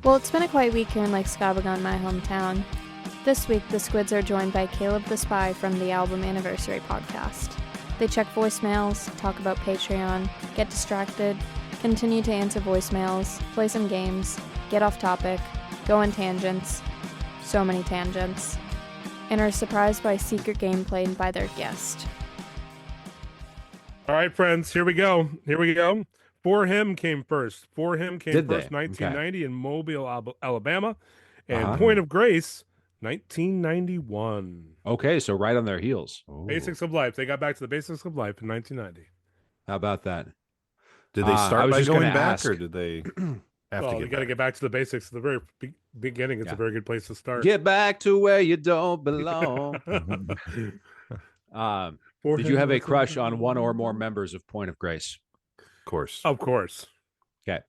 Well, it's been a quiet week here in Lake Scabagon, my hometown. This week, the Squids are joined by Caleb the Spy from the Album Anniversary podcast. They check voicemails, talk about Patreon, get distracted, continue to answer voicemails, play some games, get off topic, go on tangents, so many tangents, and are surprised by secret gameplay by their guest. All right, friends, here we go. For Him came first. For Him came Did first, they? 1990 in Mobile, Alabama. And Point of Grace, 1991. Okay, so right on their heels. Basics of Life. They got back to the basics of life in 1990. How about that? Did they I start was by just going gonna back, ask. or did they have Well, to you get got to back? get back to the basics at the very beginning. It's Yeah. a very good place to start. Get back to where you don't belong. For Did Him you have a was crush on one or more members of Point of Grace? Of course. Of course. Okay.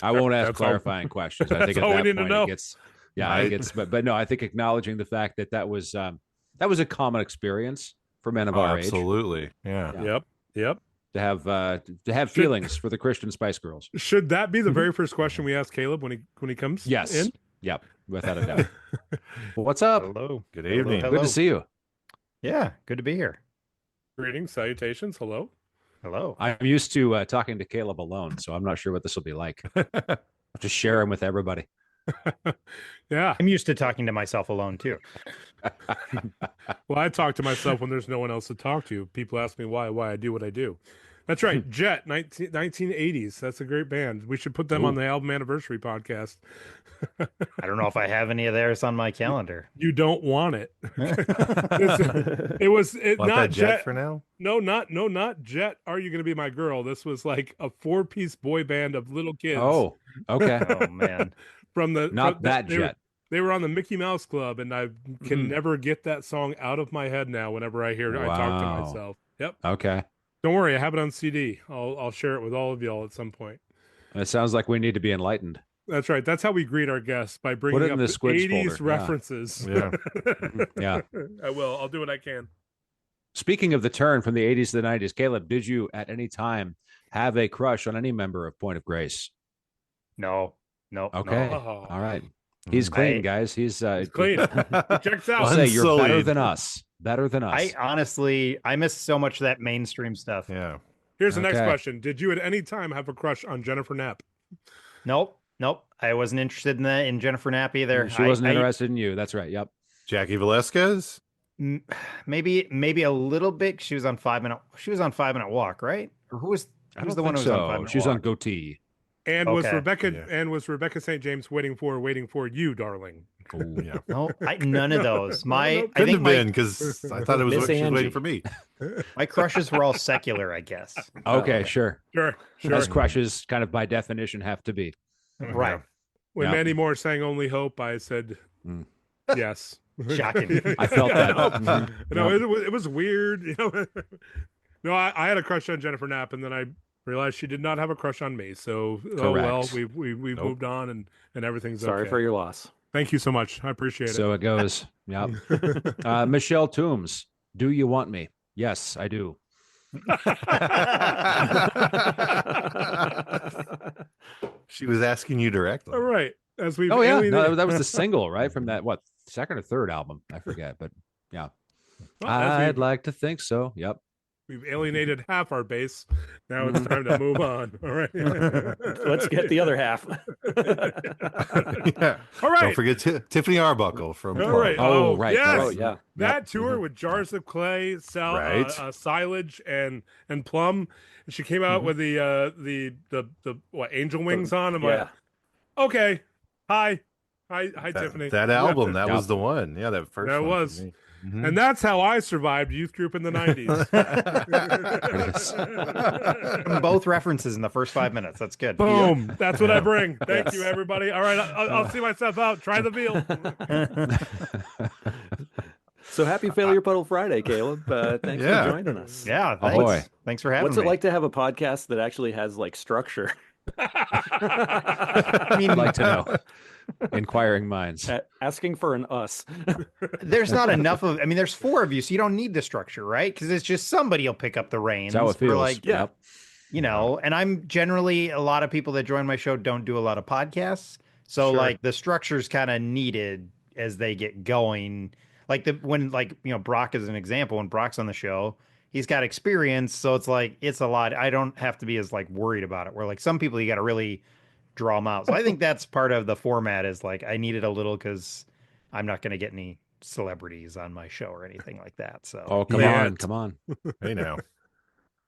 I won't ask That's all- clarifying questions. I think that's at all we that need to point know. it gets, it gets, but no, I think acknowledging the fact that was a common experience for men of Oh, our age absolutely. Yeah. Yep. to have feelings for the Christian Spice Girls. Should that be the very first question we ask Caleb when he comes Yes. in? Yep. Without a doubt. Well, what's up? Hello. Good evening. Hello. Good to see you. Yeah, good to be here. Greetings, salutations, hello. Hello. I'm used to talking to Caleb alone, so I'm not sure what this will be like. I'll just share him with everybody. Yeah. I'm used to talking to myself alone too. Well, I talk to myself when there's no one else to talk to. People ask me why I do what I do. That's right. Jet, 1980s. That's a great band. We should put them on the album anniversary podcast. I don't know if I have any of theirs on my calendar. You don't want it. It was Want not that jet Jet for now? No, not Jet. Are You Gonna Be My Girl? This was like a 4-piece boy band of little kids. Oh, okay. Oh man. From the Not from, that they were- jet. They were on the Mickey Mouse Club, and I can never get that song out of my head now. Whenever I hear it, I talk to Wow. myself. Yep. Okay. Don't worry, I have it on CD. I'll share it with all of y'all at some point. It sounds like we need to be enlightened. That's right. That's how we greet our guests, by bringing Put it in up the Squids 80s folder. Yeah. references. Yeah. Yeah. I will. I'll do what I can. Speaking of the turn from the 80s to the 90s, Caleb, did you at any time have a crush on any member of Point of Grace? No. Okay. Oh. All right. He's clean, I- guys. He's It's clean. It checks out. I'll say you're better Unsullied. than us. Better than us. I honestly miss so much of that mainstream stuff. Yeah. Here's the next Okay. question. Did you at any time have a crush on Jennifer Knapp? Nope. I wasn't interested in Jennifer Knapp either. She wasn't interested in you. That's right. Yep. Jackie Velasquez? Maybe a little bit. She was on 5 Minute. She was on 5 Minute Walk, right? Or who was the one who was on 5 Minute She was on Walk? Goatee. And Okay. was Rebecca St. James waiting for you, darling? Ooh. Yeah. No, none of those. I Couldn't think have been, because I thought it was Miss she was Angie. waiting for me. my crushes were all secular, I guess. Okay, sure. Sure. As crushes kind of by definition have to be. Right. When Yeah. Mandy Moore sang "Only Hope," I said Mm. yes. Shocking. I felt that. No, Mhm. it was weird. No, I had a crush on Jennifer Knapp, and then I realized she did not have a crush on me. So, oh well, Correct. we Nope. moved on, and everything's Sorry okay. for your loss. Thank you so much. I appreciate it. So it goes. Yep. Michelle Toombs, do you want me? Yes, I do. She was asking you directly. All right. As we Oh yeah, no, that was the single, right, from that second or third album? I forget, but yeah, I'd like to think so. Yep. we've alienated half our base. Now it's time to move on. All right. Let's get the other half. Yeah. All right. Don't forget Tiffany Arbuckle from All Plum. right. Oh, right, Yes. right. Oh yeah. That tour with Jars of Clay, Right. Silage, and Plum. And she came out with the what, Angel Wings on. I'm Yeah. like, okay, hi, Tiffany. That album, that was the one. Yeah, that first That one for was. me. Mhm. And that's how I survived youth group in the 90s. Both references in the first 5 minutes. That's good. Boom. That's what I bring. Thank Yes. you, everybody. All right, I'll see myself out. Try the veal. So happy Failure Puddle Friday, Caleb. Thanks Yeah. for joining us. Yeah. Oh, Thanks. boy. Thanks for having What's me. it like to have a podcast that actually has like structure? I mean, I'd like to know. Inquiring minds. Asking for an us. there's not enough of. I mean, there's 4 of you, so you don't need the structure, right? Because it's just somebody will pick up the reins. That's how it feels. For like, Yeah. Yep. you know, and I'm generally, a lot of people that join my show don't do a lot of podcasts. So Sure. like the structure's kind of needed as they get going. Like when like, you know, Brock is an example, when Brock's on the show, he's got experience. So it's like, it's a lot. I don't have to be as like worried about it. Where like some people, you got to really draw them out. So I think that's part of the format is like, I need it a little because I'm not going to get any celebrities on my show or anything like that. So Oh, come Yeah. on, come on. Hey now.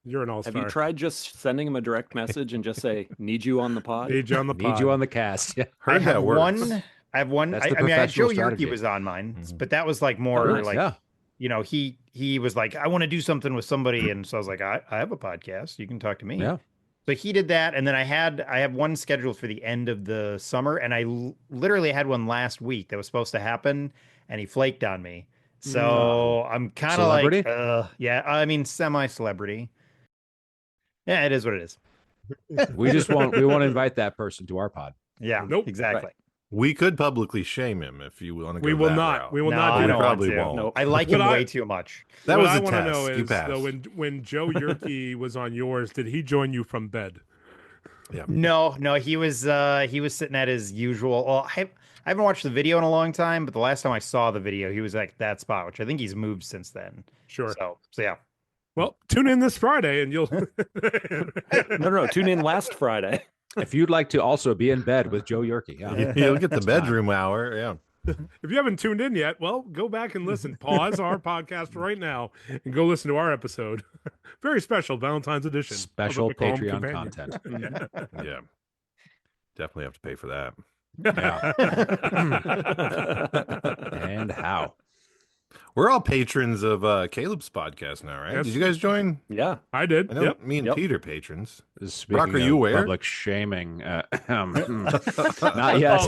You're an Have all-star. you tried just sending him a direct message and just say, "Need you on the pod"? Need you on the Need pod. you on the cast. Yeah. Heard that works. I have one. That's I the mean, Joe professional strategy. Yerke was on mine, Mhm. but that was like more nice. like, Yeah. you know, he was like, I want to do something with somebody, and so I was like, I have a podcast. You can talk to me. Yeah. So he did that, and then I have one scheduled for the end of the summer, and I literally had one last week that was supposed to happen, and he flaked on me. So I'm kind of like, Celebrity? yeah, I mean, semi-celebrity. Yeah, it is what it is. We won't invite that person to our pod. Yeah, Nope. exactly. We could publicly shame him if you want to go We will that not. route. We will No, not I do don't that. want probably to. won't. Nope. I like What him I- way too much. That what was I a want to test. know You is, passed. though, when Joe Yerke was on yours, did he join you from bed? No, he was sitting at his usual. Well, I haven't watched the video in a long time, but the last time I saw the video, he was at that spot, which I think he's moved since then. Sure. So yeah. Well, tune in this Friday and you'll. No. Tune in last Friday. If you'd like to also be in bed with Joe Yerke, yeah. You'll get the bedroom hour. Yeah. If you haven't tuned in yet, well, go back and listen. Pause our podcast right now and go listen to our episode. Very special Valentine's edition. of the Special Calm Patreon Companion. content. Yeah. Definitely have to pay for that. And how? We're all patrons of Caleb's podcast now, right? Yes. Did you guys join? Yeah. I did. I know Yep. me and Yep. Peter patrons. Speaking Brock, are you of aware? Public shaming. Not yet.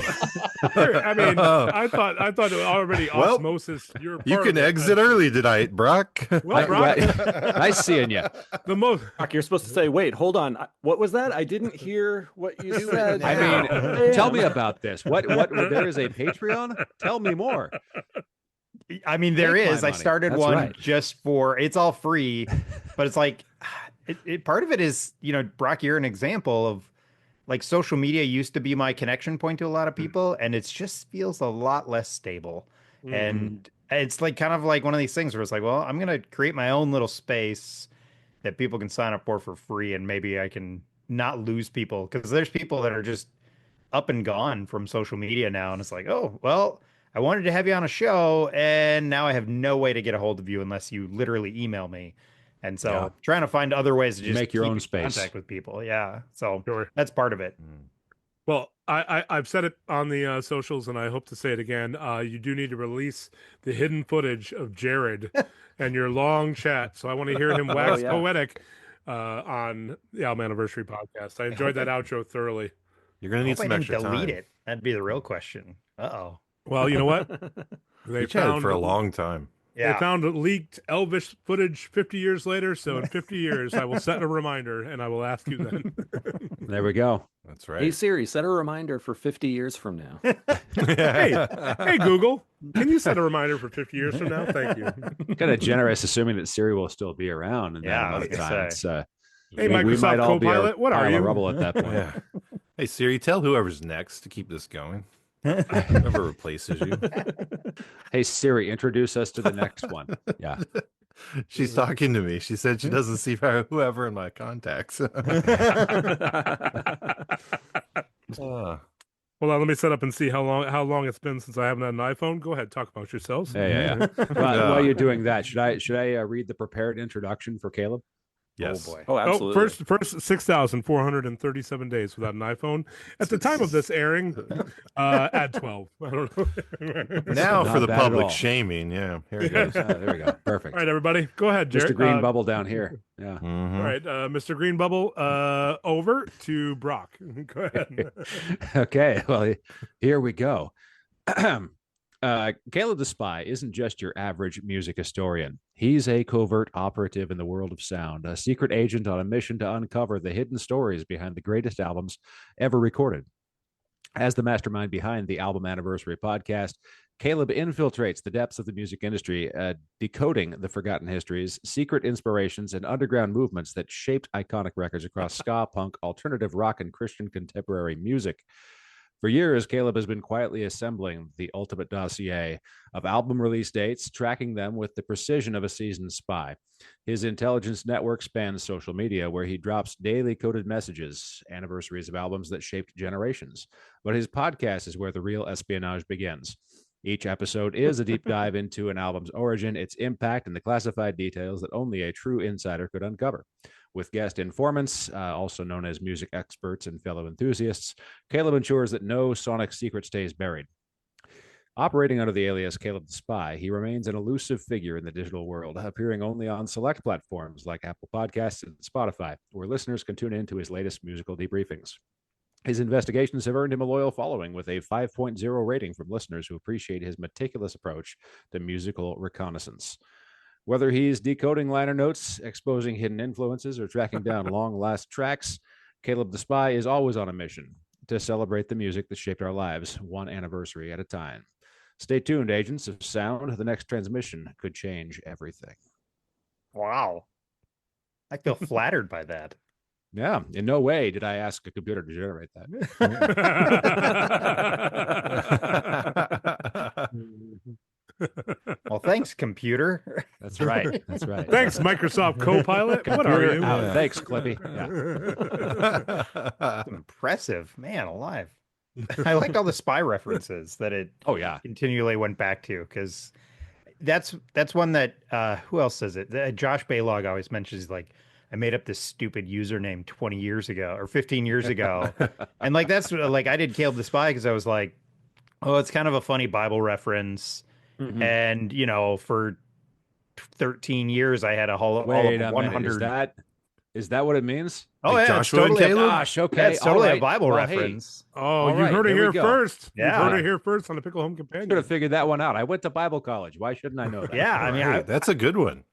I mean, I thought already Well, osmosis. You're You part can of it. exit early tonight, Brock. Well, Brock, Nice seeing you. the most. Brock, you're supposed to say, "Wait, hold on. What was that? I didn't hear what you said." I mean, Damn. tell me about this. What there is a Patreon? Tell me more. I mean, there Take my is. I money. started That's one right. just for. It's all free, but it's like, part of it is, you know, Brock, you're an example of like social media used to be my connection point to a lot of people, and it just feels a lot less stable. And it's like kind of like one of these things where it's like, well, I'm gonna create my own little space that people can sign up for free, and maybe I can not lose people, because there's people that are just up and gone from social media now, and it's like, oh well, I wanted to have you on a show, and now I have no way to get a hold of you unless you literally email me. And so Yeah. trying to find other ways to just Make your keep own in space. contact with people. Yeah. So Sure. that's part of it. Well, I've said it on the socials, and I hope to say it again. You do need to release the hidden footage of Jared and your long chat. So I want to hear him wax yeah. poetic on the Album Anniversary podcast. I enjoyed that outro thoroughly. You're going to I need hope I some didn't extra delete time. it. That'd be the real question. Uh-oh. Well, you know what? They We chatted for a long time. They Yeah. found leaked Elvis footage 50 years later. So in 50 years, I will set a reminder and I will ask you then. There we go. That's Hey right. Siri, set a reminder for 50 years from now. Hey, Google, can you set a reminder for 50 years from now? Thank you. Kind of generous, assuming that Siri will still be around in that Yeah, I amount was of gonna time. say. It's, Hey, we Microsoft might all be a Copilot, what are pile of you? rubble at that point. Yeah. Hey, Siri, tell whoever's next to keep this going. Whoever replaces you. Hey Siri, introduce us to the next one. Yeah. She's talking to me. She said she doesn't see whoever in my contacts. Hold on, let me set up and see how long it's been since I haven't had an iPhone. Go ahead, talk about yourselves. Yeah. While you're doing that, should I read the prepared introduction for Caleb? Yes. Oh boy. Oh, absolutely. Oh, first 6,437 days without an iPhone. At the time of this airing, add 12. I don't know. Now Not for the bad at all. public shaming. Yeah. Here it goes. There we go. Perfect. All right, everybody, go ahead, Jared. Mr. Green Bubble down here. Yeah. Mhm. All right, Mr. Green Bubble, over to Brock. Go ahead. Okay. Well, here we go. Caleb the Spy isn't just your average music historian. He's a covert operative in the world of sound, a secret agent on a mission to uncover the hidden stories behind the greatest albums ever recorded. As the mastermind behind the Album Anniversary podcast, Caleb infiltrates the depths of the music industry, decoding the forgotten histories, secret inspirations, and underground movements that shaped iconic records across ska, punk, alternative rock, and Christian contemporary music. For years, Caleb has been quietly assembling the ultimate dossier of album release dates, tracking them with the precision of a seasoned spy. His intelligence network spans social media, where he drops daily coded messages, anniversaries of albums that shaped generations. But his podcast is where the real espionage begins. Each episode is a deep dive into an album's origin, its impact, and the classified details that only a true insider could uncover. With guest informants, also known as music experts and fellow enthusiasts, Caleb ensures that no sonic secret stays buried. Operating under the alias Caleb the Spy, he remains an elusive figure in the digital world, appearing only on select platforms like Apple Podcasts and Spotify, where listeners can tune in to his latest musical debriefings. His investigations have earned him a loyal following with a 5.0 rating from listeners who appreciate his meticulous approach to musical reconnaissance. Whether he's decoding liner notes, exposing hidden influences, or tracking down long-last tracks, Caleb the Spy is always on a mission to celebrate the music that shaped our lives, one anniversary at a time. Stay tuned, agents of sound. The next transmission could change everything. Wow. I feel flattered by that. Yeah, in no way did I ask a computer to generate that. Well, thanks, computer. That's right. That's right. Thanks, Microsoft Copilot. What are you? Thanks, Clippy. Yeah. Impressive, man, alive. I liked all the spy references that it continually went back to, because that's one that who else says it? Josh Baylog always mentions, like, I made up this stupid username 20 years ago or 15 years ago. And like, that's like, I did Caleb the Spy because I was like, oh, it's kind of a funny Bible reference. Mm-hmm. And, you know, for 13 years, I had a whole all of 100. Is that what it means? Oh, like yeah. Joshua and Caleb? Gosh, okay. Yeah, it's totally a Bible well, reference. Hey. Oh, you heard it here first. Yeah. You heard it here first on the Pickle Home Companion. Should have figured that one out. I went to Bible college. Why shouldn't I know that? Yeah, I mean, that's a good one.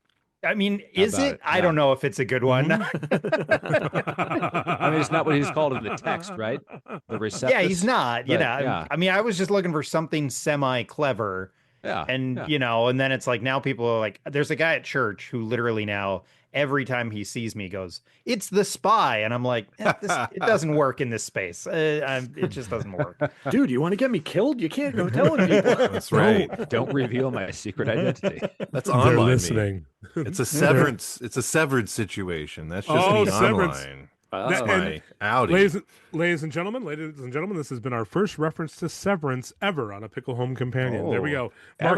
I mean, is it? I don't know if it's a good one. I mean, it's not what he's called in the text, right? The receptus. Yeah, he's not. You know, yeah. I mean, I was just looking for something semi-clever. Yeah. And, you know, and then it's like, now people are like, there's a guy at church who literally now, every time he sees me, goes, "It's the spy." And I'm like, it doesn't work in this space. It just doesn't work. Dude, you want to get me killed? You can't go telling people. That's right. Don't reveal my secret identity. That's They're online. listening. It's a severance. It's a severed situation. That's just me severance. online. That's my Audi. Ladies and gentlemen, this has been our first reference to Severance ever on a Pickle Home Companion. There we go.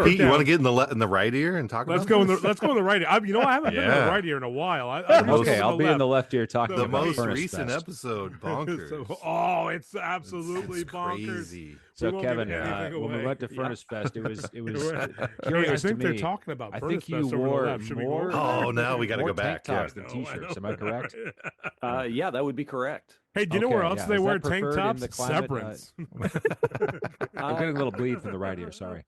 Pete, you want to get in the right ear and talk? Let's go in the right ear. I haven't been in the right ear in a while. I'll be in the left ear talking the about most Furnace recent Fest. episode. Bonkers. It's absolutely bonkers. Crazy. So Kevin, when we went to Furnace Fest, it was curious I think to they're me. talking about. I Furnace think you Fest over the wore left. Should we more. go? Oh, now we got to more go back. tank tops than t-shirts. Am I correct? Yeah, that would be correct. Hey, do you know where else they Is wear that tank preferred in tops? the climate? Severance. I'm getting a little bleed from the right ear. Sorry.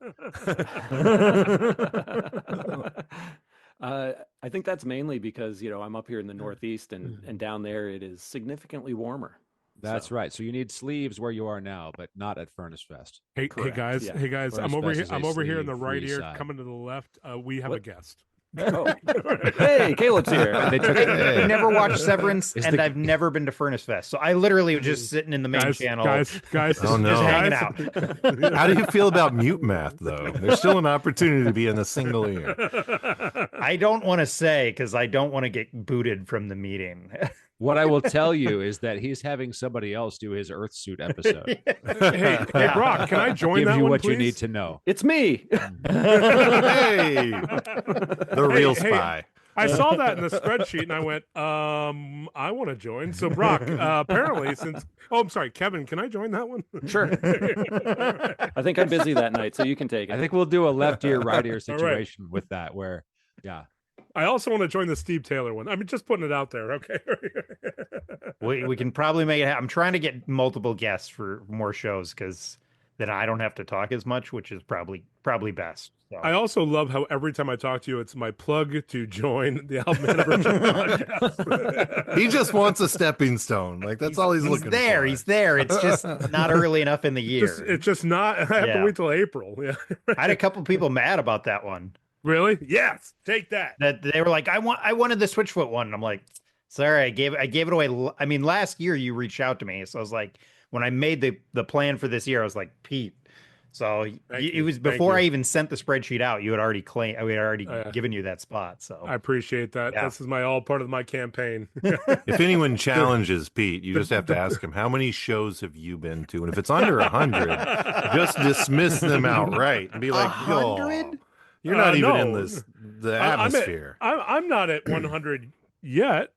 I think that's mainly because, you know, I'm up here in the Northeast and down there it is significantly warmer. That's right. So you need sleeves where you are now, but not at Furnace Fest. Hey guys, yeah. I'm Furnace over Fest here. is a I'm over here in the right sleeve-free ear. side. Coming to the left, we have a guest. Oh. Hey, Caleb's here. I've never watched Severance, and I've never been to Furnace Fest. So I literally was just sitting in the main channel. Guys. Oh, no. Just hanging out. How do you feel about mute math, though? There's still an opportunity to be in a single ear. I don't want to say, because I don't want to get booted from the meeting. What I will tell you is that he's having somebody else do his Earthsuit episode. Hey, Brock, can I join Give that you one, what please? you need to know. It's me. Hey, the real spy. I saw that in the spreadsheet and I went, I want to join. So Brock, apparently I'm sorry, Kevin, can I join that one? Sure. I think I'm busy that night, so you can take it. I think we'll do a left ear, right ear situation with that where, yeah. I also want to join the Steve Taylor one. I mean, just putting it out there. Okay. We can probably make it. I'm trying to get multiple guests for more shows, because then I don't have to talk as much, which is probably best. So. I also love how every time I talk to you, it's my plug to join the Album Anniversary podcast. He just wants a stepping stone. Like that's all he's looking there. for. He's there. It's just not early enough in the year. It's just not. I have to wait till April. Yeah. I had a couple people mad about that one. Really? Yes. Take that. That they were like, I wanted the Switchfoot one. And I'm like, sorry, I gave it away. I mean, last year you reached out to me, so I was like, when I made the plan for this year, I was like, Pete. So it was before I even sent the spreadsheet out. You had already claimed. We had already given you that spot. So I appreciate that. Yeah. This is all part of my campaign. If anyone challenges Pete, you just have to ask him, how many shows have you been to? And if it's under 100, just dismiss them outright and be like, 100? You're not even in no. the atmosphere. I'm not at 100 yet.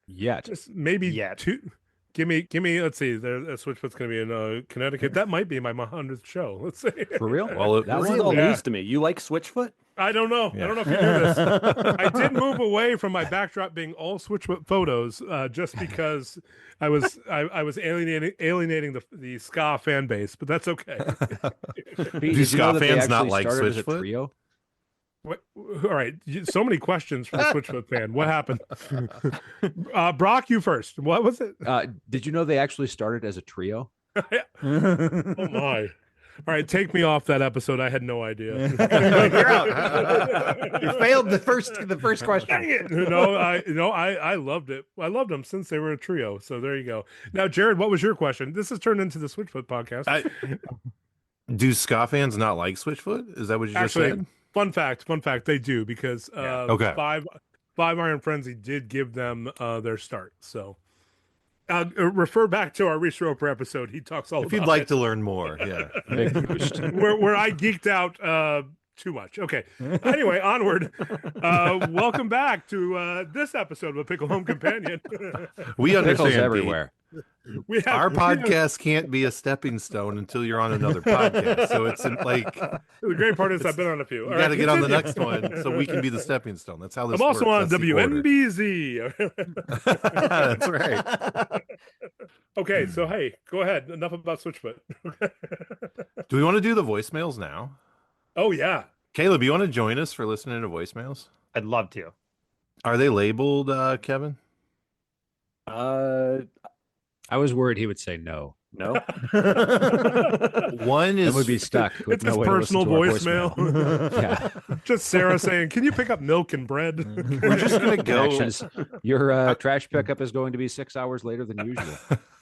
Yet. Just maybe Yet. two. Give me. Let's see. There's Switchfoot's going to be in Connecticut. That might be my 100th show. Let's see. For real? Well, that This was is all Yeah. news to me. You like Switchfoot? I don't know. Yeah. I don't know if you knew this. I did move away from my backdrop being all Switchfoot photos just because I was alienating the ska fan base, but that's okay. Pete, Do did you know ska that they fans not actually like started as a Switchfoot? trio? What, all right, so many questions from a Switchfoot fan. What happened? Brock, you first. What was it? Did you know they actually started as a trio? Oh my! All right, take me off that episode. I had no idea. You're out. You failed the first question. Dang it! I loved it. I loved them since they were a trio. So there you go. Now, Jared, what was your question? This has turned into the Switchfoot podcast. Do ska fans not like Switchfoot? Is that what you Actually, just said? Fun fact, they do because Okay. Five Iron Frenzy did give them their start. So refer back to our Reese Roper episode. He talks all If about you'd like it. to learn more, yeah. Big boost. where I geeked out too much. Okay. Anyway, onward. Welcome back to this episode of Pickle Home Companion. We understand Pickles Pete. everywhere. Our podcast can't be a stepping stone until you're on another podcast. So it's like The great part is I've been on a few. you All got to right, get on the continue. next one so we can be the stepping stone. That's how this I'm also works. on That's the order. WNBZ. That's right. Okay, so hey, go ahead. Enough about Switchfoot. Do we want to do the voicemails now? Oh yeah. Caleb, you want to join us for listening to voicemails? I'd love to. Are they labeled, Kevin? I was worried he would say no. No. One is Then we'd be stuck with It's no his way to listen personal to our voicemail. Yeah. Just Sarah saying, "Can you pick up milk and bread?" We're just gonna go. Connections. Your trash pickup is going to be 6 hours later than usual.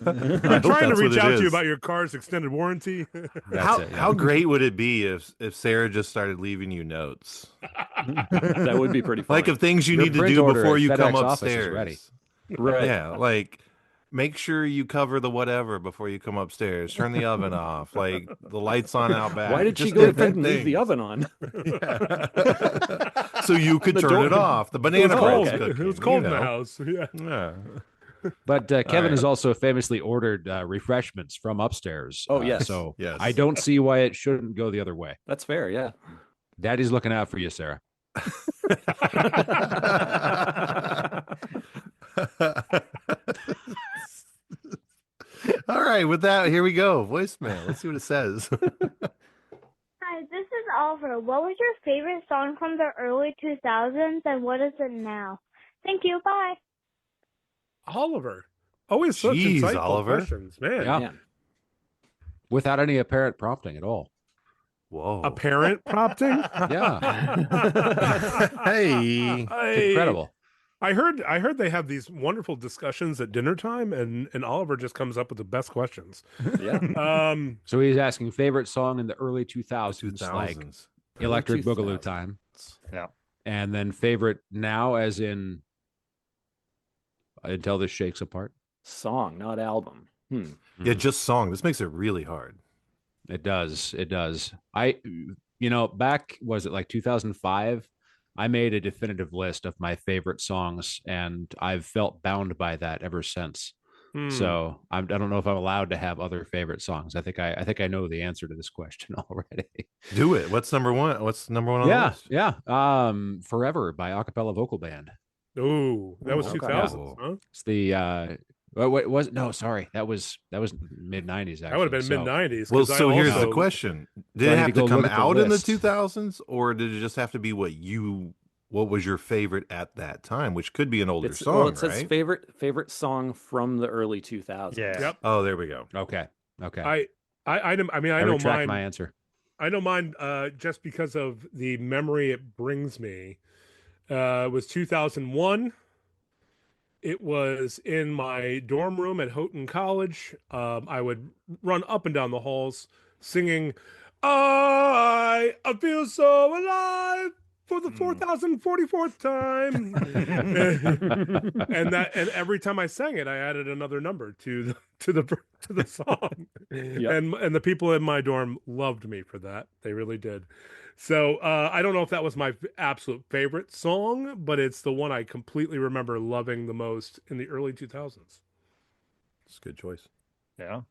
I'm trying to that's what reach it out to you is. about your car's extended warranty. That's How it. great would it be if Sarah just started leaving you notes, That would be pretty funny. like of things you Your need to print do order before at you FedEx come office is upstairs? ready. Right. Yeah, like make sure you cover the whatever before you come upstairs. Turn the oven off. Like the lights on out back. Why did she Just go to different bed and leave the things. oven on? Yeah. So you could The turn door- it off. The It banana was bread's cold. cooking, It was cold you in the know. house. Yeah. Yeah. But Kevin right. has also famously ordered refreshments from upstairs. Oh, yes. So Yes. I don't see why it shouldn't go the other way. That's fair. Yeah. Daddy's looking out for you, Sarah. All right, with that, here we go. Voicemail. Let's see what it says. Hi, this is Oliver. What was your favorite song from the early 2000s and what is it now? Thank you. Bye. Oliver, always such Jeez, insightful Oliver. questions, man. Yeah. Yeah. Without any apparent prompting at all. Whoa. Apparent prompting. Yeah. Hey. Incredible. I heard they have these wonderful discussions at dinner time, and Oliver just comes up with the best questions. Yeah. So he's asking favorite song in the early 2000s, like 2000s. Electric Boogaloo 2000s. Time. Yeah. And then favorite now, as in Until This Shakes Apart. Song, not album. Yeah, just song. This makes it really hard. It does. It does. Back, was it like 2005? I made a definitive list of my favorite songs, and I've felt bound by that ever since. Hmm. So I don't know if I'm allowed to have other favorite songs. I think I know the answer to this question already. Do it. What's number one? What's number one on the Yeah, list? yeah. Forever by Acapella Vocal Band. Ooh, that was Okay. 2000s, huh? It's the Wait, was no, sorry, that was mid '90s. Actually, That would have been mid '90s. Well, so here's the also, question: So Did I it need have to to go come look at the out in the list. 2000s, or did it just have to be what was your favorite at that time, which could be an older song, well, it says right? favorite song from the early 2000s. Yeah. Yep. Oh, there we go. Okay. I mean, I I know retract mine. my answer. I know mine just because of the memory it brings me. It was 2001. It was in my dorm room at Houghton College. I would run up and down the halls singing, I feel so alive for the 4044th time. and every time I sang it, I added another number to the song. And the people in my dorm loved me for that. They really did. So I don't know if that was my absolute favorite song, but it's the one I completely remember loving the most in the early 2000s. It's a good choice. Yeah.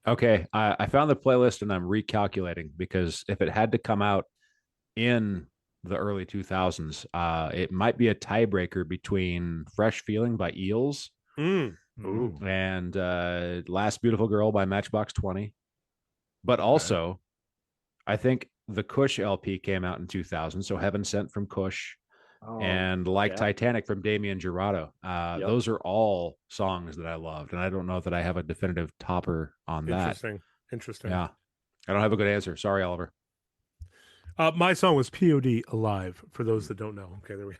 Okay, I found the playlist and I'm recalculating because if it had to come out in the early 2000s, it might be a tiebreaker between "Fresh Feeling" by Eels Mm. and "Last Beautiful Girl" by Matchbox 20. But also, I think the Kush LP came out in 2000, so "Heaven Sent" from Kush and "Like Titanic" from Damien Jurado. Those are all songs that I loved, and I don't know that I have a definitive topper on that. Interesting. Yeah, I don't have a good answer. Sorry, Oliver. My song was POD Alive, for those that don't know. Okay, there we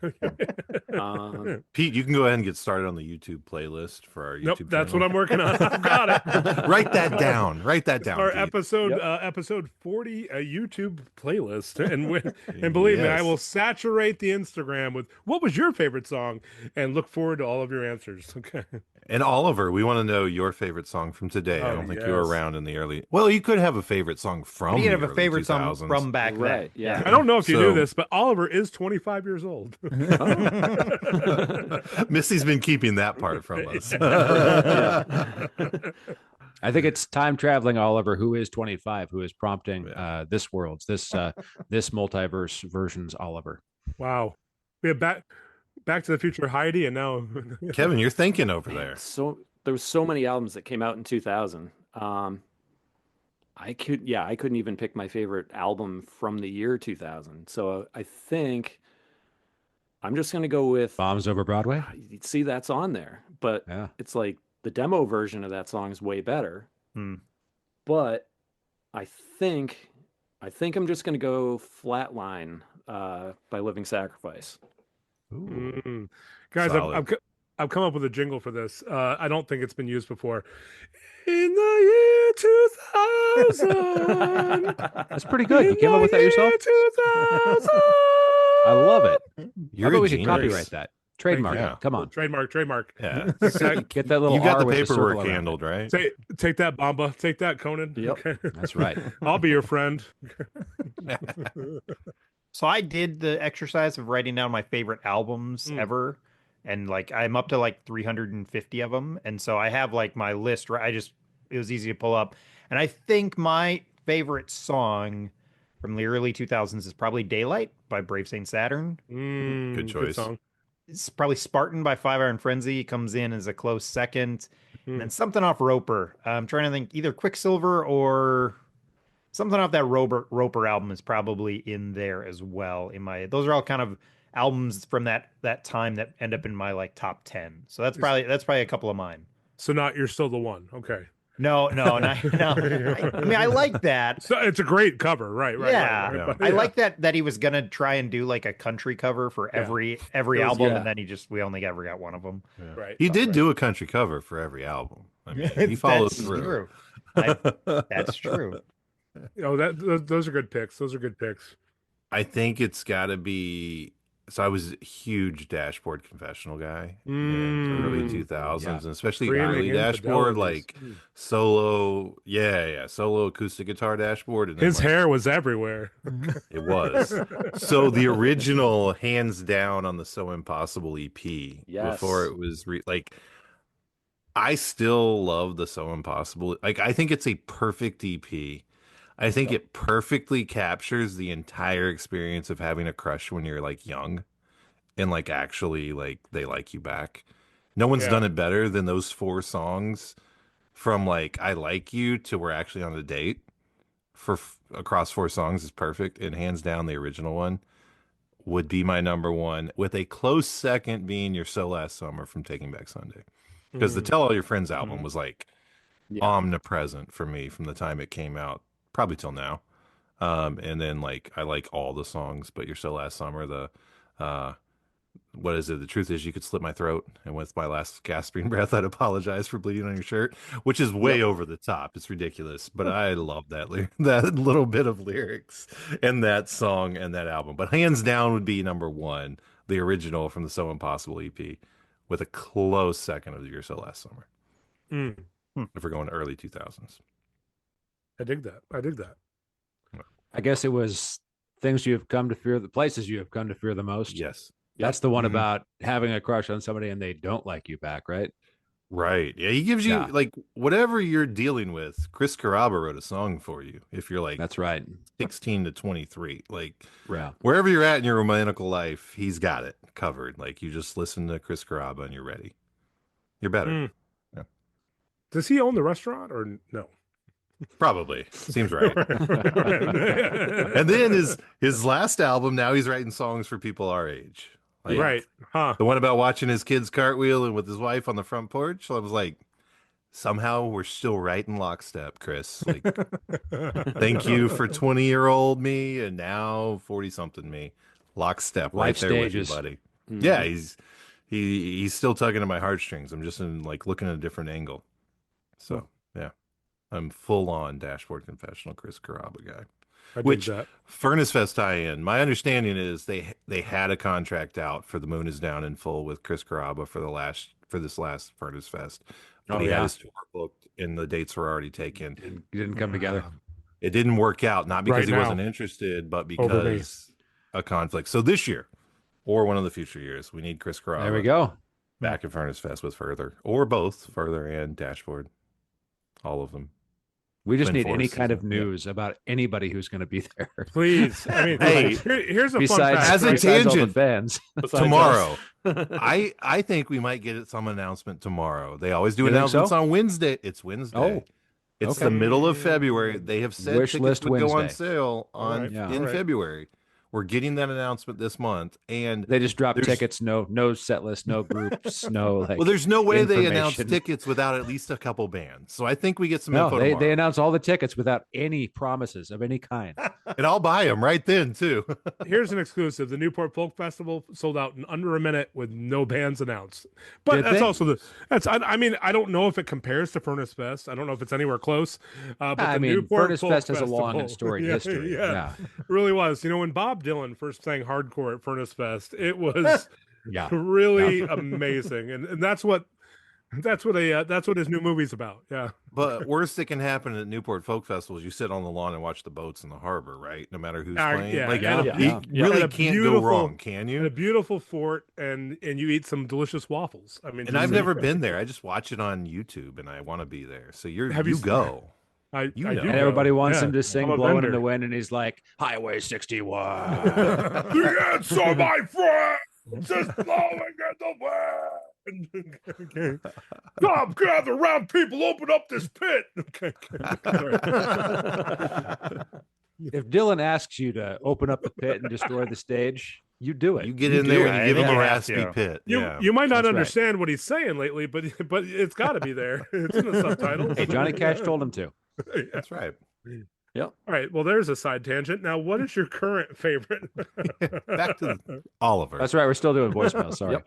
go. Pete, you can go ahead and get started on the YouTube playlist for our YouTube Nope, that's channel. what I'm working on. I've got it. Write that down. Write that down. Our Pete. episode 40 YouTube playlist, and believe me, I Yes. will saturate the Instagram with what was your favorite song, and look forward to all of your answers. Okay. And Oliver, we want to know your favorite song from today. I Oh, don't think you were yes. around in the early. Well, you could have a favorite song from. You the have a early favorite song 2000s. from back then. Right, yeah. I don't know if you So- knew this, but Oliver is 25 years old. Missy's been keeping that part from us. I think it's time traveling Oliver, who is 25, who is prompting this multiverse version's Oliver. Wow. We have back to the Future Heidi, and now Kevin, you're thinking over there. So there was so many albums that came out in 2000. I couldn't even pick my favorite album from the year 2000. So I think I'm just going to go with Bombs Over Broadway. See, that's on there, but Yeah. it's like the demo version of that song is way better. But I think I'm just going to go Flatline by Living Sacrifice. Mm. Guys, Solid. I've come up with a jingle for this. I don't think it's been used before. In the year 2000. That's pretty good. You came up with that yourself? 2000. I love it. You're How about a we can genius. copyright that? Trademark. you. Come on. Trademark. Yeah. Get that little You got R the with paperwork circle around it. handled, right? Take that, Bamba. Take that, Conan. Yep. Okay. That's right. I'll be your friend. So I did the exercise of writing down my favorite albums ever, and like I'm up to like 350 of them, and so I have like my list. Right, it was easy to pull up, and I think my favorite song from the early 2000s is probably "Daylight" by Brave Saint Saturn. Good choice. song. It's probably "Spartan" by Five Iron Frenzy comes in as a close second, and then something off Roper. I'm trying to think either Quicksilver or something off that Roper album is probably in there as well. Those are all kind of albums from that time that end up in my like top 10. So that's probably a couple of mine. So not You're Still the One. Okay. No. I mean, I like that. So it's a great cover, right? Yeah. Right. I like that he was gonna try and do like a country cover for every album, and then we only ever got one of them. Right. He did do a country cover for every album. I mean, he followed That's through. true. That's true. Oh, those are good picks. Those are good picks. I think it's got to be. So I was a huge Dashboard Confessional guy in the early 2000s, and especially Screaming early Dashboard, infidelities. like solo, solo acoustic guitar Dashboard. And then, His like, hair was everywhere. It was. So the original, hands down, on the So Impossible EP, Yes. before it was I still love the So Impossible. Like, I think it's a perfect EP. I think it perfectly captures the entire experience of having a crush when you're like young and like actually like they like you back. No one's Yeah. done it better than those 4 songs from like I Like You to We're Actually on a Date. Across 4 songs is perfect, and hands down the original one would be my number one, with a close second being You're So Last Summer from Taking Back Sunday. Because the Mm. Tell All Your Friends album was like Yeah. omnipresent for me from the time it came out, probably till now. And then like I like all the songs, but You're So Last Summer, the what is it? The truth is you could slit my throat, and with my last gasping breath, I'd apologize for bleeding on your shirt, which is way over the top. It's ridiculous, but I love that little bit of lyrics and that song and that album. But hands down would be number one, the original from the So Impossible EP, with a close second of You're So Last Summer. Mm. If we're going early 2000s. I dig that. I dig that. I guess it was things you have come to fear, the places you have come to fear the most. Yes. That's the one Mhm. about having a crush on somebody and they don't like you back, right? Right. Yeah, he gives you Yeah. like whatever you're dealing with. Chris Carrabba wrote a song for you if you're like That's right. 16 to 23. Like Yeah. wherever you're at in your romantical life, he's got it covered. Like you just listen to Chris Carrabba and you're ready. You're better. Mm. Yeah. Does he own the restaurant or no? Probably. Seems right. And then his last album, now he's writing songs for people our age. Like, Right. Huh. the one about watching his kids cartwheel and with his wife on the front porch. I was like, somehow we're still right in lockstep, Chris. Like, thank you for 20-year-old me and now 40-something me. Lockstep right Life there stages. with you, buddy. Mhm. Yeah, he's still tugging at my heartstrings. I'm just in like looking at a different angle. So yeah. I'm full on Dashboard Confessional Chris Carrabba guy. I dig Which that. Furnace Fest tie-in. My understanding is they had a contract out for The Moon Is Down in Full with Chris Carrabba for this last Furnace Fest, but Oh, he yeah. had his tour booked and the dates were already taken. It didn't come together. It didn't work out, not because Right he now. wasn't interested, but Over me. because a conflict. So this year, or one of the future years, we need Chris Carrabba There we go. back at Furnace Fest with Further, or both Further and Dashboard, all of them. We just Twin need any Force kind is of it? Yeah. news about anybody who's going to be there. Please. I mean, Hey, here's a besides, fun fact. As a right? besides all the tangent, fans. Besides Tomorrow. us. I think we might get some announcement tomorrow. They always do You think announcements so? on Wednesday. It's Wednesday. Oh, It's okay. the middle of February. They have said Wish tickets list would go on Wednesday. sale All on right, Yeah. in all right. February. We're getting that announcement this month, and They just drop There's- tickets, no set list, no groups, no like. well, there's no way they announce information. tickets without at least a couple bands. So I think we get some No, info they tomorrow, announce all the tickets without any promises of any kind. and I'll buy them right then too. Here's an exclusive. The Newport Folk Festival sold out in under a minute with no bands announced. But Did that's they? also I mean, I don't know if it compares to Furnace Fest. I don't know if it's anywhere close. But I the mean, Newport Furnace Folk Fest has a long Festival- and storied Yeah, history. Yeah, really was. You know, when Bob Dylan first sang hardcore at Furnace Fest, it was Yeah. really amazing. And that's what his new movie's about. Yeah. But worst that can happen at Newport Folk Festival is you sit on the lawn and watch the boats in the harbor, right? No matter who's playing. Yeah, Like and yeah, you yeah. really And a can't go beautiful- wrong, can And a you? beautiful fort, and you eat some delicious waffles. I mean, And just I've so- never been there. I just watch it on YouTube, and I want to be there. So Have you you seen- go. I You do know. And go. everybody wants Yeah. him to sing I'm a "Blowing in vendor. the Wind," and he's like, "Highway 61." The answer, my friend, is blowing in the wind. Okay. Come gather round, people, open up this pit. Okay. If Dylan asks you to open up the pit and destroy the stage, you do it. You get You in do there it. and I you give think him a you have raspy to. pit. You Yeah. you might not That's right. understand what he's saying lately, but it's got to be there. It's in the subtitles. Hey, Johnny Cash told him to. That's right. All right. Well, there's a side tangent. Now, what is your current favorite? Back to Oliver. That's right. We're still doing voicemail. Sorry.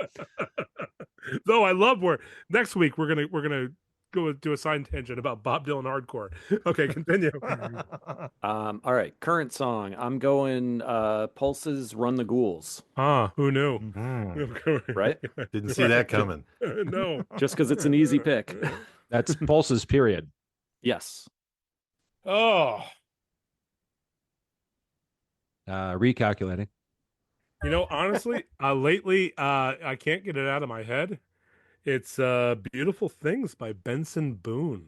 Though I love where next week we're gonna go do a side tangent about Bob Dylan hardcore. Okay, continue. All right, current song. I'm going Pulse's "Run the Ghouls," Who knew? Mm, right? didn't see that coming. No. Just because it's an easy pick. That's Pulse's period. Yes. Oh, Recalculating. you know, honestly, lately, I can't get it out of my head. It's "Beautiful Things" by Benson Boone.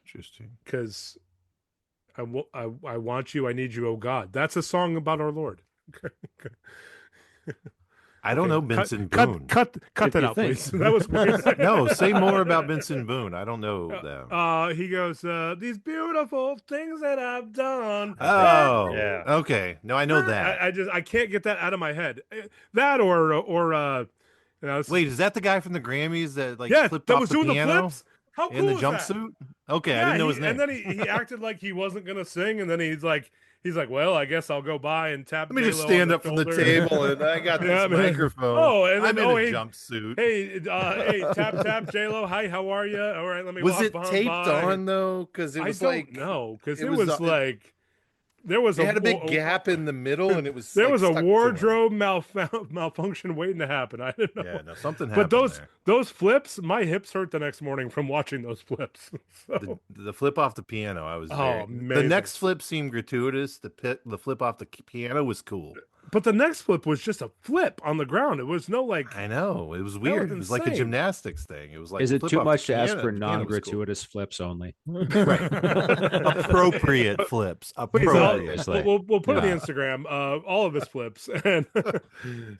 Interesting. Because I want you, I need you, oh God. That's a song about our Lord. I don't know Benson cut, Boone. Cut If that you out, think. please. That was weird. No, say more about Benson Boone. I don't know them. He goes, these beautiful things that I've done. Oh, Yeah. okay. No, I know that. I can't get that out of my head. That or Wait, is that the guy from the Grammys that like yeah, flipped that off was the doing piano the flips? How cool in the is that? jumpsuit? Okay, I Yeah, didn't know his name. and then he acted like he wasn't gonna sing, and then he's like, well, I guess I'll go by and tap. Let me just J-Lo stand on up from the shoulder. table, and I got Yeah, this man. microphone. Oh, and then I'm in a hey, jumpsuit. hey, tap J-Lo. Hi, how are you? All right, let me. Was walk it behind taped by. on though? Because it was like no, because it it was, was like there was it had a big gap in the middle, and it was there like, was a stuck to him. wardrobe malfunction waiting to happen. I didn't know. Yeah, no, something But happened there. those flips, my hips hurt the next morning from watching those flips. So, The flip off the piano, I was Oh, very. The amazing. next flip seemed gratuitous. The flip off the piano was cool. but the next flip was just a flip on the ground. It was no like. I know it was was weird. It was like a insane. gymnastics thing. It was like Is it flip too off the much to ask piano- for the piano was cool. non-gratuitous flips only? Appropriate flips. Please, Appropriate. we'll put on Yeah. the Instagram all of his flips and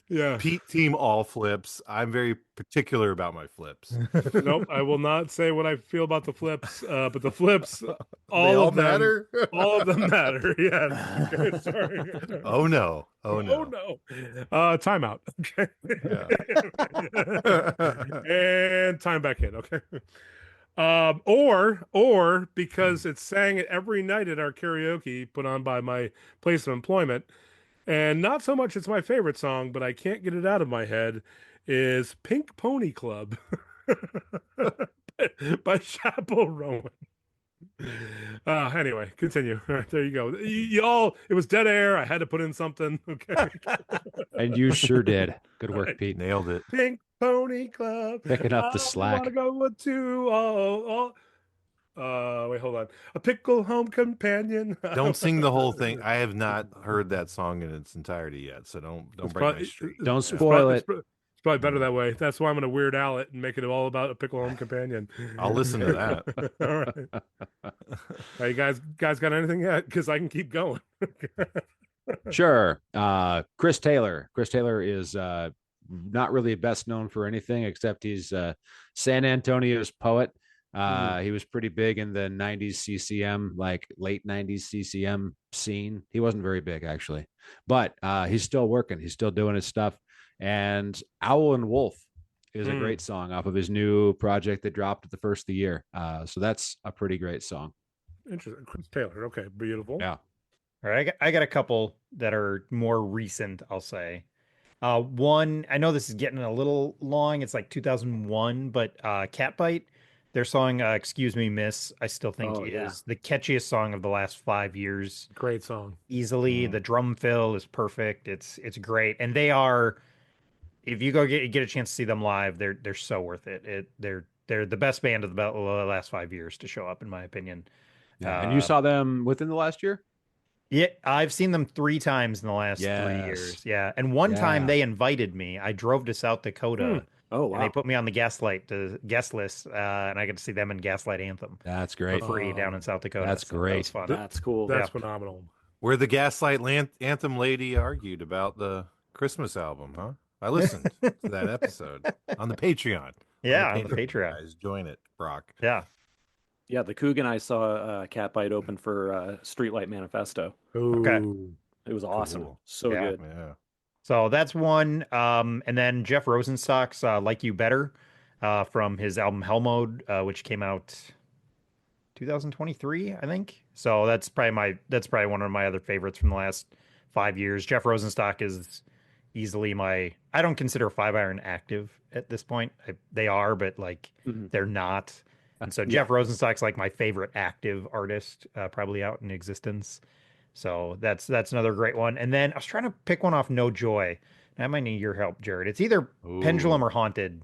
yeah. Pete team all flips. I'm very particular about my flips. Nope, I will not say what I feel about the flips, but the flips, They all of them matter. all of them matter. Yes. Okay, sorry. Oh no. Oh no. Oh no. Timeout. Okay. And time back in. Okay. Or because it's sang every night at our karaoke put on by my place of employment, and not so much it's my favorite song, but I can't get it out of my head, is Pink Pony Club by Chappell Rowan. Anyway, continue. All right, there you go. You all, it was dead air. I had to put in something. Okay. And you sure did. Good work, Right. Pete. Nailed it. Pink Pony Club. Picking up the slack. I want to go to wait, hold on. A pickle home companion. Don't sing the whole thing. I have not heard that song in its entirety yet, so don't It's break probably- my streak. Don't it's spoil probably- it. It's probably better that way. That's why I'm going to Weird Al it and make it all about a pickle home companion. I'll listen to that. All right. Hey, guys got anything yet? Because I can keep going. Sure. Chris Taylor. Chris Taylor is not really best known for anything except he's San Antonio's poet. He was pretty big in the 90s CCM, like late 90s CCM scene. He wasn't very big, actually, but he's still working. He's still doing his stuff. And Owl and Wolf is a great song off of his new project that dropped at the first of the year. So that's a pretty great song. Interesting. Chris Taylor. Okay. Beautiful. Yeah. All right, I got a couple that are more recent, I'll say. One, I know this is getting a little long. It's like 2001, but Catbite, their song "Excuse Me, Miss," I still think is the catchiest song of the last 5 years. Great song. Easily, the drum fill is perfect. It's great, and they are. If you go get a chance to see them live, they're so worth it. They're the best band of the last 5 years to show up, in my opinion. Yeah. And you saw them within the last year? Yeah, I've seen them 3 times in the last 3 years. Yeah, and one time they invited me. I drove to South Dakota. Oh, wow. And they put me on the guest list, and I got to see them in Gaslight Anthem That's great. for free down in South Dakota. That's So great. That was fun. That's cool. That's phenomenal. Where the Gaslight Anthem lady argued about the Christmas album, huh? I listened to that episode on the Patreon. Yeah, on the Patreon. Guys, join it, Brock. Yeah. Yeah, the Coug and I saw Catbite open for Streetlight Manifesto. Okay. It was awesome. Cool. So Yeah. good. Yeah. So that's one. And then Jeff Rosenstock's "Like You Better" from his album Hell Mode, which came out 2023, I think. So that's probably one of my other favorites from the last 5 years. Jeff Rosenstock is easily I don't consider Five Iron active at this point. They are, but like they're not. And so Jeff Rosenstock's like my favorite active artist, probably out in existence. So that's another great one. And then I was trying to pick one off No Joy. I might need your help, Jared. It's either Pendulum or Haunted.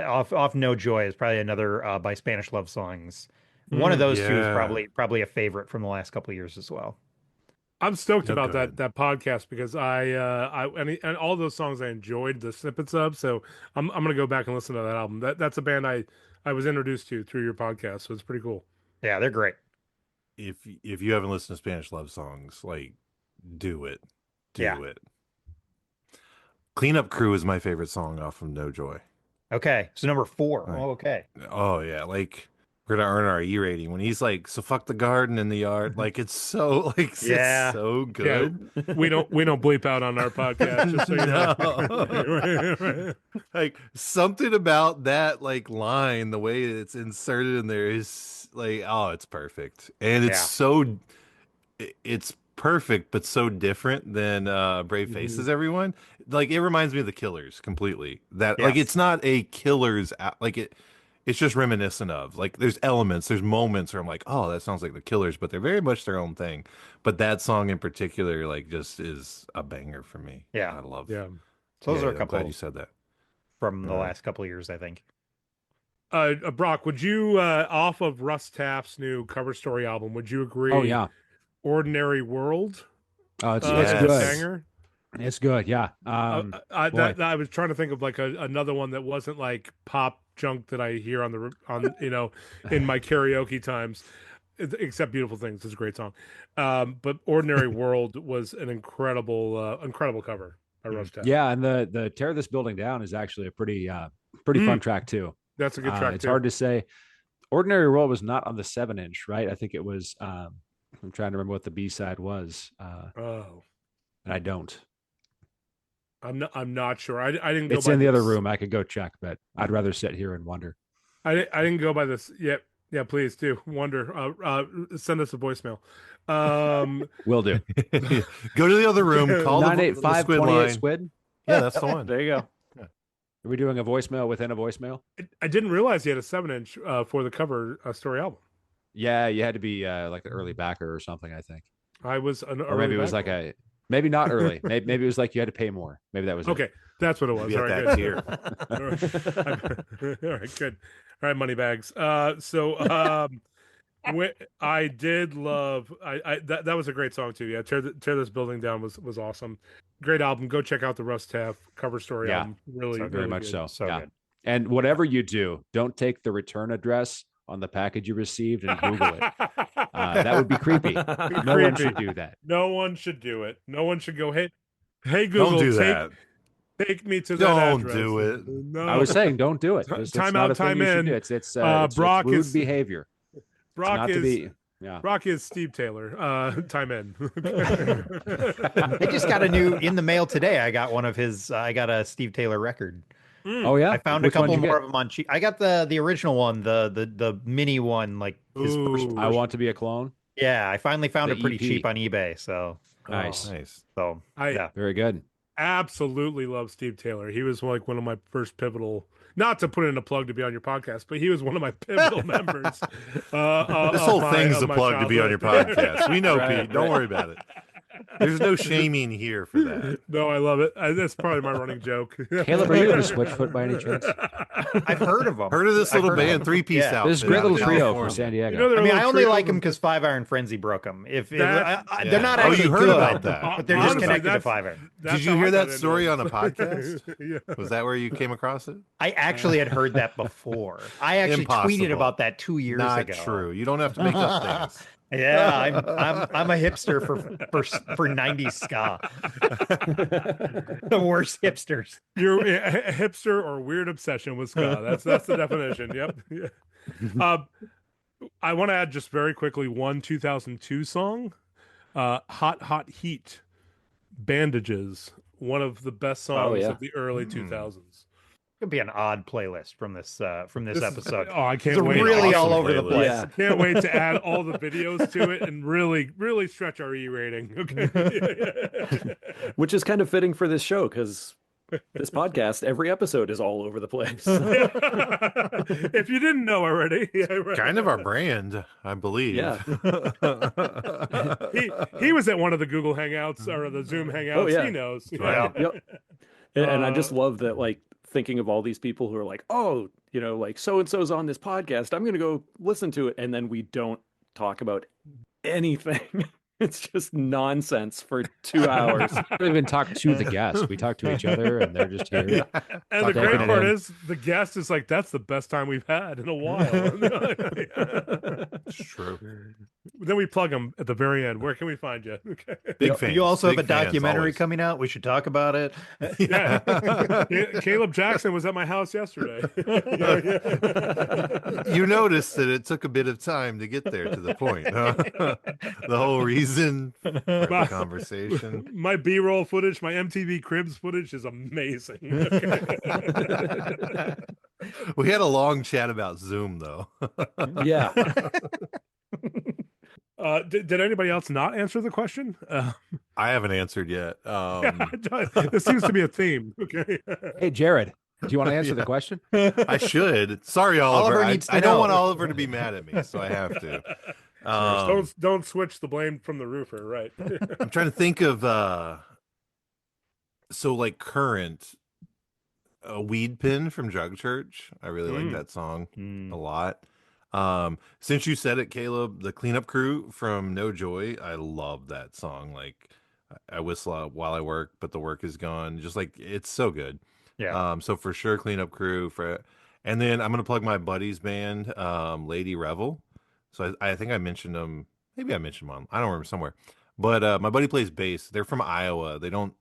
Off No Joy is probably another by Spanish Love Songs. One of those two is probably a favorite from the last couple of years as well. I'm stoked No, about go ahead. that podcast because and all those songs I enjoyed the snippets of. So I'm gonna go back and listen to that album. That's a band I was introduced to through your podcast, so it's pretty cool. Yeah, they're great. If you haven't listened to Spanish Love Songs, like do it. Do it. Cleanup Crew is my favorite song off of No Joy. Okay, so number 4. Right. Oh, okay. Oh yeah, like we're gonna earn our E rating when he's like, "So fuck the garden in the yard." Like it's so Yeah. it's so good. We don't bleep out on our podcast. Just so you know. Like something about that like line, the way it's inserted in there is like, oh, it's perfect, and it's it's perfect, but so different than Brave Faces. Everyone, like it reminds me of the Killers completely. That like Yes. it's not a Killers like it. It's just reminiscent of like there's elements, there's moments where I'm like, oh, that sounds like the Killers, but they're very much their own thing. But that song in particular, like, just is a banger for me. Yeah. I love. Yeah. So those are a I'm couple glad you said that. from the last couple of years, I think. Brock, would you off of Russ Taff's new cover story album? Would you agree? Oh yeah. Ordinary World. It's Yes. good. Banger. It's good. Yeah. I was trying to think of like another one that wasn't like pop junk that I hear on in my karaoke times, except Beautiful Things is a great song. But Ordinary World was an incredible cover by Russ Taff. Yeah, and the Tear This Building Down is actually a pretty fun track too. That's a good track. It's too. hard to say. Ordinary World was not on the 7-inch, right? I think it was. I'm trying to remember what the B-side was. And I don't. I'm not sure. I didn't go. It's by in the other this. room. I could go check, but I'd rather sit here and wonder. I didn't go by this. Yep. Yeah, please do. Wonder. Send us a voicemail. Will do. Go to the other room. Call the 985 Squid 28 line. Squid. Yeah, that's the one. There you go. Are we doing a voicemail within a voicemail? I didn't realize he had a 7-inch for the cover story album. Yeah, you had to be like the early backer or something, I think. I was Or maybe it was like maybe not early. Maybe it was like you had to pay more. Maybe that was okay. That's what it was. Maybe All at right, that good. tier. All right, good. All right, money bags. I did love. That was a great song too. Yeah, tear this building down was awesome. Great album. Go check out the Russ Taff cover story album. Really, very really much good. so. So good. And whatever you do, don't take the return address on the package you received and Google it. That would be creepy. No one should do that. No one should do it. No one should go, hey Google, Don't do that. take me to that Don't address. do it. No. I was saying, don't do it. It's Time not out, a thing time you should in. do. It's Brock rude is- behavior. Brock not is to be. Yeah. Brock is Steve Taylor. Time in. I just got a new in the mail today. I got one of his. I got a Steve Taylor record. Oh yeah. I found Which a one couple did you more get? of them on cheap. I got the original one, the mini one, like his first. Ooh. I Want to Be a Clone. Yeah, I finally found The it pretty EP. cheap on eBay. So Nice. Nice. yeah. Very good. Absolutely love Steve Taylor. He was like one of my first pivotal, not to put in a plug to be on your podcast, but he was one of my pivotal members. This whole thing's a plug to be on your podcast. We know, Right, Pete. Don't worry about it. There's no shaming here for that. No, I love it. That's probably my running joke. Caleb, are you into Switchfoot by any chance? I've heard of them. Heard of this I've little heard of band, them. three-piece Yeah. outfit. This is a great out of little trio California. from San Diego. You know, they're I a mean, I little only trio like them of- because Five Iron Frenzy broke them. If That- they're not Oh, you actually heard good, about that. but they're just Honestly, connected to that's- Five Iron. that's Did you how hear I that got story into on a podcast? Yeah. Was that where you came across it? I actually had heard that before. I actually tweeted Impossible. about that 2 years Not ago. true. You don't have to make up things. Yeah, I'm a hipster for 90s ska. The worst hipsters. You're a hipster or weird obsession with ska. That's the definition. Yep. Yeah. I want to add just very quickly one 2002 song, "Hot Heat," Bandages. One of the best songs yeah. of the early 2000s. Could be an odd playlist from this episode. Oh, I can't It's wait! really Awesome all over the playlist. place. Yeah. Can't wait to add all the videos to it and really stretch our E rating. Okay. Which is kind of fitting for this show because this podcast, every episode is all over the place. If you didn't know already, yeah, right. Kind of our brand, I believe. Yeah. he was at one of the Google Hangouts or the Zoom Hangouts. Oh, yeah. He knows. Yeah. Yep. And I just love that, like, thinking of all these people who are like, oh, like so and so's on this podcast. I'm going to go listen to it. And then we don't talk about anything. It's just nonsense for 2 hours. We don't even talk to the guests. We talk to each other, and they're just here. Yeah. And the Taking great it part in. is the guest is like, that's the best time we've had in a while. It's true. Then we plug them at the very end. Where can we find you? Okay. Big fans. You also have big a fans, documentary always. coming out. We should talk about it. Yeah. Caleb Jackson was at my house yesterday. You noticed that it took a bit of time to get there to the point, huh? The whole reason for the conversation. My B-roll footage, my MTV Cribs footage is amazing. We had a long chat about Zoom, though. Yeah. Did anybody else not answer the question? I haven't answered yet. This seems to be a theme. Okay. Hey, Jared, do you want to answer the question? I should. Sorry, Oliver. Oliver needs to I don't know. want Oliver to be mad at me, so I have to. Don't switch the blame from the roofer, right? I'm trying to think of so like current a Weed Pin from Drug Church. I really like that song a lot. Since you said it, Caleb, the Cleanup Crew from No Joy, I love that song. Like I whistle while I work, but the work is gone. Just like it's so good. Yeah. So for sure, Cleanup Crew and then I'm gonna plug my buddy's band, Lady Revel. So I think I mentioned them. Maybe I mentioned them. I don't remember somewhere. But my buddy plays bass. They're from Iowa. They don't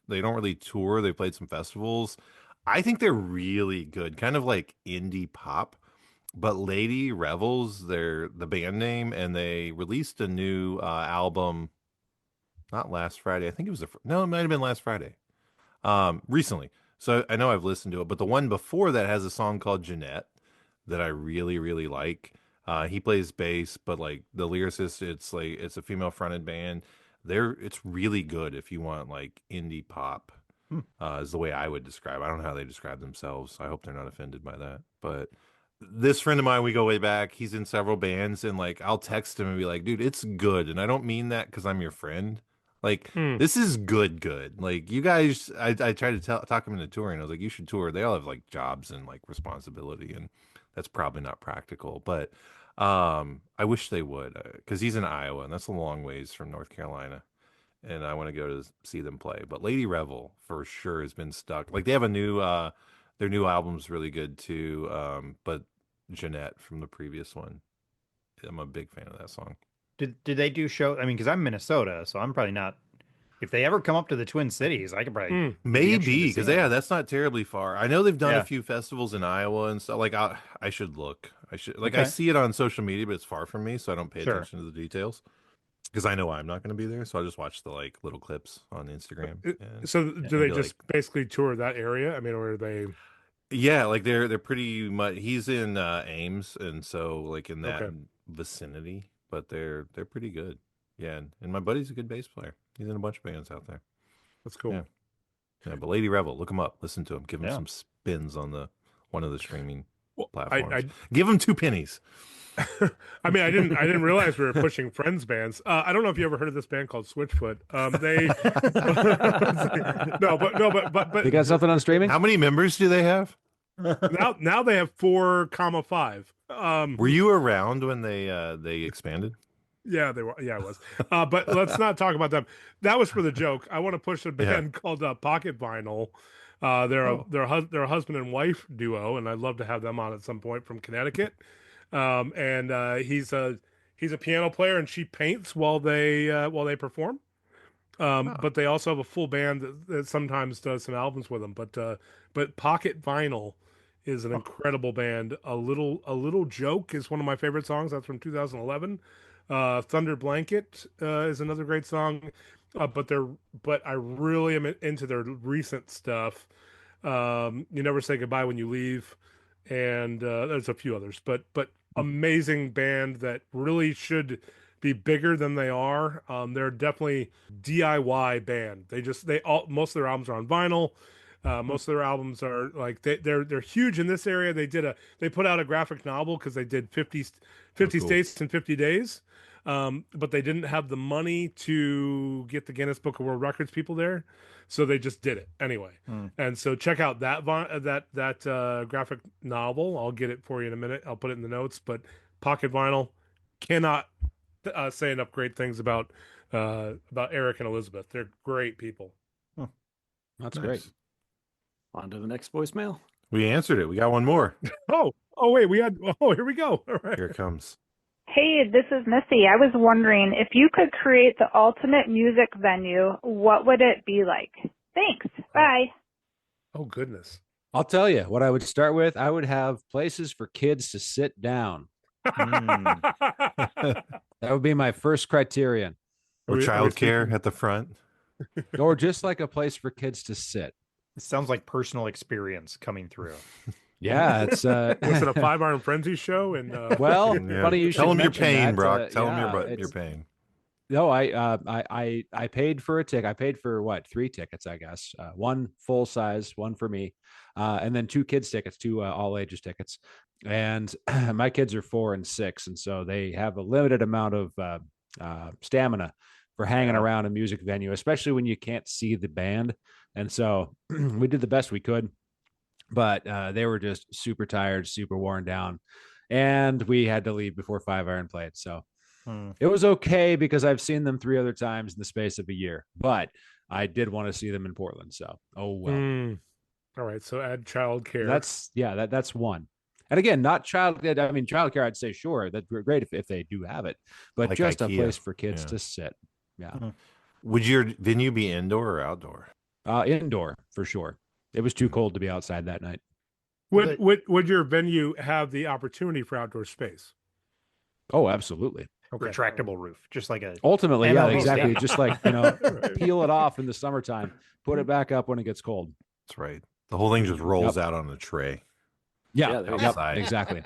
really tour. They played some festivals. I think they're really good, kind of like indie pop. But Lady Revels, they're the band name, and they released a new album. Not last Friday. I think it was no, it might have been last Friday. Recently. So I know I've listened to it, but the one before that has a song called Jeanette that I really, really like. He plays bass, but like the lyricist, it's a female fronted band. It's really good if you want like indie pop. Is the way I would describe. I don't know how they describe themselves. I hope they're not offended by that. But this friend of mine, we go way back. He's in several bands, and like I'll text him and be like, "Dude, it's good." And I don't mean that because I'm your friend. Like this is good. Like you guys, I tried to talk him into touring. I was like, "You should tour." They all have like jobs and like responsibility, and that's probably not practical. But I wish they would because he's in Iowa, and that's a long ways from North Carolina. And I want to go to see them play. But Lady Revel for sure has been stuck. Like they have a new their new album's really good too. But Jeanette from the previous one, I'm a big fan of that song. Did they do show? I mean, because I'm Minnesota, so I'm probably not. If they ever come up to the Twin Cities, I could probably maybe because that's not terribly far. I know they've done Yeah. a few festivals in Iowa and stuff. Like I should look. I Okay. see it on social media, but it's far from me, so I don't pay Sure. attention to the details. Because I know I'm not going to be there, so I just watch the like little clips on Instagram. And, So do they be just basically tour that area? I mean, or are they? yeah, like they're pretty much. He's in Ames, and so like in that Okay. vicinity, but they're pretty good. Yeah, and my buddy's a good bass player. He's in a bunch of bands out there. That's cool. Yeah. Yeah, but Lady Revel, look him up, listen to him, give him Yeah. some spins on one of the streaming Well, platforms. Give him 2 pennies. I mean, I didn't realize we were pushing friends bands. I don't know if you ever heard of this band called Switchfoot. They but You got something on streaming? How many members do they have? now they have 4,5. Were you around when they expanded? Yeah, they were. Yeah, I was. But let's not talk about them. That was for the joke. I want to push a band called Pocket Vinyl. They're a husband and wife duo, and I'd love to have them on at some point from Connecticut. He's a piano player, and she paints while they perform. But they also have a full band that sometimes does some albums with them. But Pocket Vinyl is an incredible band. A little joke is one of my favorite songs. That's from 2011. Thunder Blanket is another great song. But I really am into their recent stuff. You Never Say Goodbye When You Leave, and there's a few others. But amazing band that really should be bigger than they are. They're definitely DIY band. Most of their albums are on vinyl. Most of their albums are like they're huge in this area. They put out a graphic novel because they did 50 cool. states in 50 days. But they didn't have the money to get the Guinness Book of World Records people there, so they just did it anyway. And so check out that graphic novel. I'll get it for you in a minute. I'll put it in the notes. But Pocket Vinyl, cannot say enough great things about about Eric and Elizabeth. They're great people. That's Nice. great. On to the next voicemail. We answered it. We got one more. Oh, wait, here we go. All right. Here it comes. Hey, this is Missy. I was wondering if you could create the ultimate music venue, what would it be like? Thanks. Bye. Oh, goodness. I'll tell you what I would start with. I would have places for kids to sit down. That would be my first criterion. Or childcare at the front. Or just like a place for kids to sit. It sounds like personal experience coming through. Yeah, it's Was it a 5-Iron Frenzy show? And well, Yeah. funny you should Tell them your mention pain, that. Brock. Tell yeah, them your pain. No, I paid for a ticket. I paid for what, 3 tickets, I guess. One full size, one for me, and then 2 kids tickets, 2 all ages tickets. And my kids are 4 and 6, and so they have a limited amount of stamina for hanging around a music venue, especially when you can't see the band. And so we did the best we could, but they were just super tired, super worn down, and we had to leave before 5-Iron played. So it was okay because I've seen them 3 other times in the space of a year, but I did want to see them in Portland. So, oh well. All right. So add childcare. That's one. And again, not childcare, I'd say, sure, that's great if they do have it, but Like just IKEA. a place for kids to sit. Yeah. Would your venue be indoor or outdoor? Indoor for sure. It was too cold to be outside that night. Would your venue have the opportunity for outdoor space? Oh, absolutely. Retractable roof, just like a Ultimately, yeah, MLB exactly. stadium. Just like, peel it off in the summertime, put it back up when it gets cold. That's right. The whole thing just rolls out on a tray. Yeah, there you yep, go. exactly.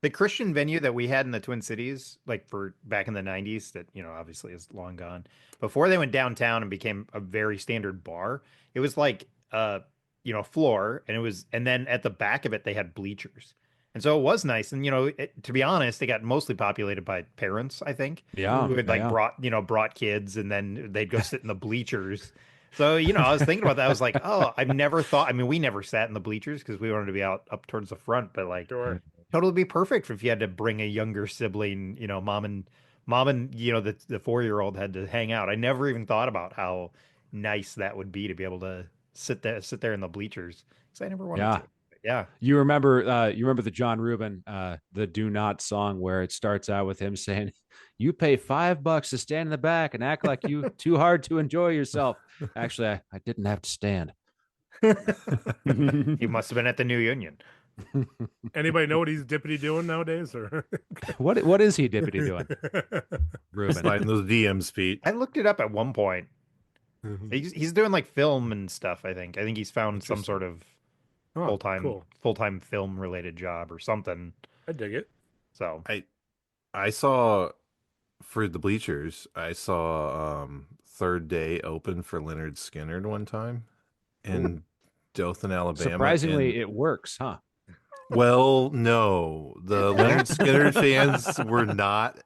The Christian venue that we had in the Twin Cities, like for back in the 90s, that, obviously is long gone. Before they went downtown and became a very standard bar, it was like, floor, and then at the back of it, they had bleachers. And so it was nice. And, to be honest, they got mostly populated by parents, I think. Yeah. Who had brought kids, and then they'd go sit in the bleachers. So, I was thinking about that. I was like, oh, I've never thought, we never sat in the bleachers because we wanted to be up towards the front, but like totally be perfect if you had to bring a younger sibling, mom and the 4-year-old had to hang out. I never even thought about how nice that would be to be able to sit there in the bleachers because I never wanted to. Yeah. You remember the John Rubin, the Do Not song where it starts out with him saying, "You pay $5 to stand in the back and act like you too hard to enjoy yourself." Actually, I didn't have to stand. He must have been at the New Union. Anybody know what he's dippity doing nowadays? Or what is he dippity doing? Rubin. Sliding those DMs, Pete. I looked it up at one point. He's doing like film and stuff, I think. I think he's found some sort of full-time film related job or something. I dig it. So I saw for the bleachers, I saw Third Day open for Leonard Skinner one time in Dothan, Alabama. Surprisingly, it works, huh? Well, no. The Leonard Skinner fans were not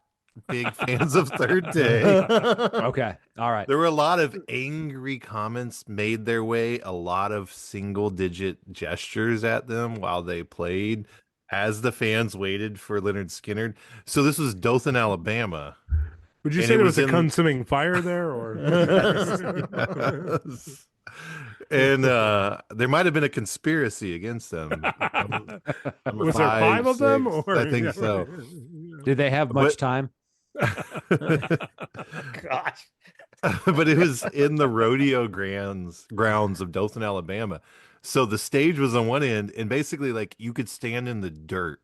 big fans of Third Day. Okay. All right. There were a lot of angry comments made their way, a lot of single-digit gestures at them while they played as the fans waited for Leonard Skinner. So this was Dothan, Alabama. Would you say there was a consuming fire there, or? Yes. And there might have been a conspiracy against them. Was there 5 of them? Or? I think so. Did they have much time? gosh. But it was in the rodeo grounds of Dothan, Alabama. So the stage was on one end, and basically, like, you could stand in the dirt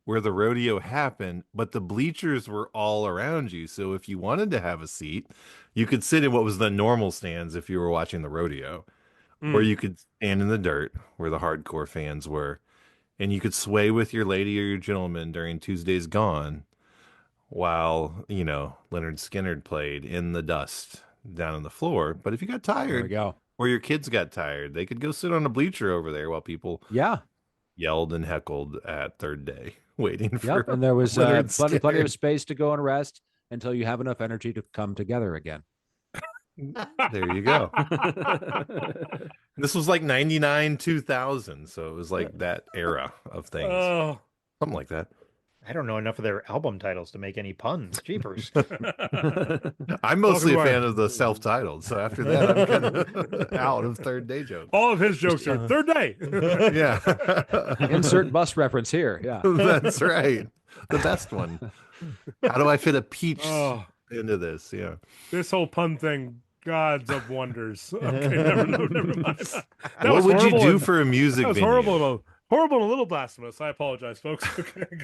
where the rodeo happened, but the bleachers were all around you. So if you wanted to have a seat, you could sit in what was the normal stands if you were watching the rodeo, or you could stand in the dirt where the hardcore fans were, and you could sway with your lady or your gentleman during Tuesday's Gone while, Leonard Skinner played in the dust down on the floor. But if you got tired, There we go. or your kids got tired, they could go sit on a bleacher over there while people yelled and heckled at Third Day, waiting for. Yep, and there was Leonard plenty Skinner. of space to go and rest until you have enough energy to come together again. There you go. This was like 99, 2000. So it was like that era of things. Oh, Something like that. I don't know enough of their album titles to make any puns. Jeepers. I'm mostly a Welcome fan of the self-titled, so after that, I'm kind of out of third day jokes. All of his jokes are third day. Yeah. Insert bus reference here. Yeah. That's right. The best one. How do I fit a peach Oh, into this? Yeah. this whole pun thing, gods of wonders. Okay, never mind. That What was would you horrible do and- for a music That was venue? horrible and a little blasphemous. I apologize, folks.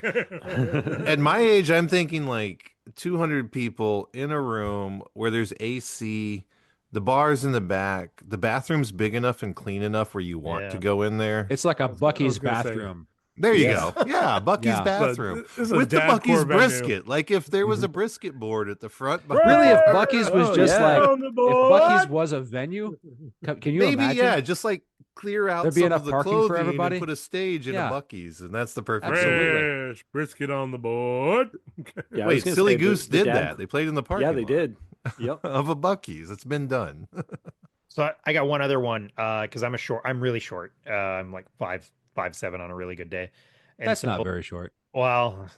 At my age, I'm thinking like 200 people in a room where there's AC, the bar's in the back, the bathroom's big enough and clean enough where you want to go in there. It's like a Bucky's gonna say- bathroom. There you Yes. go. Yeah, Bucky's Yeah. bathroom. This is a With the dad Bucky's core venue. brisket. Like if there was a brisket board at the front. Really, if Bucky's was Oh, just yeah. like, On the if board. Bucky's was a venue, can you Maybe, imagine? yeah, just like clear out There'd be some enough of the parking for clothing everybody? and put a stage in Yeah. a Bucky's, and that's the perfect Absolutely. venue. Fresh brisket on the board. Yeah, I was Wait, gonna Silly say the- Goose the did dad- that. They played in the parking Yeah, they lot did. Yep. of a Bucky's. It's been done. So I got one other one because I'm really short. I'm like 5'7" on a really good day. And That's so, not very short. well.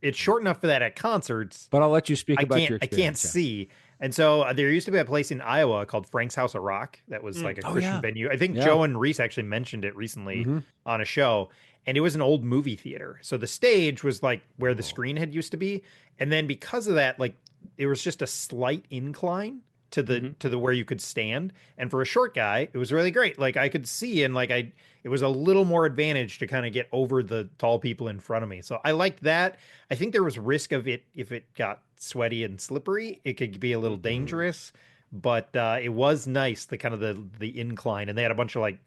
It's short enough for that at concerts. But I'll let you speak I about can't your I can't experience. yeah. see. And so there used to be a place in Iowa called Frank's House of Rock that was like a Oh, Christian yeah. venue. I think Yeah. Joe and Reese actually mentioned it recently Mhm. on a show. And it was an old movie theater. So the stage was like where the screen had used to be. And then because of that, like it was just a slight incline to the where you could stand. And for a short guy, it was really great. Like I could see and like it was a little more advantage to kind of get over the tall people in front of me. So I liked that. I think there was risk of it if it got sweaty and slippery, it could be a little dangerous. But it was nice, the kind of the incline, and they had a bunch of like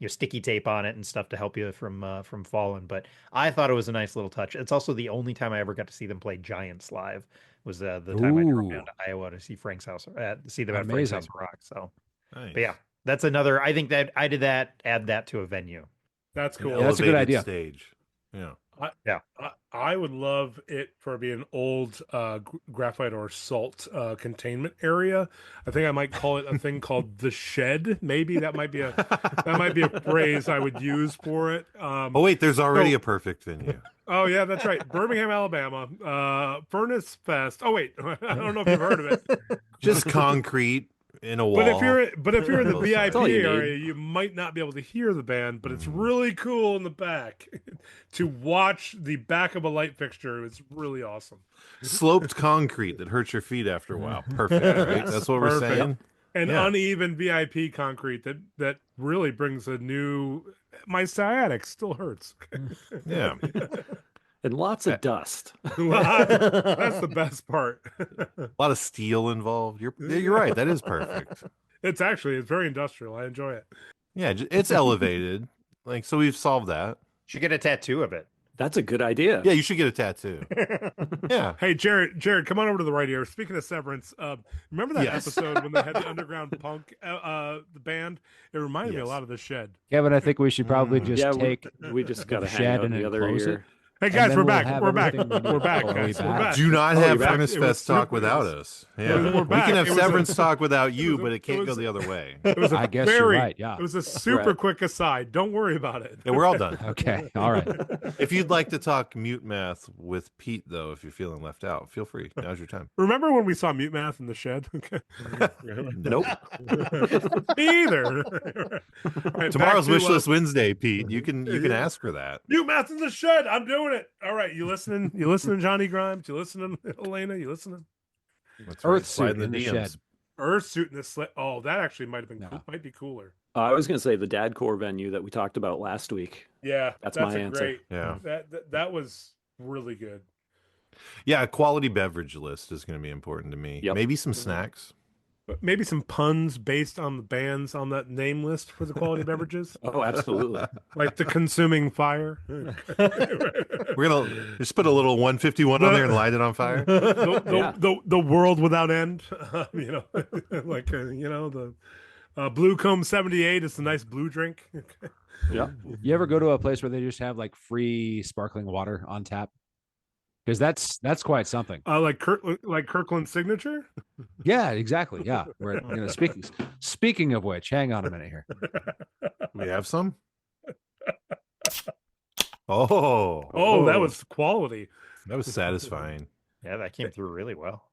sticky tape on it and stuff to help you from falling. But I thought it was a nice little touch. It's also the only time I ever got to see them play Giants live. Was the time I drove down to Iowa to see Frank's House, see them at Frank's Amazing. House of Rock. So, Nice. but yeah, that's another. I think that I did that. Add that to a venue. That's An cool. Yeah, that's a good elevated idea. Stage. Yeah. I would love it for being an old graphite or salt containment area. I think I might call it a thing called the shed. Maybe that might be a phrase I would use for it. Oh wait, there's already so- a perfect venue. Oh yeah, that's right. Birmingham, Alabama. Furnace Fest. Oh wait, I don't know if you've heard of it. Just concrete in a wall. But if you're in the That's VIP all you need. area, you might not be able to hear the band, but it's really cool in the back to watch the back of a light fixture. It's really awesome. Sloped concrete that hurts your feet after a while. Perfect, right? That's what we're Perfect. saying. And Yeah. uneven VIP concrete that really brings a new. My sciatic still hurts. Yeah. And lots of dust. That's the best part. A lot of steel involved. You're right. That is perfect. It's very industrial. I enjoy it. Yeah, it's elevated. Like, so we've solved that. Should get a tattoo of it. That's a good idea. Yeah, you should get a tattoo. Yeah. Hey, Jared, come on over to the right here. Speaking of Severance, remember that Yes. episode when they had the underground punk, the band? It reminded me a Yes. lot of The Shed. Kevin, I think we should probably just yeah, take. we just got to the hang shed out and the then other close ear. it. Hey And guys, then we're we'll back. have We're back. everything we need. We're back, Oh, are we guys. We're back? back. Do not Oh, have you're back. Furnace It was Fest talk super- without us. we're Yeah. We back. can have It was a- Severance talk without you, a- but it can't it go was- the other way. It was a I guess very, you're right. Yeah. It was a super Right. quick aside. Don't worry about it. Yeah, we're all done. Okay. All right. If you'd like to talk mute math with Pete, though, if you're feeling left out, feel free. Now's your time. Remember when we saw Mute Math in The Shed? Nope. Me either. All right, Tomorrow's back to, Wish List Wednesday, Pete. You can yeah. ask for that. Mute Math in The Shed. I'm doing it. All right, you listening? You listening, Johnny Grimes? You listening, Elena? You listening? That's Earth Slide suit in the shed. Earth suit in the slit. Oh, that actually might have been No. might be cooler. I was going to say the Dad Core venue that we talked about last week. Yeah, That's a my answer. great. Yeah. That was really good. Yeah, a quality beverage list is going to be important to me. Yep. Maybe some snacks. But maybe some puns based on the bands on that name list for the quality beverages, Oh, absolutely. like the Consuming Fire. We're going to just put a little 151 on there and light it on fire. The World Without End. Like the Blue Comb 78 is a nice blue drink. Yeah. You ever go to a place where they just have like free sparkling water on tap? Because that's quite something. Like Kirkland's Signature. Yeah, exactly. Yeah. Speaking of which, hang on a minute here. We have some. Oh, That was quality. That was satisfying. Yeah, that came through really well.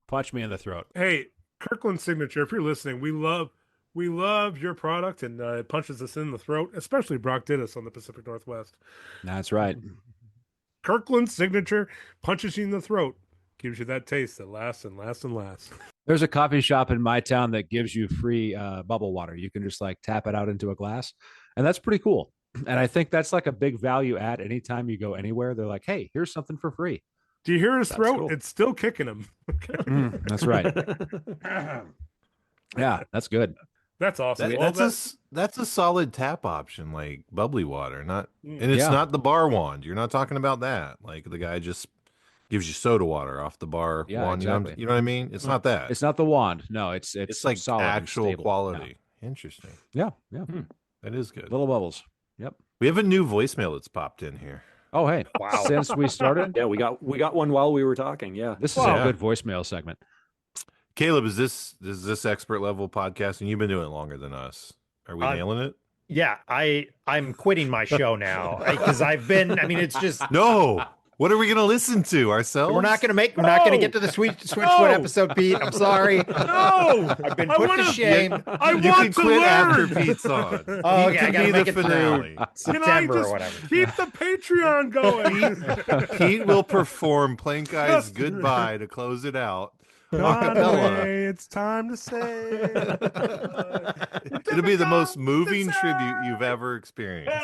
Punch me in the throat. Hey, Kirkland Signature, if you're listening, we love your product, and it punches us in the throat, especially Brock did us on the Pacific Northwest. That's right. Kirkland Signature punches you in the throat, gives you that taste that lasts and lasts and lasts. There's a coffee shop in my town that gives you free bubble water. You can just like tap it out into a glass, and that's pretty cool. And I think that's like a big value add. Anytime you go anywhere, they're like, "Hey, here's something for free." Do you hear his That's throat? cool. It's still kicking him. That's right. Yeah, that's good. That's awesome. That's a solid tap option, like bubbly water. And it's Yeah. not the bar wand. You're not talking about that. Like the guy just gives you soda water off the bar Yeah, wand. exactly. You know what I mean? It's not that. It's not the wand. No, it's like solid and actual stable. quality. Interesting. Yeah, yeah. That is good. Little bubbles. Yep. We have a new voicemail that's popped in here. Oh, hey. Wow. Since we started, Yeah, we got one while we were talking. Yeah. this is Wow. a good voicemail segment. Caleb, is this expert level podcasting? You've been doing it longer than us. Are we nailing it? Yeah, I'm quitting my show now because I've been. I mean, it's just No. What are we gonna listen to ourselves? we're not gonna get to the Switchfoot episode, Pete. I'm sorry. No, I've been I put wanna- to shame. I You can want to quit after learn. Pete's on. Oh, Pete okay, I can gotta be make the it through finale. Can I September just or whatever. keep the Patreon going? Pete will perform Plank Eye's Just- Goodbye to close it out. Acapella. Conway, it's time to say. It'll be the most moving tribute you've ever experienced.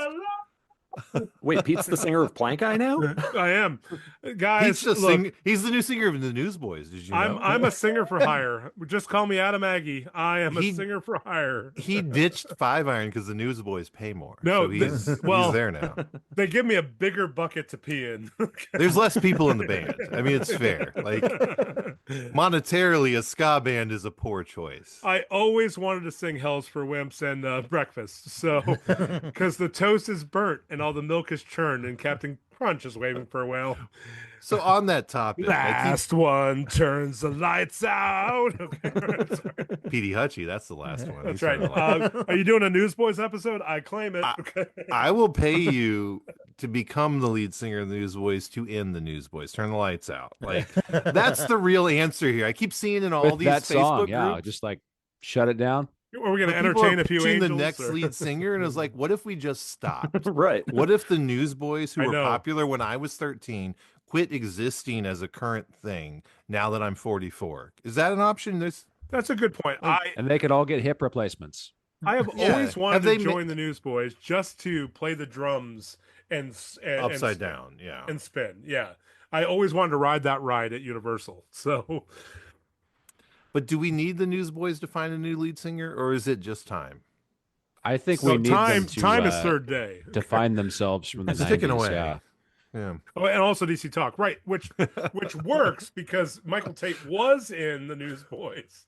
Wait, Pete's the singer of Plank Eye now? I am, guys. He's the new singer of the Newsboys. Did you know? I'm a singer for hire. Just call me Adam Aggie. I am a singer for hire. He ditched Five Iron because the Newsboys pay more. No, so he's there now. They give me a bigger bucket to pee in. There's less people in the band. I mean, it's fair. Like monetarily, a ska band is a poor choice. I always wanted to sing Hells for Wimps and Breakfast. So, because the toast is burnt and all the milk is churned and Captain Crunch is waving farewell. So on that topic, Last one turns the lights out. Okay. Petey Hutchie, that's the last one. That's He's right. trying to like- Are you doing a Newsboys episode? I claim it. Okay. I will pay you to become the lead singer of the Newsboys to end the Newsboys. Turn the lights out. Like that's the real answer here. I keep seeing in all With these that Facebook song, yeah, groups. just like shut it down. Or we're going to But people entertain are a few pitching angels. the next or- lead singer, and it was like, what if we just stopped? Right. What if the Newsboys, who I were know. popular when I was 13, quit existing as a current thing now that I'm 44? Is that an option? That's a good point. And they could all get hip replacements. I have Yeah. always wanted Have to they join the Newsboys just to play the drums and Upside down, yeah. and spin. Yeah, I always wanted to ride that ride at Universal. So, But do we need the Newsboys to find a new lead singer, or is it just time? I think so we need time them to, time is third day. to find themselves from the It's 90s. ticking away. Yeah. Yeah. Oh, and also DC Talk, right? Which works because Michael Tate was in the Newsboys.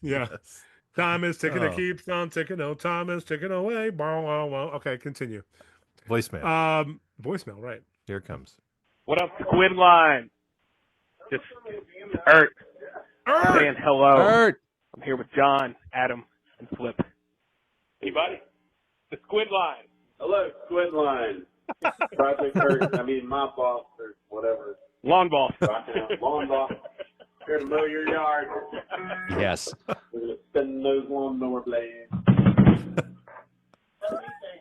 Yeah. Yes. Time is ticking. Oh. It keeps on ticking. No, time is ticking away. Bow, wow, wow. Okay, continue. Voicemail. Voicemail, right? Here it comes. What up, Squid Line? Just Ert saying hello. Ert. I'm here with John, Adam, and Flip. Hey, buddy. The Squid Line. Hello, Squid Line. Project Ert, my boss or whatever. Lawn Boss. Lawn boss. Here to mow your yard. Yes. We're going to spin those lawnmower blades.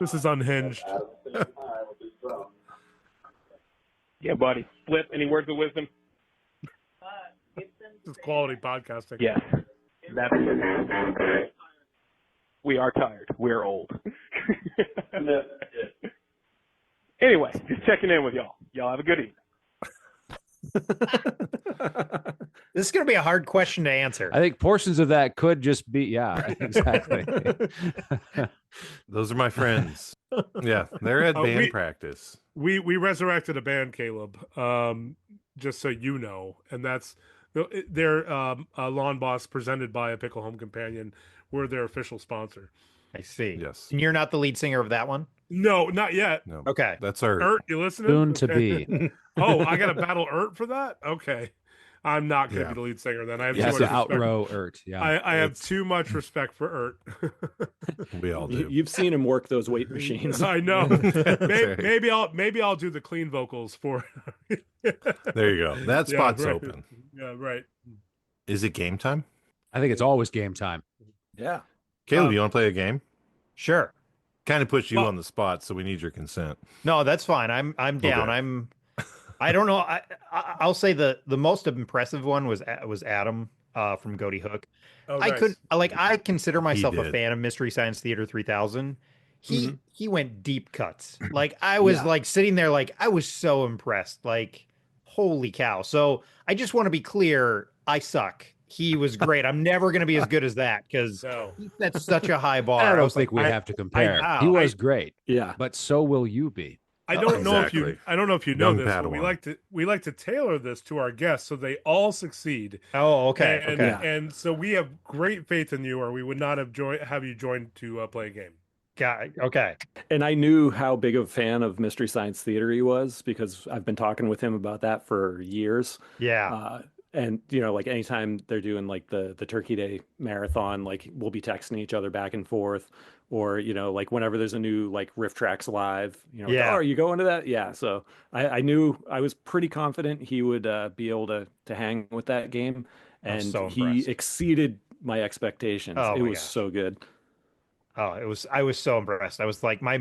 This is unhinged. Adam saying hi with his drum. Yeah, buddy. Flip, any words of wisdom? This is quality podcasting. Yes. That's we are tired. We're old. Anyway, just checking in with y'all. Y'all have a good evening. This is going to be a hard question to answer. I think portions of that could just be, yeah, exactly. Those are my friends. Yeah, they're at band practice. We resurrected a band, Caleb. Just so you know, and that's their Lawn Boss presented by a Pickle Home Companion. We're their official sponsor. I see. Yes. And you're not the lead singer of that one? No, not yet. No. Okay. That's Ert. Ert, you listening? Soon to be. Oh, I got to battle Ert for that? Okay. I'm not going to Yeah. be the lead singer. Then I have You too have much to respect. outrow Ert. Yeah. I have too much respect for Ert. We all do. You've seen him work those weight machines. I know. That's maybe, right. maybe I'll do the clean vocals for. There you go. That Yeah, spot's right. open. Yeah, right. Is it game time? I think it's always game time. Yeah. Caleb, you want to play a game? Sure. Kind of puts you Well- on the spot, so we need your consent. No, that's fine. I'm down. Okay. I don't know. I'll say the most impressive one was Adam from Goaty Hook. Oh, I nice. could I consider myself a did. fan of Mystery Science Theater 3000. Mm-hmm. He went deep cuts. Like I was like sitting there like I was so impressed. Like holy cow. So I just want to be clear, I suck. He was great. I'm never going to be as good as that because No. that's such a high bar. I don't was think like, we have to compare. wow, He was great, Yeah. but so will you be. I don't know if you. Exactly. I don't know if you know Young this, but we Padawan. like to tailor this to our guests so they all succeed. Oh, okay. And, okay. and so we have great faith in you, or we would not have have you joined to play a game. Okay. And I knew how big of a fan of Mystery Science Theater he was because I've been talking with him about that for years. Yeah. And like anytime they're doing like the Turkey Day marathon, like we'll be texting each other back and forth, or like whenever there's a new like Riff Tracks live, Yeah. oh, are you going to that? Yeah. So I knew I was pretty confident he would be able to hang with that game, I'm and so he impressed. exceeded my expectations. Oh it my was gosh. so good. Oh, I was so impressed. I was like my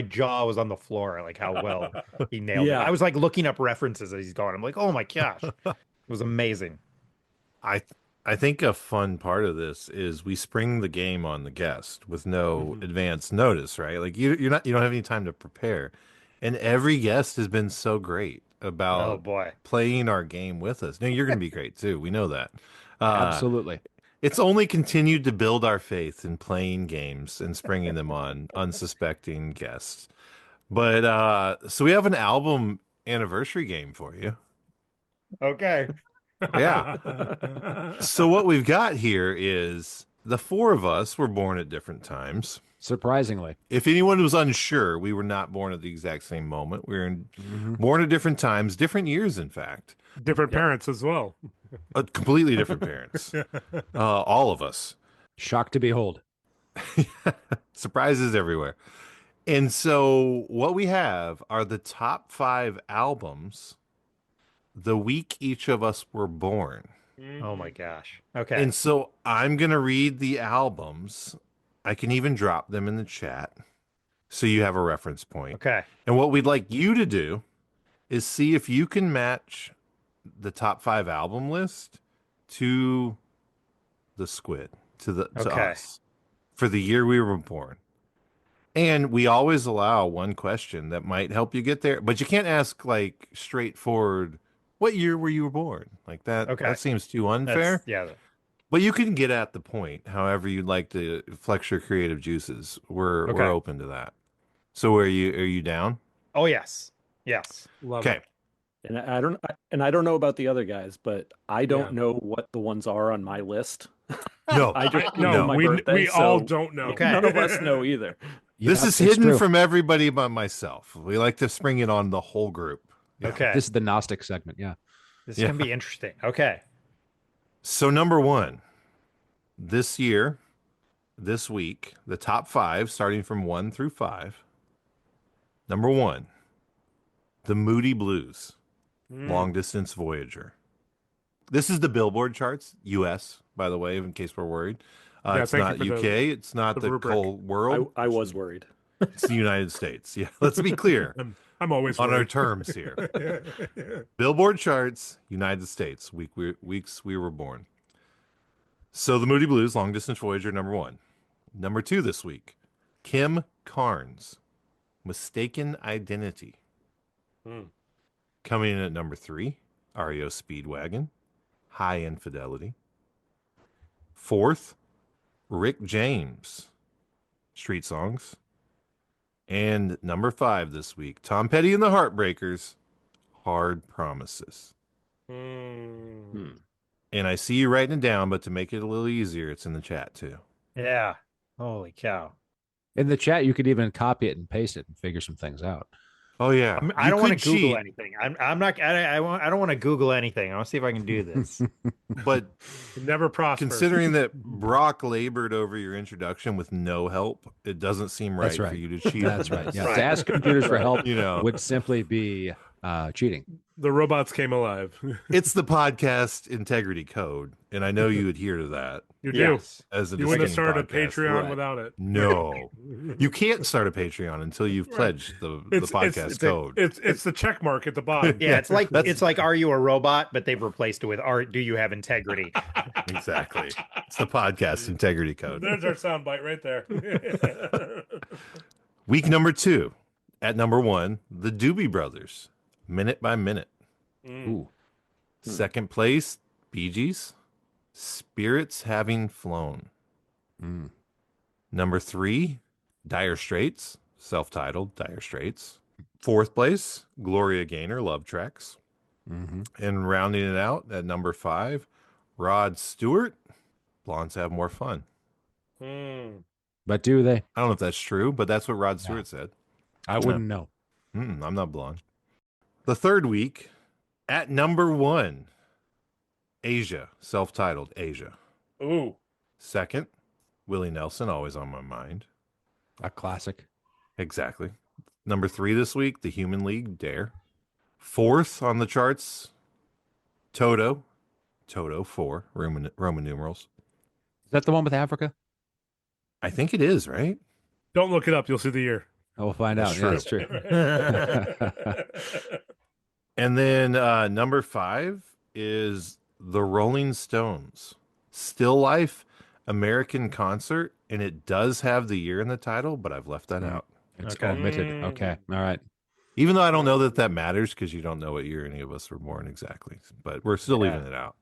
jaw was on the floor, like how well he nailed Yeah. it. I was like looking up references as he's going. I'm like, oh my gosh. It was amazing. I think a fun part of this is we spring the game on the guest with no advance notice, right? Like you don't have any time to prepare, and every guest has been so great Oh about boy. playing our game with us. No, you're going to be great too. We know that. Absolutely. It's only continued to build our faith in playing games and springing them on unsuspecting guests. But so we have an album anniversary game for you. Okay. Yeah. So what we've got here is the four of us were born at different times. Surprisingly. If anyone was unsure, we were not born at the exact same moment. We were born at different times, different years, in fact. Different parents as well. Completely different parents. All of us. Shocked to behold. Surprises everywhere. And so what we have are the top 5 albums the week each of us were born. Oh my gosh. Okay. And so I'm going to read the albums. I can even drop them in the chat so you have a reference point. Okay. And what we'd like you to do is see if you can match the top 5 album list to the Squid, to Okay. us for the year we were born. And we always allow one question that might help you get there, but you can't ask like straightforward, what year were you born? Like that. Okay. That seems too unfair. Yeah. But you can get at the point, however you'd like to flex your creative juices. We're Okay. open to that. So are you down? Oh yes. Yes. Love Okay. it. And I don't know about the other guys, but I don't Yeah. know what the ones are on my list. No, I just No, know my we birthday, all so don't know. Okay. None of us know either. this Yeah, is it's hidden true. from everybody but myself. We like to spring it on the whole group. Yeah. Okay. This is the Gnostic segment. Yeah. This Yeah. can be interesting. Okay. So number 1, this year, this week, the top 5, starting from 1 through 5. Number 1, the Moody Blues, Long Distance Voyager. This is the Billboard charts, U.S., by the way, in case we're worried. Yeah, It's thank you not for the- UK. It's not the the rubric. whole world. I was worried. It's the United States. Yeah, let's be clear I'm always on our worried. terms here. Billboard charts, United States, weeks we were born. So the Moody Blues, Long Distance Voyager, number 1. Number 2 this week, Kim Carnes, Mistaken Identity. Hmm. Coming in at number 3, REO Speedwagon, High Infidelity. 4th, Rick James, Street Songs. And number 5 this week, Tom Petty and the Heartbreakers, Hard Promises. Hmm. And I see you writing it down, but to make it a little easier, it's in the chat too. Yeah. Holy cow. In the chat, you could even copy it and paste it and figure some things out. Oh yeah. I You don't want could to Google cheat, anything. I'm not. I don't want to Google anything. I want to see if I can do this. but Never prosper. considering that Brock labored over your introduction with no help, it doesn't seem right, That's right. for you to cheat. That's on right. this. Yeah. To ask computers for help You know. would simply be cheating. The robots came alive. It's the podcast integrity code, and I know you adhere to that. You do. Yes. As a You wouldn't have distinct started a podcast. Patreon Right. without it. No, you can't start a Patreon until you've pledged the podcast code. It's the check mark at the bottom. Yeah, it's like That's- it's like, are you a robot? But they've replaced it with, do you have integrity? Exactly. It's the podcast integrity code. There's our soundbite right there. Week number 2. At number 1, the Doobie Brothers, Minute by Minute. Ooh. Second place, Bee Gees, Spirits Having Flown. Mm. Number 3, Dire Straits, self-titled Dire Straits. Fourth place, Gloria Gaynor, Love Tracks. Mm-hmm. And rounding it out at number 5, Rod Stewart, Blondes Have More Fun. But do they? I don't know if that's true, but that's what Rod Stewart said. I wouldn't know. I'm not blonde. The third week, at number 1, Asia, self-titled Asia. Ooh. Second, Willie Nelson, Always on My Mind. A classic. Exactly. Number 3 this week, The Human League, Dare. Fourth on the charts, Toto 4, Roman numerals. Is that the one with Africa? I think it is, right? Don't look it up. You'll see the year. We'll find out. Yeah, that's true. And then number 5 is The Rolling Stones, Still Life, American Concert, and it does have the year in the title, but I've left that out. It's Okay. omitted. Okay. All right. Even though I don't know that matters because you don't know what year any of us were born exactly, but we're still leaving it out.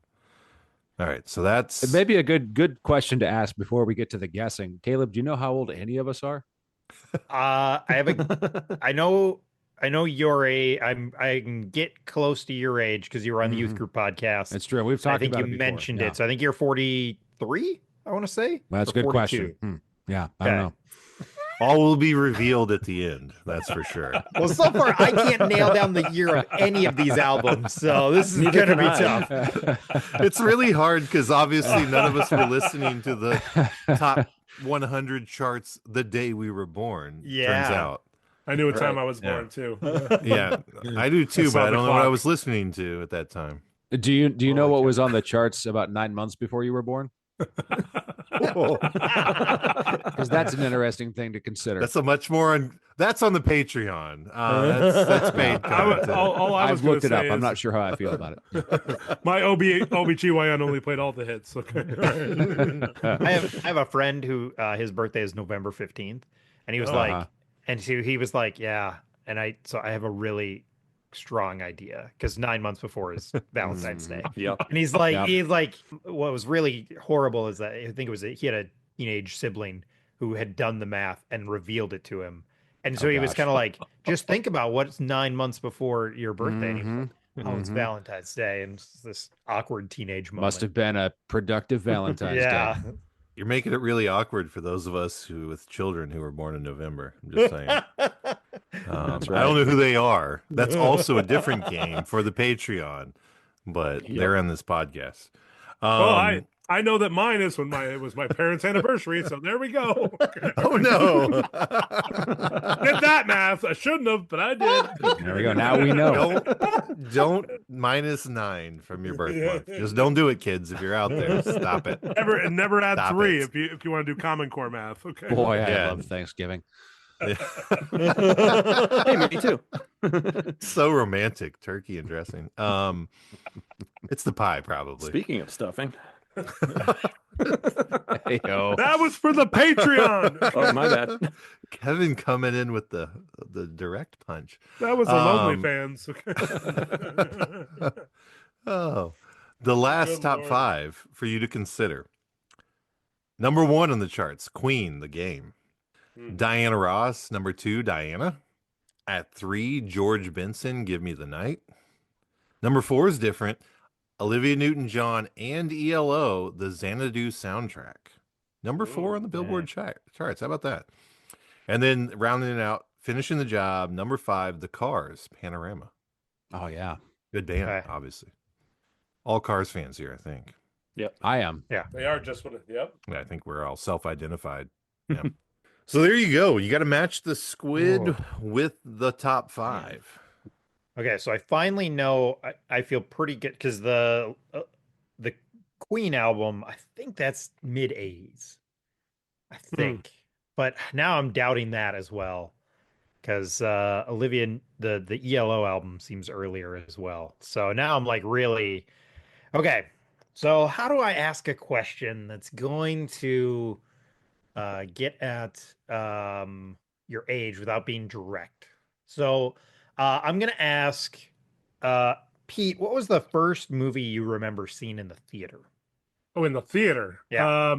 All right, so that's It may be a good question to ask before we get to the guessing. Caleb, do you know how old any of us are? I know your age. I can get close to your age because you were on the youth group podcast. It's true. We've I talked think about you it before. mentioned Yeah. it. So I think you're 43. I want to say. Well, that's a Or good 42. question. Yeah, I don't Okay. know. all will be revealed at the end. That's for sure. Well, so far I can't nail down the year of any of these albums, so this is Neither going to can be I. tough. It's really hard because obviously none of us were listening to the top 100 charts the day we were born. Turns Yeah. out. I knew what time Right. I was born too. Yeah, I do too, saw but I the don't know what I clock. was listening to at that time. Do you know what was on the charts about 9 months before you were born? Because that's an interesting thing to consider. That's a much more. That's on the Patreon. That's paid content. all I was I've looked gonna it up. say I'm is not sure how I feel about it. My OBGYN only played all the hits. Okay. I have a friend who his birthday is November 15th, and he was like, and he was like, yeah, and I have a really strong idea because 9 months before is Valentine's Day. Yep. And he's like, Yep. what was really horrible is that I think it was he had a teenage sibling who had done the math and revealed it to him. And so he was gosh. kind of like, just think about what's 9 months before your birthday. And he was like, oh, it's Mhm. Valentine's Day. And it's this awkward teenage moment. Must have been a productive Valentine's Yeah. Day. You're making it really awkward for those of us who with children who were born in November. I'm just saying. That's I don't know who they are. That's also a different game for the Patreon, but they're on this podcast. Well, I know that mine is when it was my parents' anniversary, so there we go. Oh no! Did that math? I shouldn't have, but I did. There we go. Now we know. Don't -9 from your birth month. Just don't do it, kids. If you're out there, stop it. Never add Stop 3 it. if you want to do Common Core math. Okay. Boy, I Yeah. love Thanksgiving. Hey, me too. So romantic, turkey and dressing. It's the pie, probably. Speaking of stuffing. Hey-o. That was for the Patreon. Oh, my bad. Kevin coming in with the direct punch. That was the Lonely Fans. Oh, the last Good top Lord. 5 for you to consider. Number 1 on the charts, Queen, The Game. Diana Ross, number 2, Diana. At 3, George Benson, Give Me the Night. Number 4 is different. Olivia Newton-John and ELO, the Xanadu soundtrack. Number 4 on the Billboard charts. How about that? And then rounding it out, finishing the job. Number 5, The Cars, Panorama. Oh yeah, Good band, Okay. obviously. All Cars fans here, I think. Yep. I am. Yeah. They are just what. Yep. Yeah, I think we're all self-identified. Yeah. So there you go. You got to match the squid Whoa. with the top 5. Okay, so I finally know. I feel pretty good because the Queen album, I think that's mid '80s. I think, but now I'm doubting that as well because Olivia, the ELO album seems earlier as well. So now I'm like really okay. So how do I ask a question that's going to get at your age without being direct? So I'm gonna ask Pete, what was the first movie you remember seeing in the theater? Oh, in the theater. Yeah.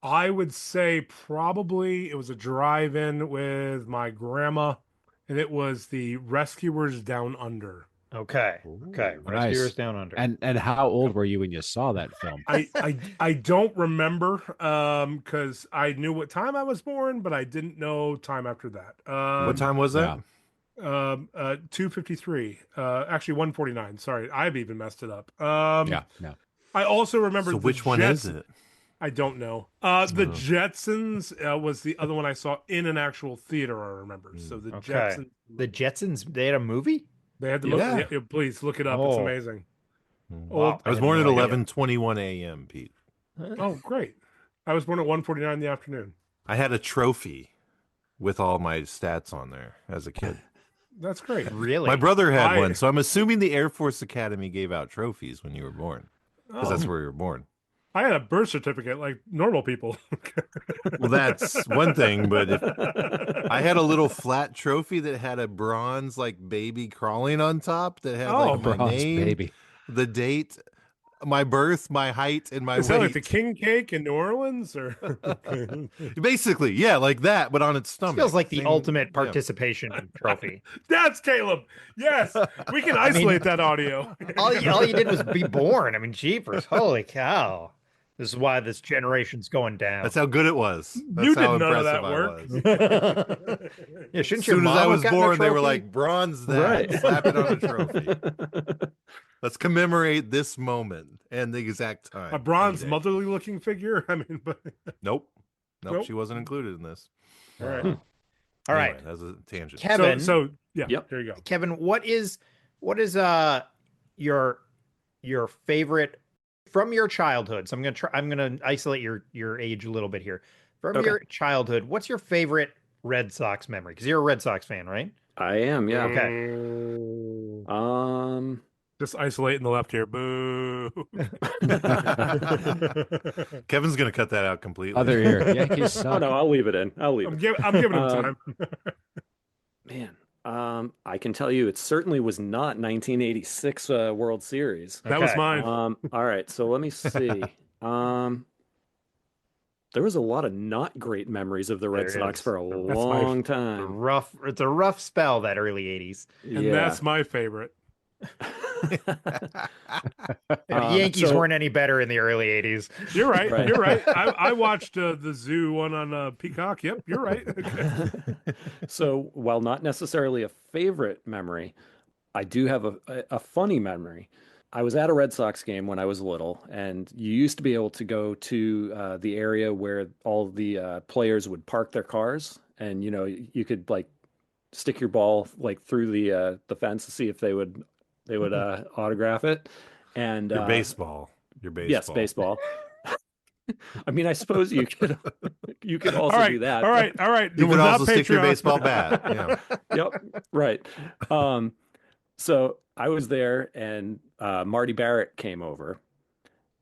I would say probably it was a drive-in with my grandma, and it was the Rescuers Down Under. Okay. Okay. Ooh, Rescuers nice. Down Under. And how old were you when you saw that film? I don't remember because I knew what time I was born, but I didn't know time after that. What time was that? 2:53. Actually 1:49. Sorry, I've even messed it up. Yeah. I also remember So the which one is Jets- it? I don't know. The Jetsons was the other one I saw in an actual theater. I remember. So the Okay. Jetsons. The Jetsons, they had a movie? They had the Yeah. movie. Yeah, please look it up. It's Oh. amazing. Wow. I was had born at no idea. 11:21 a.m., Pete. Oh, great. I was born at 1:49 in the afternoon. I had a trophy with all my stats on there as a kid. That's great. Really? My brother had I- one, so I'm assuming the Air Force Academy gave out trophies when you were born, because that's Oh. where you were born. I had a birth certificate like normal people. Well, that's one thing, but I had a little flat trophy that had a bronze like baby crawling on top that had like my Bronze name, baby. the date, my birth, my height, and my Is that weight. like the king cake in New Orleans, or Basically, yeah, like that, but on its stomach. Feels like the Same- ultimate yeah. participation trophy. that's Caleb? Yes, we can isolate that audio. all you did was be born. I mean, jeepers, holy cow! This is why this generation's going down. That's how good it was. That's You how did none of impressive that I work. was. Yeah, shouldn't As your soon as mom I have was gotten a born, they were trophy? like, bronze that, Right. slap it on a trophy. Let's commemorate this moment and the exact time. A bronze any day. motherly looking figure. I mean, but Nope. Nope. She wasn't included in this. all right. All right, Anyway, that's a tangent. Kevin. So yeah. Yep. There you go. Kevin, what is your favorite from your childhood? So I'm gonna isolate your age a little bit here. From Okay. your childhood, what's your favorite Red Sox memory? Because you're a Red Sox fan, right? I am, yeah. Okay. Just isolating the left here. Boo. Kevin's gonna cut that out completely. Other ear. Yankees Oh suck. no, I'll leave it in. I'll leave I'm, it. I'm giving him Um, time. Man, I can tell you it certainly was not 1986 World Series. That was Okay. mine. All right, so let me see. There was a lot of not great memories of the Red There Sox is. for a That's my- long It's time. a rough spell, that early '80s. and Yeah. that's my favorite. The Yankees so- weren't any better in the early '80s. You're right. Right. You're right. I watched the Zoo one on Peacock. Yep, you're right. So while not necessarily a favorite memory, I do have a funny memory. I was at a Red Sox game when I was little, and you used to be able to go to the area where all the players would park their cars, and you could like stick your ball like through the fence to see if they would autograph it. And Your baseball. Your baseball. yes, baseball. I mean, I suppose you could also all right. do that. All right. All right. You We're can not also stick your Patreon. baseball bat. Yeah. Yep, right. So I was there, and Marty Barrett came over,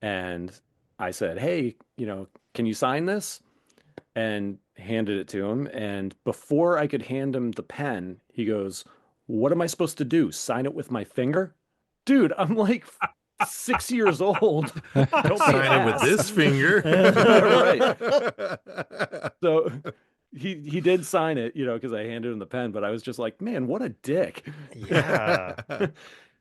and I said, "Hey, can you sign this?" And handed it to him. And before I could hand him the pen, he goes, "What am I supposed to do? Sign it with my finger?" Dude, I'm like 6 years old. Don't be Sign it with ass. this finger. Right. So he did sign it, because I handed him the pen, but I was just like, man, what a dick. Yeah.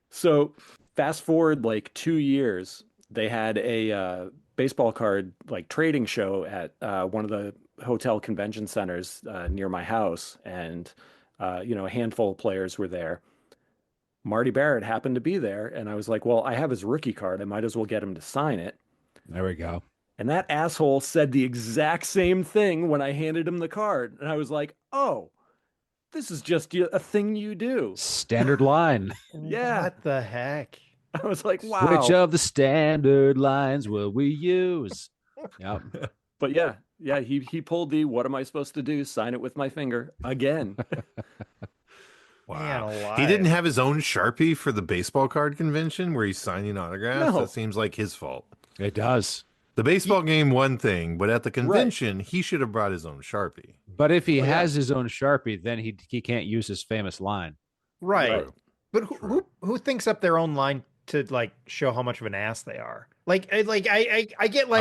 So fast forward like 2 years, they had a baseball card like trading show at one of the hotel convention centers near my house, and a handful of players were there. Marty Barrett happened to be there, and I was like, well, I have his rookie card. I might as well get him to sign it. There we go. And that asshole said the exact same thing when I handed him the card. And I was like, oh, this is just a thing you do. Standard line. Yeah. What the heck? I was like, wow. Which of the standard lines will we use? Yep. But yeah, he pulled the what am I supposed to do? Sign it with my finger again. Wow. Man He didn't alive. have his own Sharpie for the baseball card convention where he's signing autographs. No. That seems like his fault. It does. The baseball game, one thing, but at the convention, he should have brought his own Sharpie. But if he has his own Sharpie, then he can't use his famous line. Right. True. But who thinks up their own line to like show how much of an ass they are? I get like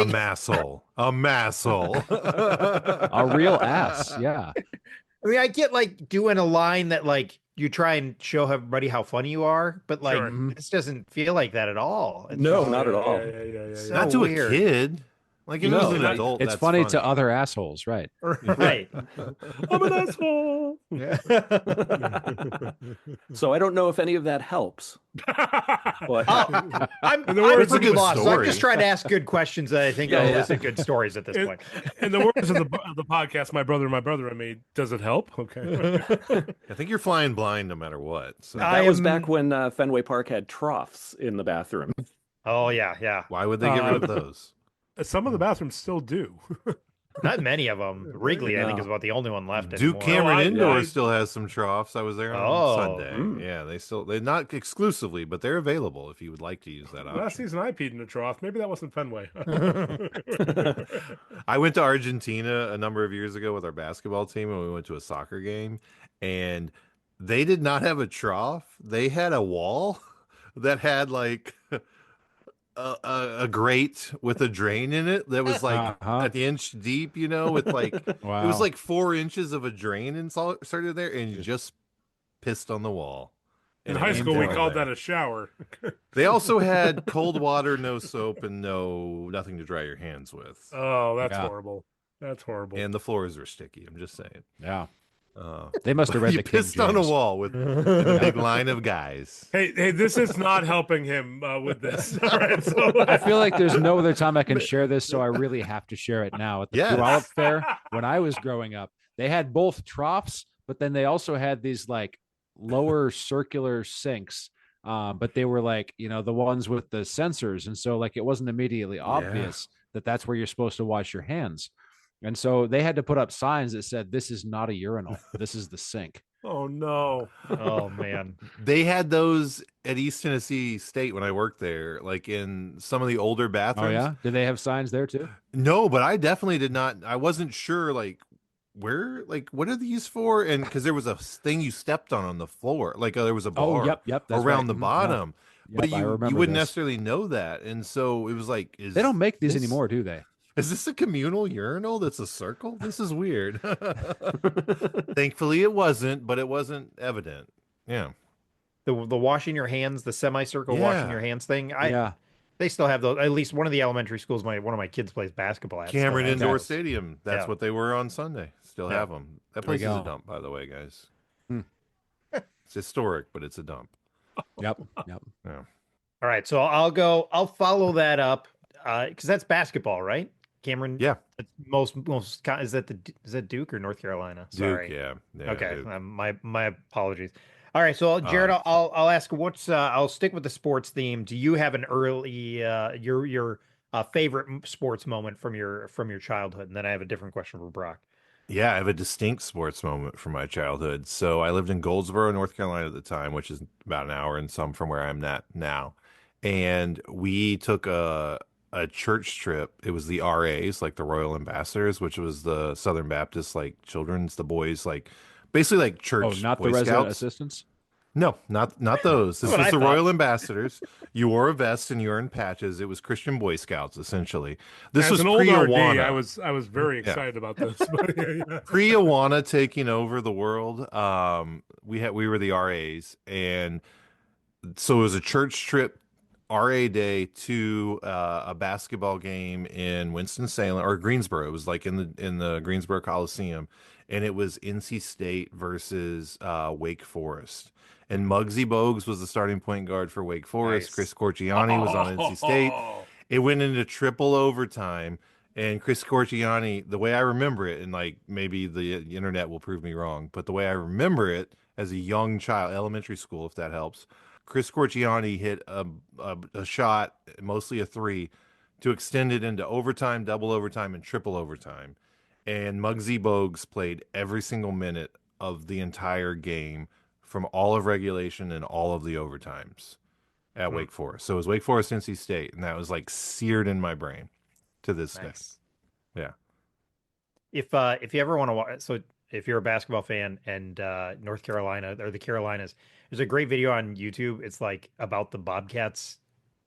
A masshole. A masshole. A real ass. Yeah. I mean, I get like doing a line that like you try and show everybody how funny you are, but like Sure. this doesn't feel like that at all. It's No, just- not at all. Yeah. So Not to weird. a kid. Like if it No, was an like, adult. It's that's funny to other assholes, right? Right. I'm an asshole. So I don't know if any of that helps. But I'm In the words of pretty the lost. So I'm story. just trying to ask good questions that I think Yeah, are yeah. elicit good stories at this In, point. in the words of the podcast, my brother and me, does it help? Okay. I think you're flying blind no matter what. So I that was am- back when Fenway Park had troughs in the bathroom. Oh yeah. why would they get rid of those? Some of the bathrooms still do. Not many of them. Wrigley, I think, No. is about the only one left Duke anymore. Cameron I- Indoor I- still has some troughs. I was there on Oh. Sunday. Yeah, they're not exclusively, but they're available if you would like to use that Last option. season I peed in a trough. Maybe that wasn't Fenway. I went to Argentina a number of years ago with our basketball team, and we went to a soccer game, and they did not have a trough. They had a wall that had like a grate with a drain in it that was like Uh-huh. at the inch deep, with like Wow. it was like 4 inches of a drain inserted there, and you just pissed on the wall. In And it high was school, we there. called that a shower. They also had cold water, no soap, and nothing to dry your hands with. Oh, that's Yeah. horrible. That's horrible. And the floors were sticky. I'm just saying. Yeah. Uh, They must have read you the King pissed on a James. wall with a big line of guys. Hey, this is not helping him with this. All right, so I feel like there's no other time I can share this, so I really have to share it now. At the Yes. Puyallup Fair, when I was growing up, they had both troughs, but then they also had these like lower circular sinks. But they were like, the ones with the sensors. And so like it wasn't immediately obvious that that's where you're supposed to wash your hands. And so they had to put up signs that said, this is not a urinal. This is the sink. oh no. Oh man. They had those at East Tennessee State when I worked there, like in some of the older Oh, bathrooms. yeah? Did they have signs there too? No, but I definitely did not. I wasn't sure, like, what are these for? And because there was a thing you stepped on the floor, like there was a bar Yep. That's around right. the Mhm, bottom. Yep, But I you remember wouldn't this. necessarily know that. And so it was like, They don't make these this- anymore, do they? Is this a communal urinal that's a circle? This is weird. Thankfully, it wasn't, but it wasn't evident. Yeah. The washing your hands, the semicircle washing Yeah. your hands thing. Yeah. They still have those. At least one of the elementary schools one of my kids plays basketball at. still Cameron has Indoor those. Stadium. That's Yeah. what they were on Sunday. Still Yeah. have them. That There we place is a go. dump, by the way, guys. Hmm. It's historic, but it's a dump. Yep. All right, so I'll follow that up because that's basketball, right? Cameron. Yeah. It's most is that Duke or North Carolina? Sorry. Duke, yeah. Okay. Duke. My apologies. All right, so Jared, I'll ask I'll stick with the sports theme. Do you have an early your favorite sports moment from your childhood? And then I have a different question for Brock. Yeah, I have a distinct sports moment from my childhood. So I lived in Goldsboro, North Carolina at the time, which is about an hour and some from where I'm at now. And we took a church trip. It was the RAs, like the Royal Ambassadors, which was the Southern Baptist, like children's, the boys, like basically like church. Oh, not Boy the resident Scouts. assistants? No, not those. This That's what was I the thought. Royal Ambassadors. You wore a vest and you earned patches. It was Christian Boy Scouts, essentially. This As was an old RD, pre-Awana. I was very excited about this. But yeah. Pre-Awana taking over the world. We were the RAs, and so it was a church trip RA Day to a basketball game in Winston-Salem or Greensboro. It was like in the Greensboro Coliseum, and it was NC State versus Wake Forest. And Muggsy Bogues was the starting point guard for Wake Forest. Nice. Chris Corchiani was on NC State. It went into triple overtime, and Chris Corchiani, the way I remember it, and like maybe the internet will prove me wrong, but the way I remember it as a young child, elementary school, if that helps, Chris Corchiani hit a shot, mostly a three, to extend it into overtime, double overtime, and triple overtime. And Muggsy Bogues played every single minute of the entire game from all of regulation and all of the overtimes at Wake Forest. So it was Wake Forest, NC State, and that was like seared in my brain to this day. Yeah. If you ever want to watch, so if you're a basketball fan and North Carolina or the Carolinas, there's a great video on YouTube. It's like about the Bobcats'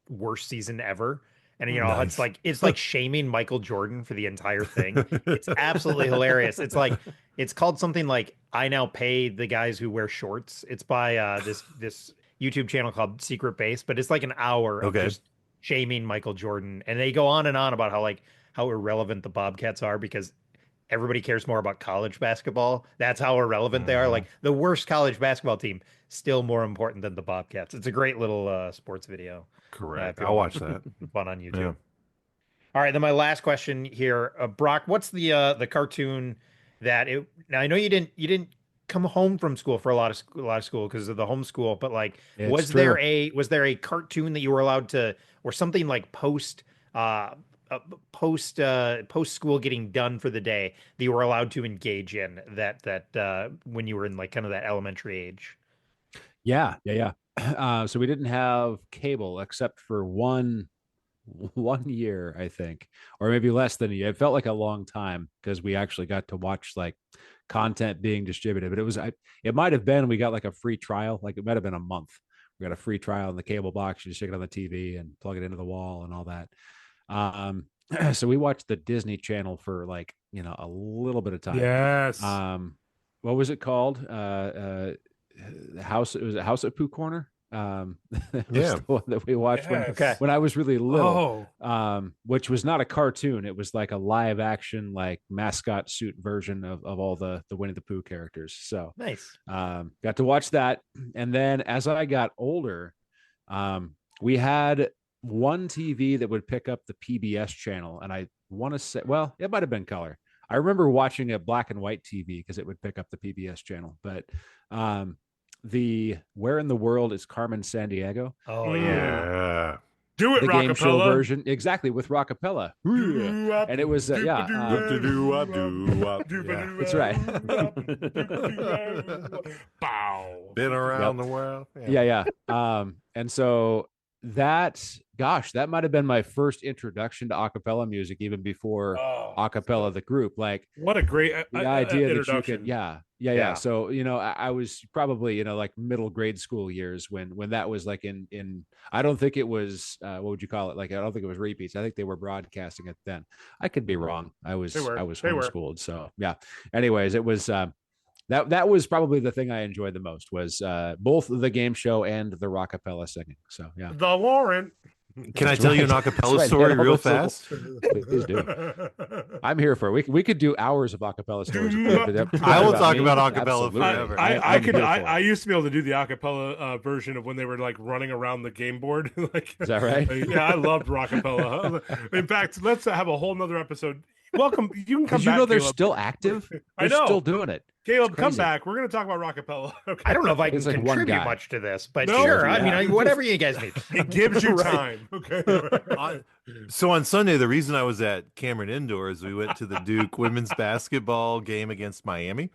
worst season ever. And you know, Nice. it's like shaming Michael Jordan for the entire thing. It's absolutely hilarious. It's like it's called something like I Now Pay the Guys Who Wear Shorts. It's by this YouTube channel called Secret Base, but it's like an hour of just shaming Michael Jordan. And they go on and on about how irrelevant the Bobcats are because everybody cares more about college basketball. That's how irrelevant they are. Like the worst college basketball team, still more important than the Bobcats. It's a great little sports video. Correct. I'll watch that. Fun on YouTube. Yeah. All right, then my last question here, Brock. What's the cartoon that it? Now I know you didn't come home from school for a lot of school because of the homeschool, but like, It's was true. there a cartoon that you were allowed to, or something like post school getting done for the day that you were allowed to engage in that when you were in like kind of that elementary age? Yeah. So we didn't have cable except for one year, I think, or maybe less than a year. It felt like a long time because we actually got to watch like content being distributed. But it might have been we got like a free trial, like it might have been a month. We got a free trial in the cable box. You just stick it on the TV and plug it into the wall and all that. So we watched the Disney Channel for like a little bit of time. Yes. What was it called? House at Pooh Corner. That was the one that we watched when I was really little. Which was not a cartoon. It was like a live action, like mascot suit version of all the Winnie the Pooh characters. So nice. Got to watch that. And then as I got older, we had one TV that would pick up the PBS channel. And I want to say, well, it might have been color. I remember watching a black and white TV because it would pick up the PBS channel. But the Where in the World is Carmen Sandiego? Oh yeah. Do it, the Rockapella. game show version, exactly, with Rockapella. And it was that's right. Bow. Been around the world. Yeah. And so that might have been my first introduction to acapella music, even before acapella the group. Like, what a great the idea that you introduction. could yeah. So I was probably like middle grade school years when that was like in I don't think it was what would you call it, like I don't think it was repeats. I think they were broadcasting it then. I could be wrong. I was homeschooled. So yeah, anyways, it was that was probably the thing I enjoyed the most was both the game show and the Rockapella singing. So yeah. The Warrant. Can I tell you an acapella story real fast? Please do. I'm here for it. We could do hours of acapella stories. I will talk about acapella forever. I used to be able to do the acapella version of when they were like running around the game board. Like, is that right? Yeah, I loved Rockapella. In fact, let's have a whole nother episode. Welcome. You can come back. You know they're Caleb. still active. I They're know. still doing it. Caleb, come back. We're going to talk about Rockapella. Okay. I don't know if I can like one contribute guy. much to this, but No, sure. yeah. I mean, whatever you guys need. It gives you Right. time. Okay. So on Sunday, the reason I was at Cameron Indoor is we went to the Duke women's basketball game against Miami.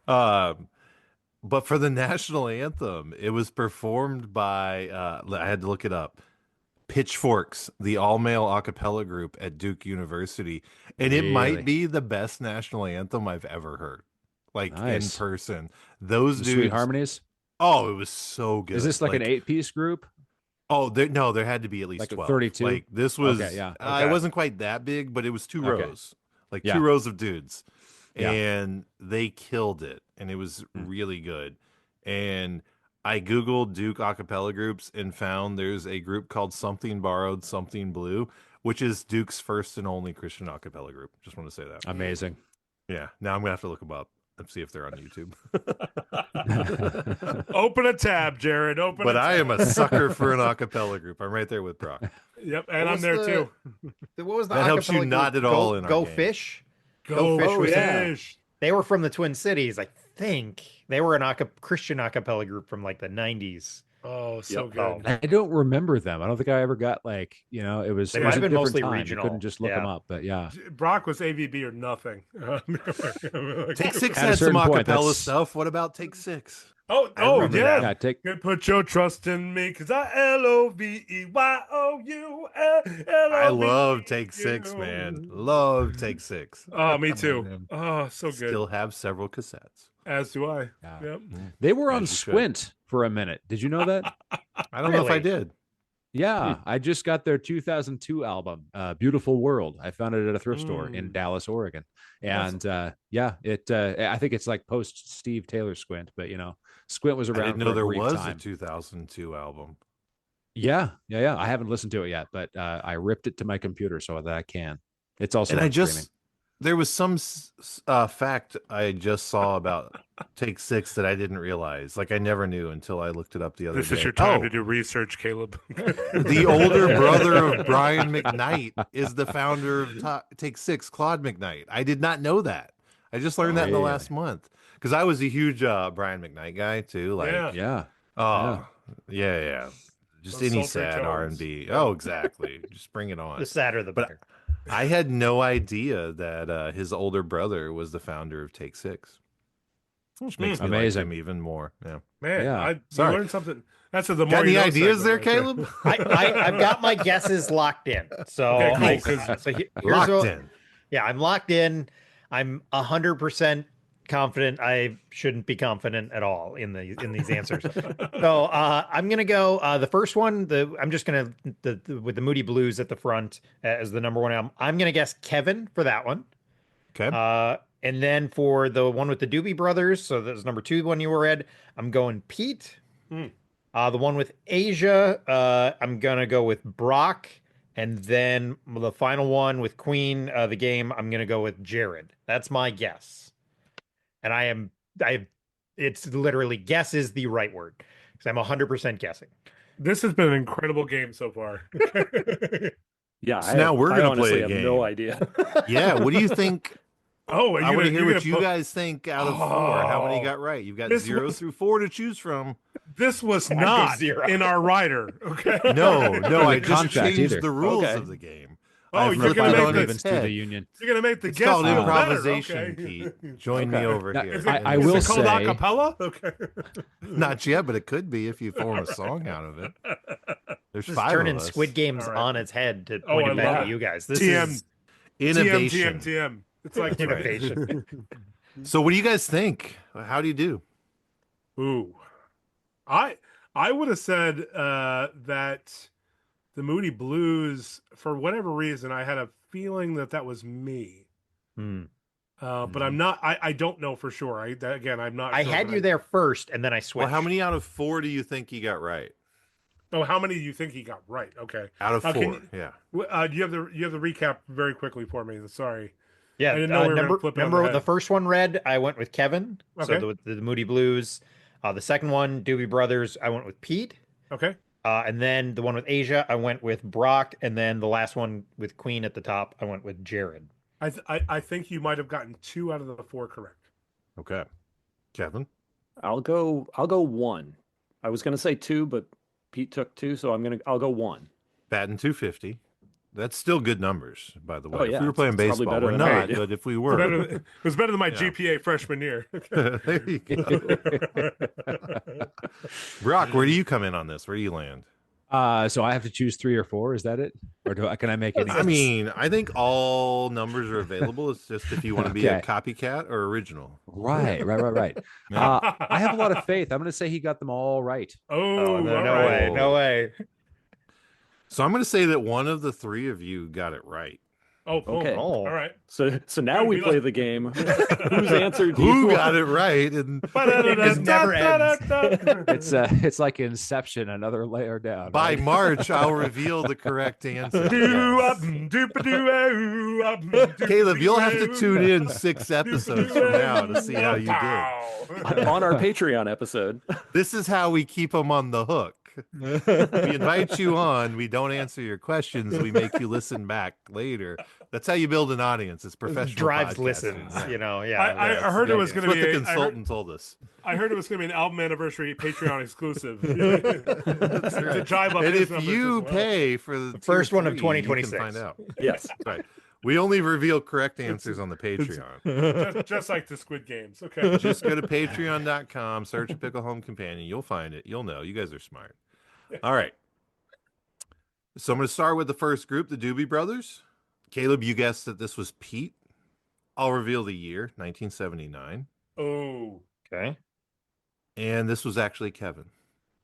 But for the national anthem, it was performed by, I had to look it up, Pitchforks, the all-male a cappella group at Duke University. And it Really? might be the best national anthem I've ever heard, like Nice. in person. Those The dudes. Sweet Harmonies. Oh, it was so good. Is this like an 8-piece group? Oh, there had to be at least Like a 12. 32? Like this was, Okay, yeah. It wasn't quite that big, but it was two Okay. rows, like Yeah. two rows of dudes, Yeah. and they killed it, and it was really good. And I Googled Duke acapella groups and found there's a group called Something Borrowed, Something Blue, which is Duke's first and only Christian acapella group. Just want to say that. Amazing. Yeah. Now I'm going to have to look them up and see if they're on YouTube. Open a tab, Jared. Open. But a tab. I am a sucker for an acapella group. I'm right there with Brock. Yep, and I'm there too. What was the That helps you acapella not group? at all in our Go game. Fish. Go Fish was Fish. They were from the Twin Cities, I think. They were an Christian acapella group from like the 90s. Oh, so good. Oh. I don't remember them. I don't think I ever got like, it was. They it might was have a been different mostly time. You regional. couldn't just look Yeah. them up, but yeah. Brock was AVB or nothing. Take Six At a had some certain point, acapella that's- stuff. What about Take Six? Oh, remember yeah. that. Yeah, take You put your trust in me, cause I LOVEYOU. I love Take Six, man. Love Take Six. Oh, me too. Oh, so good. Still have several cassettes. As do I. Yeah. Yep. They were on As you should. Squint for a minute. Did you know that? I don't know if I Really? did. Yeah, I just got their 2002 album, "Beautiful World." I found it at a thrift store in Mm. Dallas, Oregon, and yeah, it. I think it's like post Steve Taylor Squint, but Squint was I around. didn't for know a there brief was time. a 2002 album. Yeah. I haven't listened to it yet, but I ripped it to my computer so that I can. It's also And on I just streaming. there was some fact I just saw about Take Six that I didn't realize. Like I never knew until I looked it up the other This day. is your time Oh, to do research, Caleb. the older brother of Brian McKnight is the founder of Take Six, Claude McKnight. I did not know that. I just learned that in the really? last month because I was a huge Brian McKnight guy too. Like, Yeah. Yeah. oh, yeah. Just Those any sultry sad tones. R&B. Oh, exactly. Just bring it on. The sadder, the But better. I had no idea that his older brother was the founder of Take Six, which makes me Amazing. like him even more. Yeah. Man, Yeah. you Sorry. learned something. That's the more Got you any know ideas there, segment right Caleb? I've got my guesses locked in. So, Okay, cool, here's Locked what- in. Yeah, I'm locked in. I'm 100% confident. I shouldn't be confident at all in these answers. So I'm gonna go the first one. I'm just gonna with the Moody Blues at the front as the number one album. I'm gonna guess Kevin for that one. Okay. And then for the one with the Doobie Brothers, so that was number 2 one you were read. I'm going Pete. Hmm. The one with Asia, I'm gonna go with Brock. And then the final one with Queen, the game, I'm gonna go with Jared. That's my guess. And it's literally guess is the right word because I'm 100% guessing. This has been an incredible game so far. Yeah. So now we're I gonna honestly play a have game. no idea. Yeah. What do you think? Oh, I want to hear what you put- guys think out of 4. How many you got right? You've got This 0 was- through 4 to choose from. This was go not 0. in our rider. Okay. No, I just contract changed either. the rules Okay. of the game. Oh, I've you're flipped gonna it make on this- its Evans through the head. union. You're gonna make the It's guest called feel improvisation, better. Okay. Pete. Join me Okay. over Now, here. Is it, I is will it called say- acapella? Okay. Not yet, but it could be if you form a song out of it. There's This is 5 turning of us. Squid Games All right. on its head to Oh, point I it back love at it. you guys. This TM. is Innovation. TM. It's like innovation. So, what do you guys think? How do you do? Ooh, I would have said that the Moody Blues, for whatever reason, I had a feeling that was me. But I'm not. I don't know for sure. I'm not. I sure, had but you there first, and then I switched. Well, how many out of 4 do you think you got right? Oh, how many do you think he got right? Okay, Out of 4, can you- yeah. you have the recap very quickly for me. Sorry. Yeah, I didn't know we were gonna number, flip it on remember the the head. first one read, I went with Kevin. Okay. So the Moody Blues. The second one, Doobie Brothers, I went with Pete. Okay. And then the one with Asia, I went with Brock. And then the last one with Queen at the top, I went with Jared. I think you might have gotten 2 out of the 4 correct. Okay. Kevin? I'll go 1. I was gonna say 2, but Pete took 2, so I'll go 1. Batting 250. That's still good numbers, by the way. Oh, If yeah, we were playing it's probably baseball, better we're than not, mine. but if we It were. it was better than my Yeah. GPA freshman year. There you go. Brock, where do you come in on this? Where do you land? So I have to choose 3 or 4. Is that it, or can I make any? I mean, I think all numbers are available. It's just if you want to be a Okay. copycat or original. Right. Yeah. I have a lot of faith. I'm going to say he got them all right. Oh, no, all no right. way. No way. So I'm going to say that one of the 3 of you got it right. Oh, boom. Okay. All right. So now we We play love- the game. Whose answer do Who you got want? it right? And just never ends. It's like Inception, another layer down. by right? March, I'll reveal the correct answer. Caleb, Caleb, you'll have to tune in 6 episodes from now to see how you did. On our Patreon episode. This is how we keep them on the hook. We invite you on. We don't answer your questions. We make you listen back later. That's how you build an audience. It's professional. Drives podcasting. listens, Yeah. you know. Yeah, I heard it was That's going to what be. the I heard- consultant told us. I heard it was going to be an album anniversary Patreon exclusive. That's To jive up And his if numbers you as well. pay for the first tier one of 3, you can 2026. find out. Yes. Right. We only reveal correct answers on the Patreon. just like the Squid Games. Okay. Just go to patreon.com, search Pickle Home Companion. You'll find it. You'll know. You guys are smart. All right. So I'm going to start with the first group, the Doobie Brothers. Caleb, you guessed that this was Pete. I'll reveal the year, 1979. Oh. Okay. And this was actually Kevin.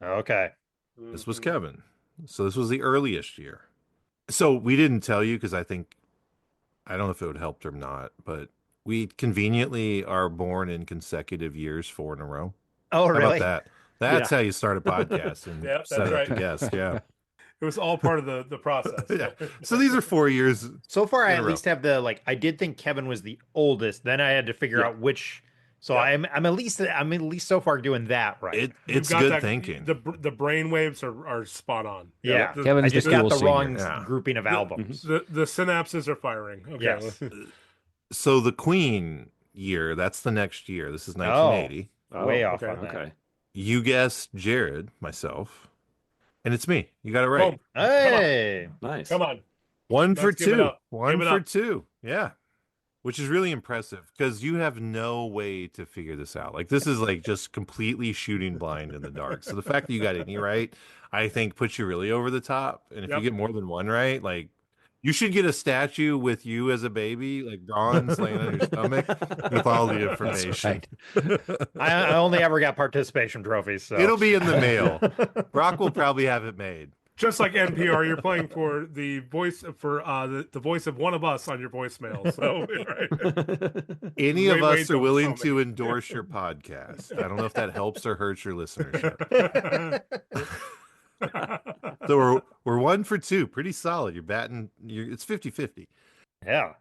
Okay. This was Kevin. So this was the earliest year. So we didn't tell you because I don't know if it would help or not, but we conveniently are born in consecutive years, 4 in a row. Oh, How really? about that? That's how you start a podcast and Yep, set that's up right. the guest. Yeah. It was all part of the process. Yeah. So these are 4 years. So far, I in a at row. least have the I did think Kevin was the oldest. Then I had to figure out which. So Yeah. I'm at least so far doing that right. You've It's got good that- thinking. The brain waves are spot on. yeah, The, Kevin's I the just got cool the senior. wrong Yeah. grouping of albums. the synapses are firing. Okay. Yes. So the Queen year, that's the next year. This is 1980. Way off okay, on that. Okay. You guessed Jared, myself, and it's me. You got it right. Boom. Hey, Nice. Come on. One Let's for give it 2. up. One Give it for up. 2. Yeah. Which is really impressive because you have no way to figure this out. Like this is like just completely shooting blind in the dark. So the fact that you got any right, I think puts you really over the top. And if Yep. you get more than one right, like you should get a statue with you as a baby, like bronze laying on your stomach with all the information. I only ever got participation trophies. So It'll be in the mail. Brock will probably have it made. Just like NPR, you're playing for the voice for the voice of one of us on your voicemail. So right. Any Wait, of wait, us are don't willing tell me. to endorse your podcast. I don't know if that helps or hurts your listenership. So we're 1 for 2. Pretty solid. You're batting. It's 50-50. yeah.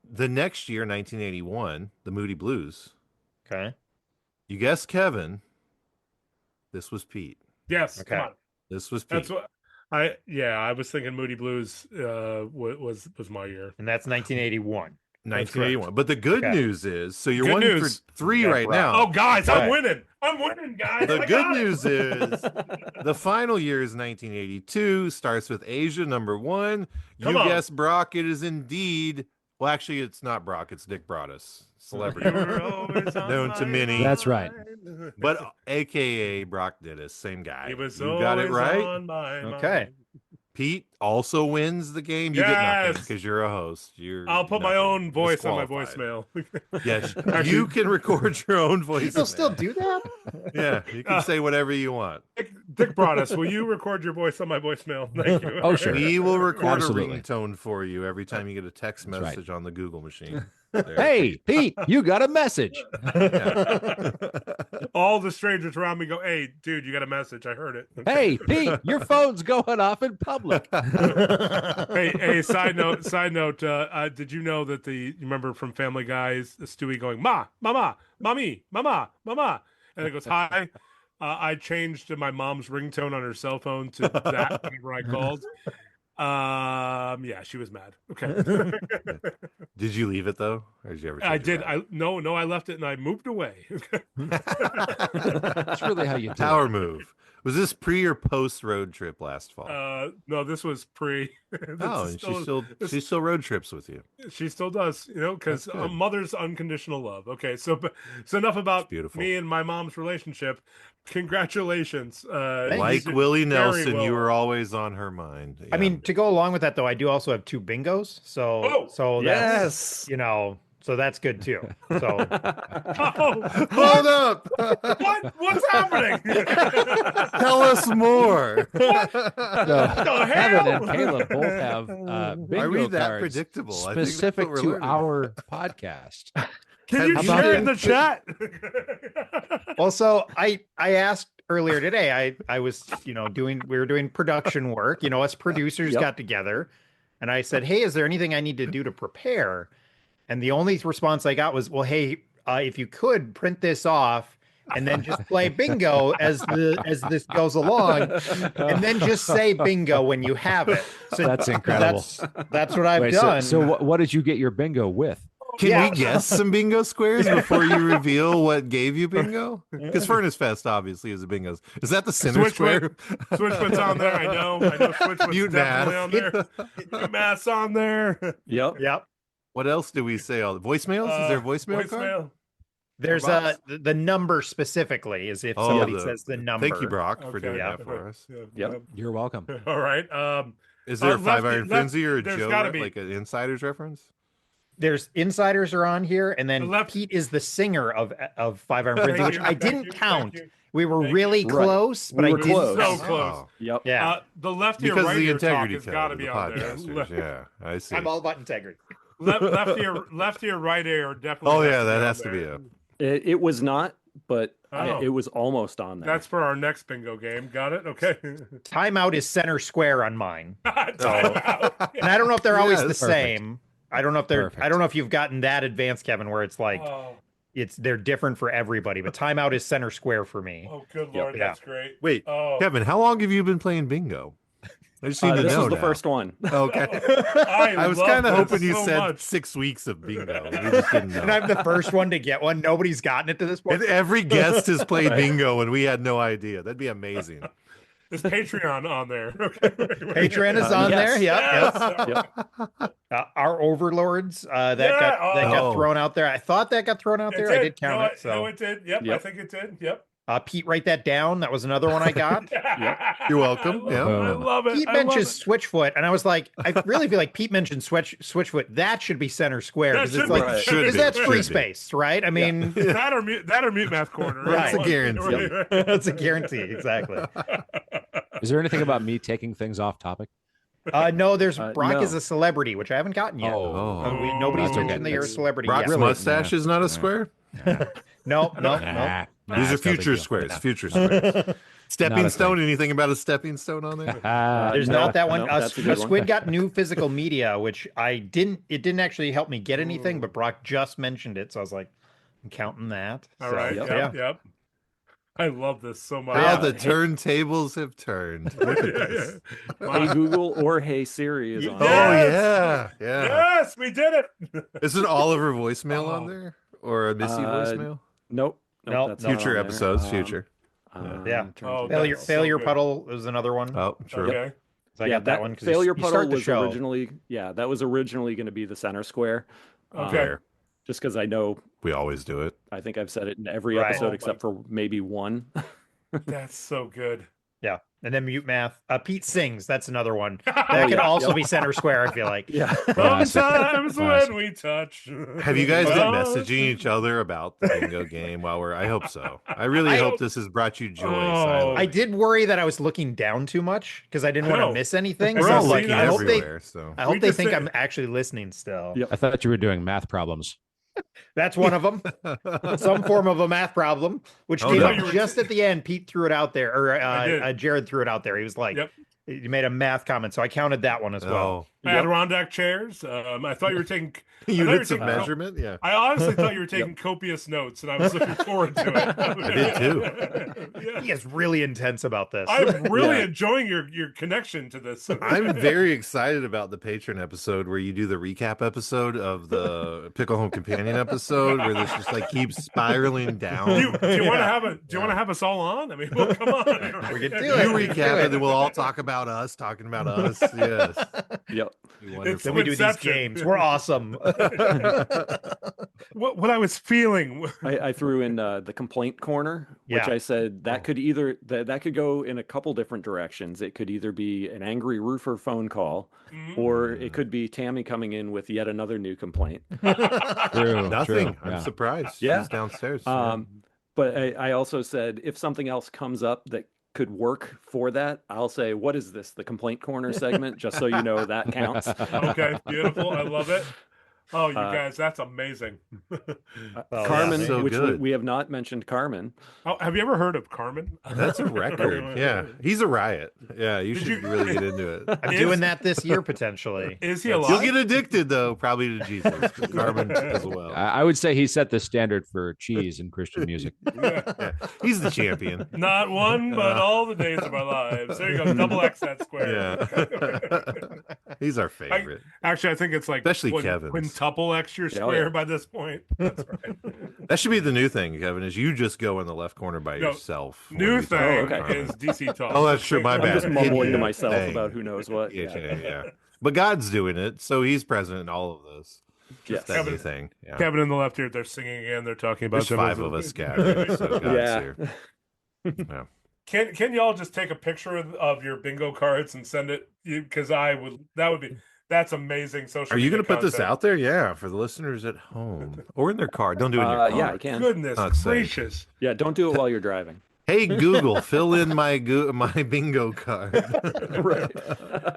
The next year, 1981, the Moody Blues. Okay. You guessed Kevin. This was Pete. Yes. Okay. Come on. This was Pete. That's what I was thinking. Moody Blues was my year. And that's 1981. 1981. But the good Okay. news is, so you're Good 1 news. for 3 Yeah, right right. now. Oh, guys, Okay. I'm winning. I'm winning, guys. The I good got it. news is the final year is 1982, starts with Asia, number 1. You Come on. guessed Brock. It is indeed, well, actually, it's not Brock, it's Nick Broadus, celebrity. You were always on Known to my many. That's right. mind. But AKA Brock Dittis, same guy. He was You got it always right. on my Okay. mind. Pete also wins the game. You get nothing Yes. because you're a host. I'll put my nothing. own voice on my Disqualified. voicemail. Yes, Actually- you can record your own voice. People still do that? Yeah, you can say whatever you want. Dick Broadus, will you record your voice on my voicemail? Thank you. Oh, sure. We will record Absolutely. a ringtone for you every time you get a text That's right. message on the Google machine. There. Hey, Pete, you got a message. All the strangers around me go, "Hey, dude, you got a message? I heard it." Hey, Pete, your phone's going off in public. hey, side note. Did you know that you remember from Family Guy's Stewie going, "Ma, mama, mommy, mama, mama," and it goes, "Hi." I changed my mom's ringtone on her cell phone to that whenever I called. Yeah, she was mad. Okay. Did you leave it though, or did you ever? I change it did. back? No, I left it and I moved away. That's really how you do Power it. move. Was this pre or post road trip last fall? No, this was pre. Oh, and she still road trips with you. She still does, because That's good. mother's unconditional love. Okay, so enough about beautiful. me and my mom's relationship. Congratulations. You Like did Willie very Nelson, well. you were always on her mind. I mean, to go along with that though, I do also have 2 bingos. So Oh, so yes. that's so that's good too. So Oh, Hold up. what's happening? Tell us more. So, Kevin and Caleb both have Are bingo we that cards predictable? I think that's specific what we're to learning. our podcast. Can you How about share it in that? the chat? also I asked earlier today, I was, we were doing production work, us producers Yep. got together, and I said, hey, is there anything I need to do to prepare? And the only response I got was, well, hey, if you could print this off and then just play bingo as this goes along, and then just say bingo when you have it. So That's incredible. That's what I've Wait, done. So what did you get your bingo with? Can Yeah. we guess some bingo squares before you reveal what gave you bingo? Because Furnace Fest obviously is a bingo. Is that the center square? Switchfoot's on there. I know Switchfoot's Mute definitely on math. there. Mute math's on there. Yep. What else do we say? All the voicemails? Is there a voicemail card? Voicemail. There's Box? the number specifically is if Oh, somebody says the number. Thank you, Brock, for doing Yeah. that for us. Yep. You're welcome. All right. Is there a Lefty- Five Iron left- Frenzy or a there's Joe, gotta be. like an insider's reference? There's insiders are on here, and then The left- Pete is the singer of Five Iron Frenzy, Thank which you, I thank didn't you, count. thank you. We were Thank really you. Right. close, but We I were didn't. So close. close. Yep. Yeah, The lefty or Because right of the ear talk integrity has code got to of be the on there. podcasters. Yeah, I see. I'm all about integrity. Lefty or right ear definitely. Oh has yeah, to that be has on to be there. a. It was not, but Oh. it was almost on there. That's for our next bingo game. Got it? Okay. Timeout is center square on mine, Timeout. and I don't know if they're always the Yes. same. I don't know if they're. Perfect. I don't know if you've gotten that advanced, Kevin, where it's like Oh, they're different for everybody. But timeout is center square for me. oh, good Yep. lord, Yeah. that's great. Wait, Oh. Kevin, how long have you been playing bingo? I just need to this know was the now. first one. Okay. I was love kind of this hoping you so said much. 6 weeks of bingo. We just didn't know. And I'm the first one to get one. Nobody's gotten it to this point. And every guest has played bingo, and we had no idea. That'd be amazing. Is Patreon on there? Okay. Patreon is on yes. there. Yep. Yes. Yep. Our overlords that Yeah, got oh. thrown out there. I thought that got thrown out It there. did. I did count no, it. So No, it did. Yep, I Yep. think it did. Yep. Pete, write that down. That was another one I got. You're welcome. I Yeah. love it. Pete I love mentions it. Switchfoot, and I was like, I really feel like Pete mentioned Switchfoot. That should be center square That because it's should like be. Right. Should because be, that's free should be. space, right? I mean, that or mute math corner. Right. That's a guarantee. that's a guarantee. Exactly. Is there anything about me taking things off topic? No, there's Brock no. is a celebrity, which I haven't gotten yet. Oh. Nobody's That's okay. mentioned that you're a celebrity Brock's yet. mustache is not a square? No. These are future squares. Future squares. Stepping Not a stone. Anything about a stepping stone on there? There's No, not that one. no, A that's a good one. Squid got new physical media, which it didn't actually help me get anything, but Brock just mentioned it, so I was like, I'm counting that. All So, right. Yep. Yep. I love this so much. How the turntables have turned. Look at this. Hey Google or Hey Siri is on Oh there. yeah, yeah. Yes, we did it. Is an Oliver voicemail on Oh. there or a Missy voicemail? Nope. Nope, that's not Future on there. episodes, future. Yeah. Oh, Failure that's so Failure good. Puddle was another one. Oh, true. Okay. So I got that one. 'cause Failure you Puddle start the was show. originally that was originally going to be the center square. Okay. Fair. Just because I know, We always do it. I think I've said it in every Right. episode Oh, except for maybe one. That's so good. Yeah. And then Mute Math. Pete Sings. That's another one. Oh, That could yeah. also Yep. be center square, I feel like. Yeah. Classic. Sometimes Classic. when we touch. Have you guys been Oh, messaging each other about the bingo game while we're? I hope so. I really I hope hope- this has brought you joy. Oh. Silent. I did worry that I was looking down too much because I didn't want No. to miss anything. We're so I all was like, looking I hope they, everywhere. So I hope We they just think say- I'm actually listening still. Yep. I thought you were doing math problems. That's one of them. Some form of a math problem, which Oh, came no. up just at the end. Pete threw it out there, or I did. Jared threw it out there. He was like, Yep. he made a math comment, so I counted that one as well. Oh, Adirondack chairs. I thought you were taking units of taking co- measurement. Yeah. I honestly thought you were taking copious notes, and I was looking forward to it. I did too. Yeah. He is really intense about this. I'm really Yeah. enjoying your connection to this. I'm very excited about the patron episode where you do the recap episode of the Pickle Home Companion episode where this just like keeps spiraling down. Do you want to Yeah. have us all on? I mean, well, come on. We could do You it. We could recap do it, and then we'll all talk about about us talking about us. Yes. Yep. It's Then we do these Quinception. games. We're awesome. What I was feeling. I threw in the complaint corner, which Yeah. I said that could either that could go in a couple different directions. It could either be an angry roofer phone call, or it could be Tammy coming in with yet another new complaint. True. Nothing. True, I'm yeah. surprised. Yeah. She's downstairs. But I also said if something else comes up that could work for that, I'll say, what is this? The complaint corner segment, just so you know that counts. Okay, beautiful. I love it. Oh, you guys, that's amazing. Carmen, so which good. we have not mentioned Carmen. Oh, have you ever heard of Carmen? That's a record. Yeah. He's a riot. Yeah. You should really get into it. I'm doing that this year potentially. Is he You'll alive? get addicted, though, probably to Jesus. But Carmen as well. I would say he set the standard for cheese in Christian music. Yeah. He's the champion. Not one, but all the days of our lives. There you go. Double X that square. Yeah. He's our favorite. Actually, I think it's like Especially Kevin's. quintuple X your square by this point. That's right. That should be the new thing, Kevin, is you just go in the left corner by No, yourself. when New we talk thing about Carmen. is DC talk. Oh, that's true. My I'm bad. just mumbling to Hidden myself thing. about who knows what. Yeah. But God's doing it, so he's present in all of this. Just that Kevin- new thing. Yeah. Kevin in the left here, they're singing again. They're talking about There's five of us scattered, so God's Yeah. here. Yeah. Can y'all just take a picture of your bingo cards and send it? Because that's amazing social. Are you going to put this out there? Yeah, for the listeners at home or in their car. Don't do it in your car. Yeah, I can. Goodness Not safe. gracious! Yeah, don't do it while you're driving. Hey Google, fill in my bingo card. Right.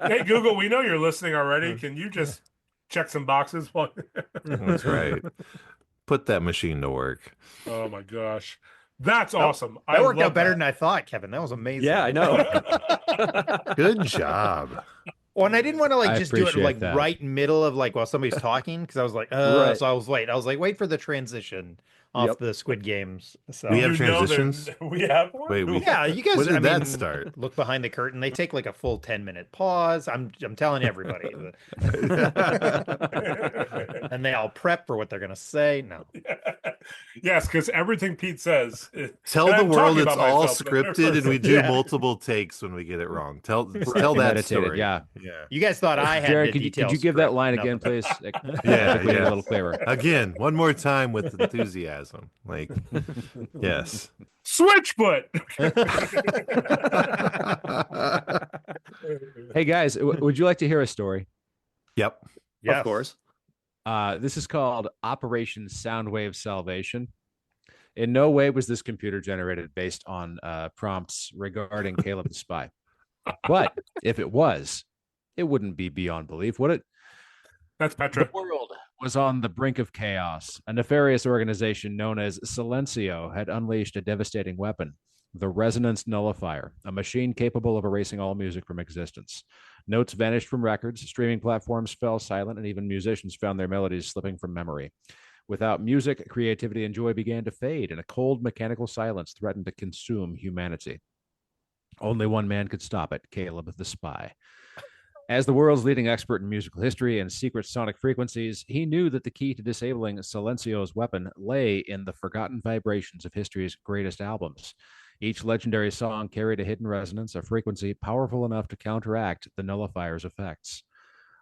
Hey Google, we know you're listening already. Can you just check some boxes? While... That's right. Put that machine to work. Oh my gosh, that's awesome! That worked love out better that. than I thought, Kevin. That was amazing. Yeah, I know. Good job. Well, and I didn't want to I just do it appreciate that. right in middle of while somebody's talking because I was like, Right. so I was wait for the transition off Yep. the Squid Games. So We have You know that- transitions? We have one. Wait, yeah, you guys. When did I that mean, start? Look behind the curtain. They take like a full 10-minute pause. I'm telling everybody, and they all prep for what they're gonna say. No, Yes, because everything Pete says. Tell and the I'm world talking it's about all myself, but scripted and we do Yeah. multiple takes when we get it wrong. Tell that Premeditated, story. yeah. Yeah. you guys thought I had Jared, the could you details give that correct. line No. again, please? Yeah, Make it yeah. a little clearer. Again, one more time with enthusiasm. Like, yes. Switchfoot. Hey guys, would you like to hear a story? Yep. Yes. Of course. This is called Operation Soundwave Salvation. In no way was this computer generated based on prompts regarding Caleb the Spy. But if it was, it wouldn't be beyond belief, would it? That's Petra. The world was on the brink of chaos. A nefarious organization known as Silencio had unleashed a devastating weapon, the Resonance Nullifier, a machine capable of erasing all music from existence. Notes vanished from records, streaming platforms fell silent, and even musicians found their melodies slipping from memory. Without music, creativity and joy began to fade, and a cold mechanical silence threatened to consume humanity. Only one man could stop it, Caleb the Spy. As the world's leading expert in musical history and secret sonic frequencies, he knew that the key to disabling Silencio's weapon lay in the forgotten vibrations of history's greatest albums. Each legendary song carried a hidden resonance, a frequency powerful enough to counteract the nullifier's effects.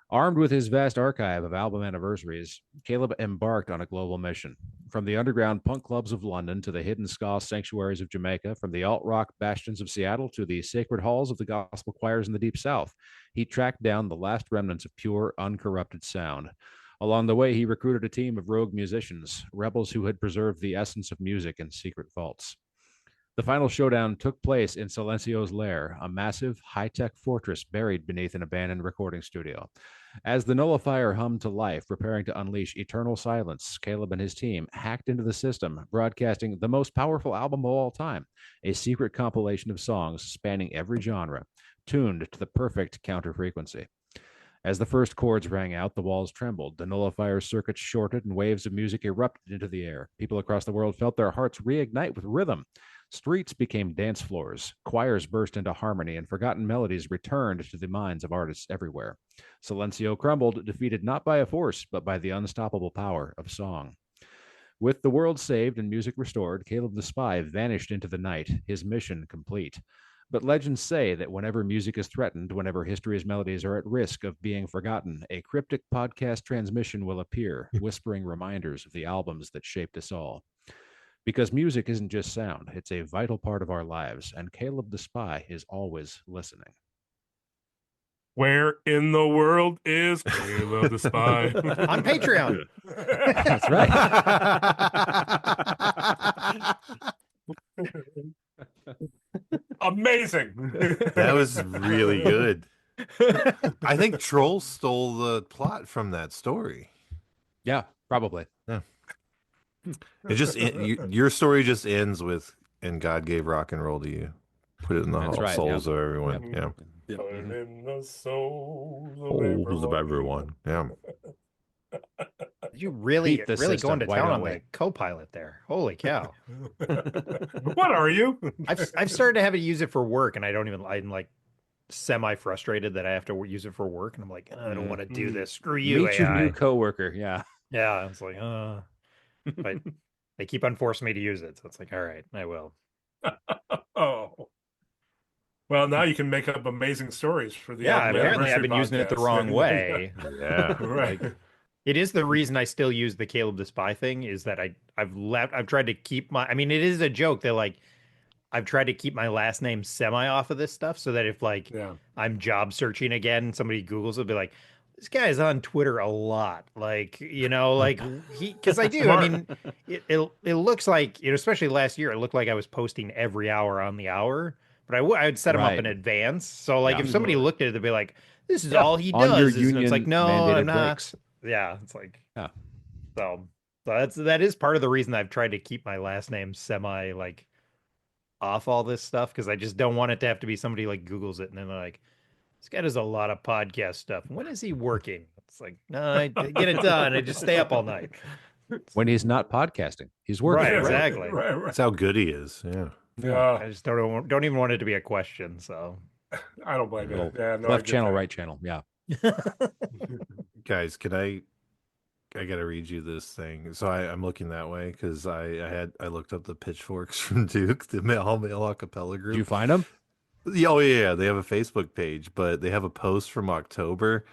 Armed with his vast archive of album anniversaries, Caleb embarked on a global mission. From the underground punk clubs of London to the hidden ska sanctuaries of Jamaica, from the alt-rock bastions of Seattle to the sacred halls of the gospel choirs in the Deep South, he tracked down the last remnants of pure, uncorrupted sound. Along the way, he recruited a team of rogue musicians, rebels who had preserved the essence of music in secret vaults. The final showdown took place in Silencio's lair, a massive, high-tech fortress buried beneath an abandoned recording studio. As the nullifier hummed to life, preparing to unleash eternal silence, Caleb and his team hacked into the system, broadcasting the most powerful album of all time, a secret compilation of songs spanning every genre, tuned to the perfect counter frequency. As the first chords rang out, the walls trembled, the nullifier's circuits shorted, and waves of music erupted into the air. People across the world felt their hearts reignite with rhythm. Streets became dance floors, choirs burst into harmony, and forgotten melodies returned to the minds of artists everywhere. Silencio crumbled, defeated not by a force, but by the unstoppable power of song. With the world saved and music restored, Caleb the Spy vanished into the night, his mission complete. But legends say that whenever music is threatened, whenever history's melodies are at risk of being forgotten, a cryptic podcast transmission will appear, whispering reminders of the albums that shaped us all. Because music isn't just sound, it's a vital part of our lives, and Caleb the Spy is always listening. Where in the world is Caleb the Spy? On Patreon. That's right. Amazing. That was really good. I think Troll stole the plot from that story. Yeah, probably. Yeah. It just your story just ends with "and God gave rock and roll to you." Put it in the That's right, souls yeah. of everyone. Yep. Yeah. Put it in the souls Souls of everyone. Yeah. You really, Beat the really system. going to Why town don't on we? the co-pilot there. Holy cow! What are you? I've started to have to use it for work, and I'm like semi frustrated that I have to use it for work, and I'm like, I don't want to do this. Screw you, Meet your AI. new coworker. Yeah. Yeah, it's like, but they keep on forcing me to use it, so it's like, all right, I will. Oh. Well, now you can make up amazing stories for the Yeah, Album apparently I've Anniversary been using it the podcast. wrong way. Yeah. Right. It is the reason I still use the Caleb the Spy thing is that I've tried to keep I mean, it is a joke that like I've tried to keep my last name semi off of this stuff so that if like I'm job searching again, somebody Googles it'll be like, this guy's on Twitter a lot. Like, like because I do. Smart. I mean, it looks like, especially last year, it looked like I was posting every hour on the hour, but I'd set them up Right. in advance. So like Yeah. if somebody looked at it, they'd be like, this is Yeah, all he on your does. And it's like, union no, mandated I'm not. breaks. Yeah, it's like, Yeah. So that is part of the reason I've tried to keep my last name semi like off all this stuff because I just don't want it to have to be somebody like Googles it and then they're like, this guy does a lot of podcast stuff. When is he working? It's like, no, I get it done. I just stay up all night. When he's not podcasting, he's working. Right, exactly. Right. That's how good he is. Yeah. I just don't even want it to be a question. So I don't blame you. Little Yeah, no, I left get channel, that. right channel. Yeah. Guys, can I gotta read you this thing. So I'm looking that way because I looked up the pitchforks from Duke, the all male a cappella group. Did you find him? Oh yeah, they have a Facebook page, but they have a post from October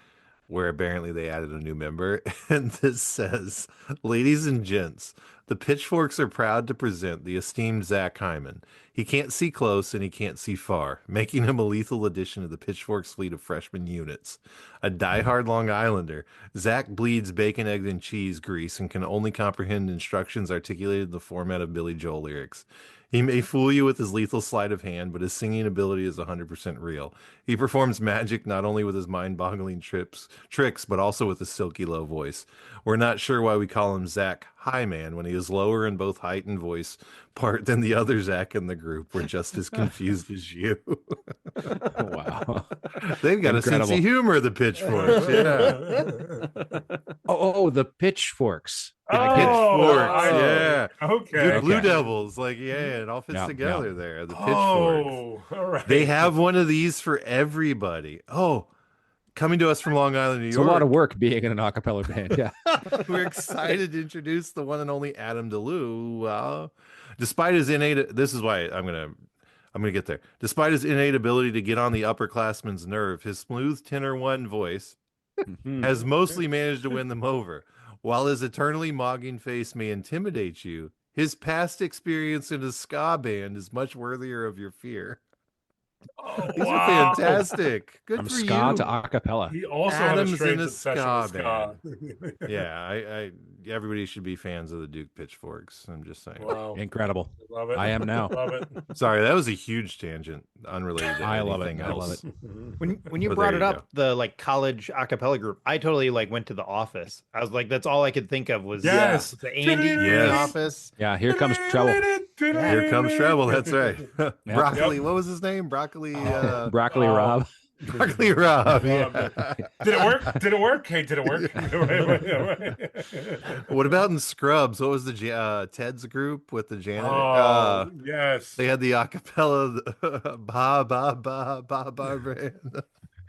where apparently they added a new member, and this says, "Ladies and gents, the Pitchforks are proud to present the esteemed Zach Hyman. He can't see close and he can't see far, making him a lethal addition to the Pitchforks fleet of freshman units. A diehard Long Islander, Zach bleeds bacon, egg, and cheese grease and can only comprehend instructions articulated in the format of Billy Joel lyrics. He may fool you with his lethal sleight of hand, but his singing ability is 100% real. He performs magic not only with his mind-boggling tricks, but also with a silky low voice. We're not sure why we call him Zach High Man when he is lower in both height and voice part than the other Zach in the group. We're just as confused as you." Wow. They've got Incredible. a sense of humor, the Pitchforks. Yeah. Oh, the pitchforks. Pitchforks, yeah. Okay. The Blue Okay. Devils, like, yeah, it all fits Yeah, together yeah. there. The Pitchforks. Oh, all right. They have one of these for everybody. Oh, coming to us from Long Island, New It's York. a lot of work being in an a cappella band. Yeah. We're excited to introduce the one and only Adam DeLue. Despite his innate, this is why I'm gonna get there. Despite his innate ability to get on the upperclassman's nerve, his smooth tenor one voice has mostly managed to win them over. While his eternally mogging face may intimidate you, his past experience in a ska band is much worthier of your fear. Oh, These wow. are fantastic. Good From for ska you. to a cappella. He also Adam's had a strange in a obsession ska with ska. Yeah, I everybody should be fans of the Duke Pitchforks. I'm just saying. Wow. Incredible. Love it. I am now. Love it. Sorry, that was a huge tangent, unrelated to I love it. anything I love else. it. When you But brought there it you up, the like college a cappella group, I totally like went to The Office. I was like, that's all I could think of was Yes. the Andy in The Yes. Office. Yeah, here comes trouble. Here comes trouble. That's right. Broccoli. Yep. What was his name? Broccoli. Broccoli Oh. Rob. Broccoli Rob. Yeah. Did it work? Did it work? Hey, did it work? What about in Scrubs? What was the Ted's group with the janitor? Oh, yes. They had the acapella ba ba ba ba ba band.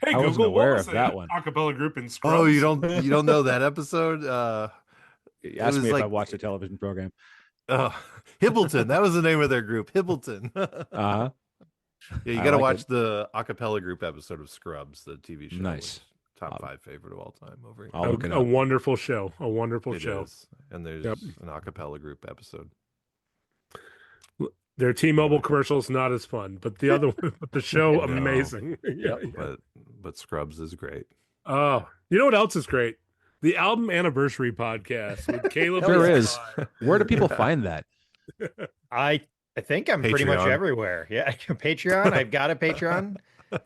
Hey, I wasn't Google, aware what was of that one. acapella group in Scrubs? Oh, you don't know that episode? Ask was me if I like- watched a television program. Hibbleton. That was the name of their group. Hibbleton. Uh-huh. Yeah, you I got to like watch it. the acapella group episode of Scrubs, the TV show. Nice. Top 5 favorite of all time over. I'll look it A up. wonderful show. A wonderful It show. is. And there's Yep. an acapella group episode. Their T-Mobile commercials not as fun, but the other one, but the show No. amazing. Yeah. But Scrubs is great. Oh, you know what else is great? The album anniversary podcast with Caleb. There and is. Spy. Where do people find that? I think I'm pretty much Patreon. everywhere. Yeah, Patreon. I've got a Patreon.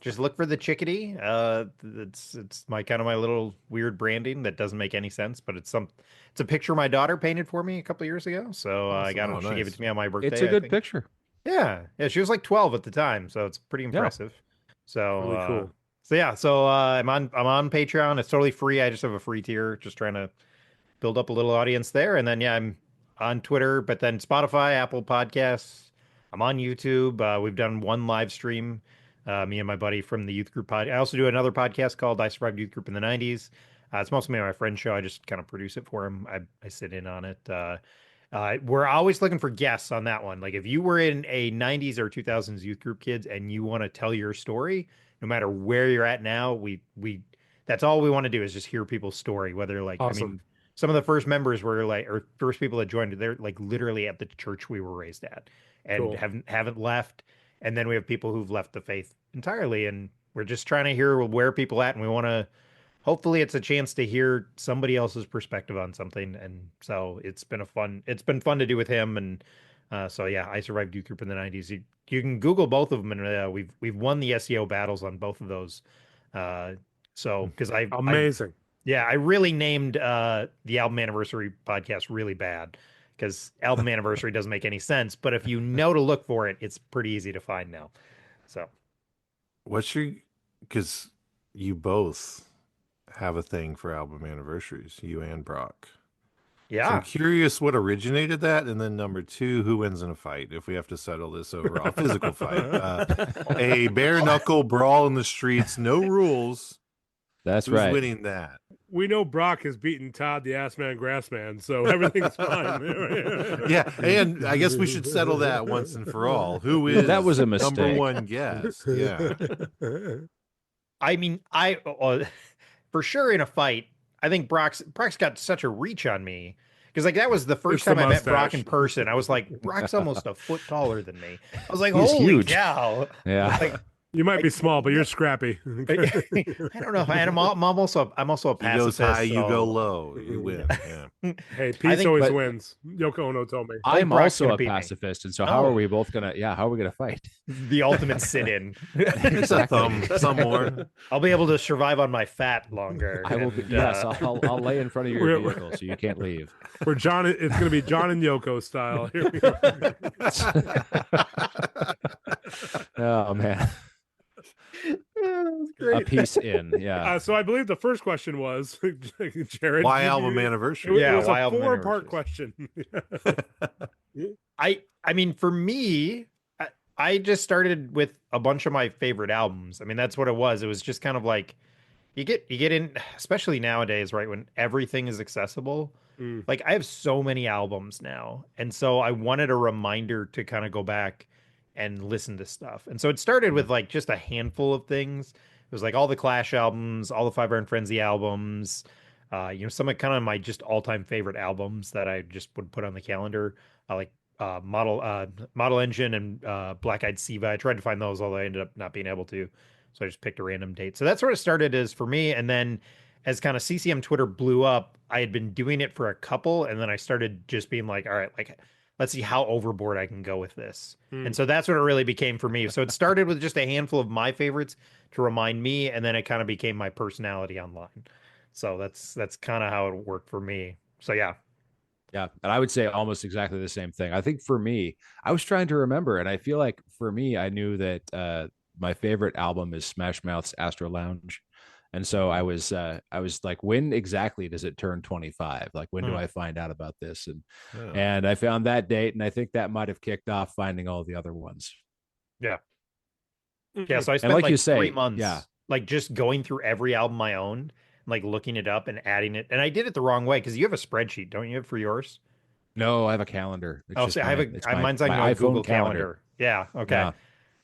Just look for the chickadee. It's my kind of my little weird branding that doesn't make any sense, but it's a picture my daughter painted for me a couple years ago. So I got it. Oh, She gave it nice. to me on my birthday. It's a I good think. picture. Yeah, she was like 12 at the time, so it's pretty impressive. So Really cool. So I'm on Patreon. It's totally free. I just have a free tier, just trying to build up a little audience there. And then I'm on Twitter, but then Spotify, Apple Podcasts. I'm on YouTube. We've done one live stream. Me and my buddy from the youth group pod. I also do another podcast called I Survived Youth Group in the 90s. It's mostly my friend's show. I just kind of produce it for him. I sit in on it. We're always looking for guests on that one. Like if you were in a 90s or 2000s youth group kids and you want to tell your story, no matter where you're at now, we that's all we want to do is just hear people's story. Whether like, I mean, Awesome. some of the first members were like, or first people that joined, they're like literally at the church we were raised at and Cool. haven't left. And then we have people who've left the faith entirely. And we're just trying to hear where people at. And we want to, hopefully it's a chance to hear somebody else's perspective on something. And so it's been fun to do with him. And so yeah, I Survived Youth Group in the 90s. You can Google both of them, and we've won the SEO battles on both of those. So because Amazing. I really named the album anniversary podcast really bad because album anniversary doesn't make any sense. But if you know to look for it, it's pretty easy to find now. So because you both have a thing for album anniversaries, you and Brock. So yeah, I'm curious what originated that, and then number 2, who wins in a fight if we have to settle this over a physical fight, a bare knuckle brawl in the streets, no rules. That's Who's right. winning that? We know Brock has beaten Todd the Ass Man Grass Man, so everything's fine. Yeah, and I guess we should settle that once and for all. Who is That was a number mistake. 1 guest? Yeah. I mean, for sure in a fight, I think Brock's got such a reach on me because like that was the first It's the time I met Brock mustache. in person. I was like, Brock's almost a foot taller than me. I was like, He's holy huge. cow! Yeah. Like, You might be small, but you're scrappy. I don't know. And I'm also a He pacifist. goes high, you so- go low. You win. Yeah. Hey, peace think- always but- wins. Yoko Ono told me. I'm Brock's also gonna a beat me. pacifist, and so how Oh. are we both gonna? Yeah, how are we gonna fight? The ultimate sit-in. Just a thumb, some more. I'll be able to survive on my fat longer. I will. Be, and, yes, I'll lay in front of your We're- vehicle so you can't leave. We're John. It's going to be John and Yoko style. Here we go. Oh man, a piece in. Yeah. So I believe the first question was, Jared. Why did album you- anniversary? It was why a album four-part anniversaries? question. I mean, for me, I just started with a bunch of my favorite albums. I mean, that's what it was. It was just kind of like you get in, especially nowadays, right, when everything is accessible. Mm. Like I have so many albums now, and so I wanted a reminder to kind of go back and listen to stuff. And so it started with like just a handful of things. It was like all the Clash albums, all the Five Iron Frenzy albums, some of kind of my just all-time favorite albums that I just would put on the calendar, like Model Engine and Black Eyed Siva. I tried to find those, although I ended up not being able to. So I just picked a random date. So that's where it started as for me. And then as kind of CCM Twitter blew up, I had been doing it for a couple, and then I started just being like, all right, like let's see how overboard I can go with this. And so that's what it really became for me. So it started with just a handful of my favorites to remind me, and then it kind of became my personality online. So that's kind of how it worked for me. So yeah. Yeah, and I would say almost exactly the same thing. I think for me, I was trying to remember, and I feel like for me, I knew that my favorite album is Smash Mouth's Astro Lounge, and so I was like, when exactly does it turn 25? Like, when do I find out about this? And I found that date, and I think that might have kicked off finding all the other ones. Yeah. Yeah. So I spent like like you say, 3 months, yeah. like just going through every album I own, like looking it up and adding it. And I did it the wrong way because you have a spreadsheet, don't you, for yours? No, I have a calendar. It's Oh, just so I have it's mine's like my my iPhone Google calendar. Yeah. Okay. Yeah.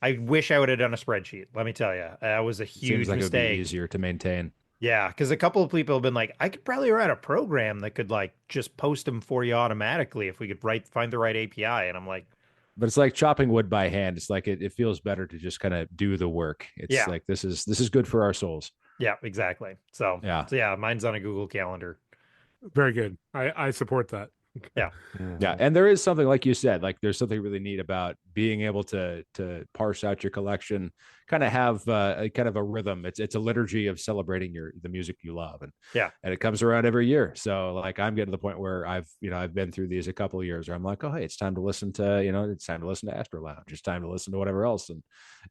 I wish I would have done a spreadsheet. Let me tell you, that was a huge Seems like it would be mistake. easier to maintain. Yeah, because a couple of people have been like, I could probably write a program that could like just post them for you automatically if we could find the right API. And I'm like, But it's like chopping wood by hand. It's like it feels better to just kind of do the work. It's Yeah. like this is good for our souls. yeah, exactly. So Yeah. mine's on a Google Calendar. Very good. I support that. Yeah. Yeah, and there is something like you said, like there's something really neat about being able to parse out your collection, kind of have a kind of a rhythm. It's a liturgy of celebrating the music you love, and Yeah. and it comes around every year. So like I'm getting to the point where I've been through these a couple of years where I'm like, oh hey, it's time to listen to it's time to listen to Astro Lounge, it's time to listen to whatever else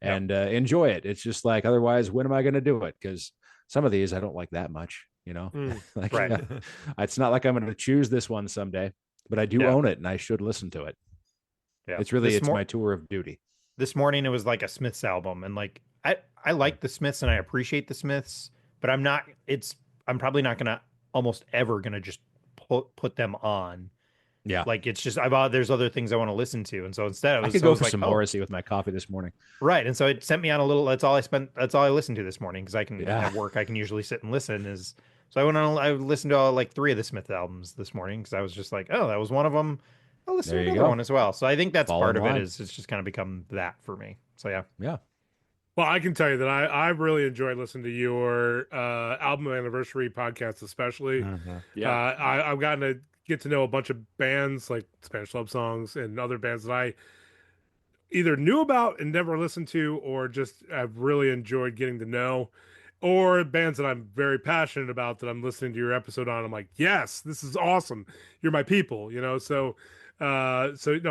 and enjoy it. It's just like otherwise, when am I going to do it? Because some of these I don't like that much. Like Right. it's not like I'm going to choose this one someday, but I do Yeah. own it and I should listen to it. Yeah. It's really This my tour of duty. This morning it was like a Smiths album, and like I like the Smiths and I appreciate the Smiths, but I'm probably not gonna almost ever gonna just put them on. Yeah. Like it's just there's other things I want to listen to, and so instead I could go for some Morrissey with my coffee this morning. Right, and so it sent me on a little. That's all I listened to this morning because I can Yeah. at work I can usually sit and listen. So I went on. I listened to like 3 of the Smith albums this morning because I was just like, oh, that was one of them. I'll listen There to you another go. one as well. So I think that's Fall part in of it line. is it's just kind of become that for me. So yeah. Yeah. Well, I can tell you that I really enjoyed listening to your album anniversary podcast, especially. Yeah. I've gotten to get to know a bunch of bands like Spanish Love Songs and other bands that I either knew about and never listened to, or just have really enjoyed getting to know, or bands that I'm very passionate about that I'm listening to your episode on. I'm like, yes, this is awesome. You're my people, So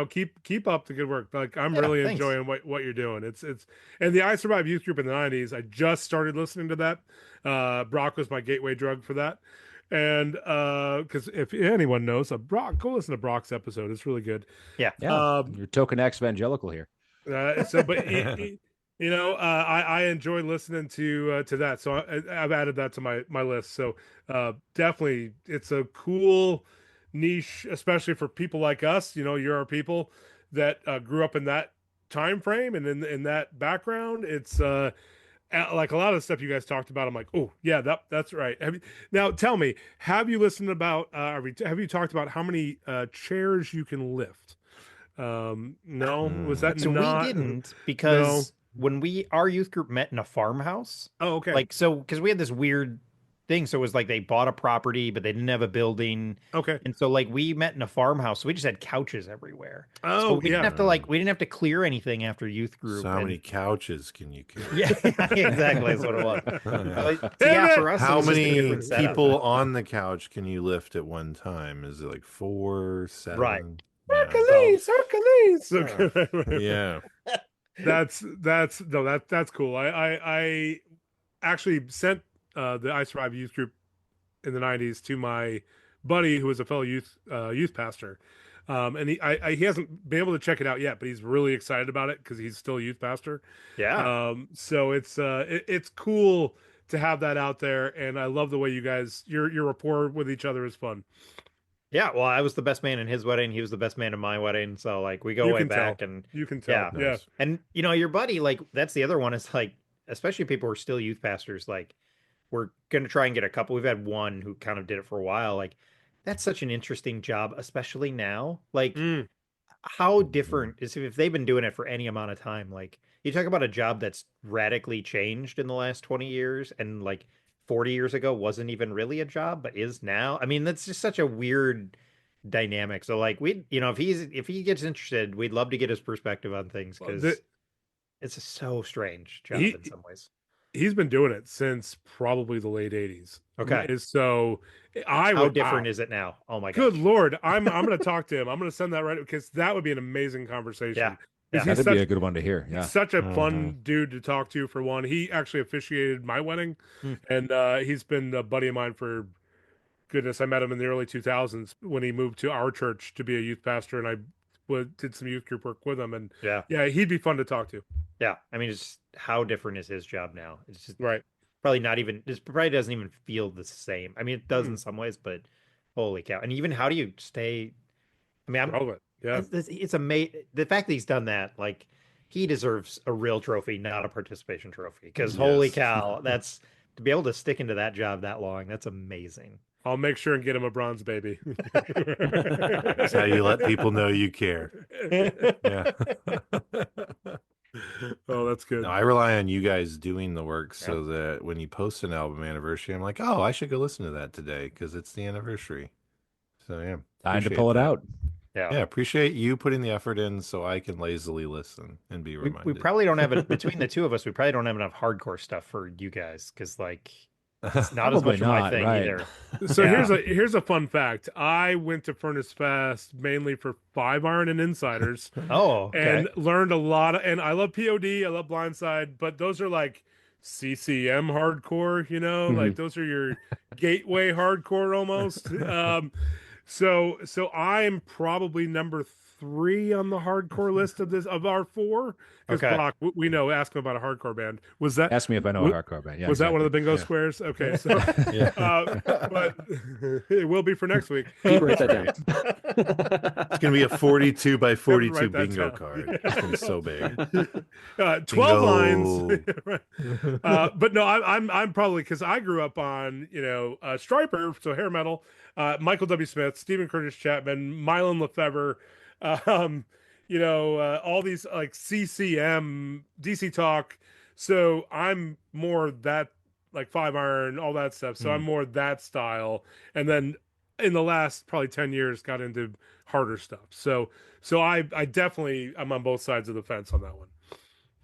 keep up the good work. Like I'm Yeah, really thanks. enjoying what you're doing. It's and the I Survive youth group in the 90s. I just started listening to that. Brock was my gateway drug for that. And because if anyone knows Brock, go listen to Brock's episode. It's really good. Yeah. You're token evangelical here. I enjoy listening to that. So I've added that to my list. So definitely, it's a cool niche, especially for people like us. You're our people that grew up in that time frame and in that background. It's like a lot of the stuff you guys talked about. I'm like, oh yeah, that's right. Now tell me, have you listened about? Have you talked about how many chairs you can lift? No, was that So not? we didn't because when our youth group met in a farmhouse. Oh, okay. Like so because we had this weird thing. So it was like they bought a property, but they didn't have a building. Okay. And so like we met in a farmhouse. So we just had couches everywhere. Oh, so we yeah. didn't have to clear anything after youth group. So how and- many couches can you carry? Yeah, exactly. That's what it was. So, yeah, for us, it How was just a many different setup. people on the couch can you lift at one time? Is it like 4, 7? Right. Hercules. Yeah. That's cool. I actually sent the I Survive youth group in the 90s to my buddy who was a fellow youth pastor. And he hasn't been able to check it out yet, but he's really excited about it because he's still a youth pastor. Yeah. So it's cool to have that out there, and I love the way you guys your rapport with each other is fun. Yeah, well, I was the best man in his wedding. He was the best man in my wedding. So like we go You way can tell. back, and You can tell. Yeah. And your buddy, like that's the other one is like, especially people who are still youth pastors. Like we're gonna try and get a couple. We've had one who kind of did it for a while. Like that's such an interesting job, especially now. Like how different is if they've been doing it for any amount of time? Like you talk about a job that's radically changed in the last 20 years, and like 40 years ago wasn't even really a job, but is now. I mean, that's just such a weird dynamic. So like if he gets interested, we'd love to get his perspective on things because it's a so strange job in some ways. He's been doing it since probably the late 80s. Okay. So how different is it now? Oh my god. Good Lord. I'm going to talk to him. I'm going to send that right because that would be an amazing conversation. Yeah. That'd be a good one to hear. Yeah. He's such a fun dude to talk to for one. He actually officiated my wedding and he's been a buddy of mine for goodness. I met him in the early 2000s when he moved to our church to be a youth pastor, and I did some youth group work with him, and yeah, he'd be fun to talk to. Yeah. I mean, it's how different is his job now? It's just right. Probably not even, it probably doesn't even feel the same. I mean, it does in some ways, but holy cow. And even how do you stay? I mean, relevant. Yeah. It's amazing. The fact that he's done that, like he deserves a real trophy, not a participation trophy. Because holy Yes. cow, that's to be able to stick into that job that long. That's amazing. I'll make sure and get him a bronze baby. That's how you let people know you care. Yeah. Oh, that's good. No, I rely on you guys doing the work so that when you post an album anniversary, I'm like, oh, I should go listen to that today because it's the anniversary. So yeah, Time to appreciate pull it that. out. Yeah. Yeah, appreciate you putting the effort in so I can lazily listen and be We reminded. probably don't have it between the two of us. We probably don't have enough hardcore stuff for you guys because like it's not as Probably much of my not, thing right. either. So Yeah. here's a fun fact. I went to Furnace Fest mainly for 5-Iron and Insiders. Oh, okay. And learned a lot and I love POD, I love Blindside, but those are like CCM hardcore, you know, like those are your gateway hardcore almost. So I'm probably number 3 on the hardcore list of our 4. Because Okay. Brock, we know, ask him about a hardcore band. Was that Ask me if I know a hardcore band. Yeah, was that one of the bingo exactly. squares? Okay, so but it will be for next week. Pete, write that down. It's gonna be a 42 by 42 Write that bingo down. card. It's gonna be so big. 12 Bingo. lines. Right. But no, I'm probably because I grew up on Striper, so hair metal, Michael W. Smith, Stephen Curtis Chapman, Mylon Lefebvre, all these like CCM, DC Talk. So I'm more that like 5-Iron, all that stuff. So I'm more that style. And then in the last probably 10 years got into harder stuff. So I definitely I'm on both sides of the fence on that one.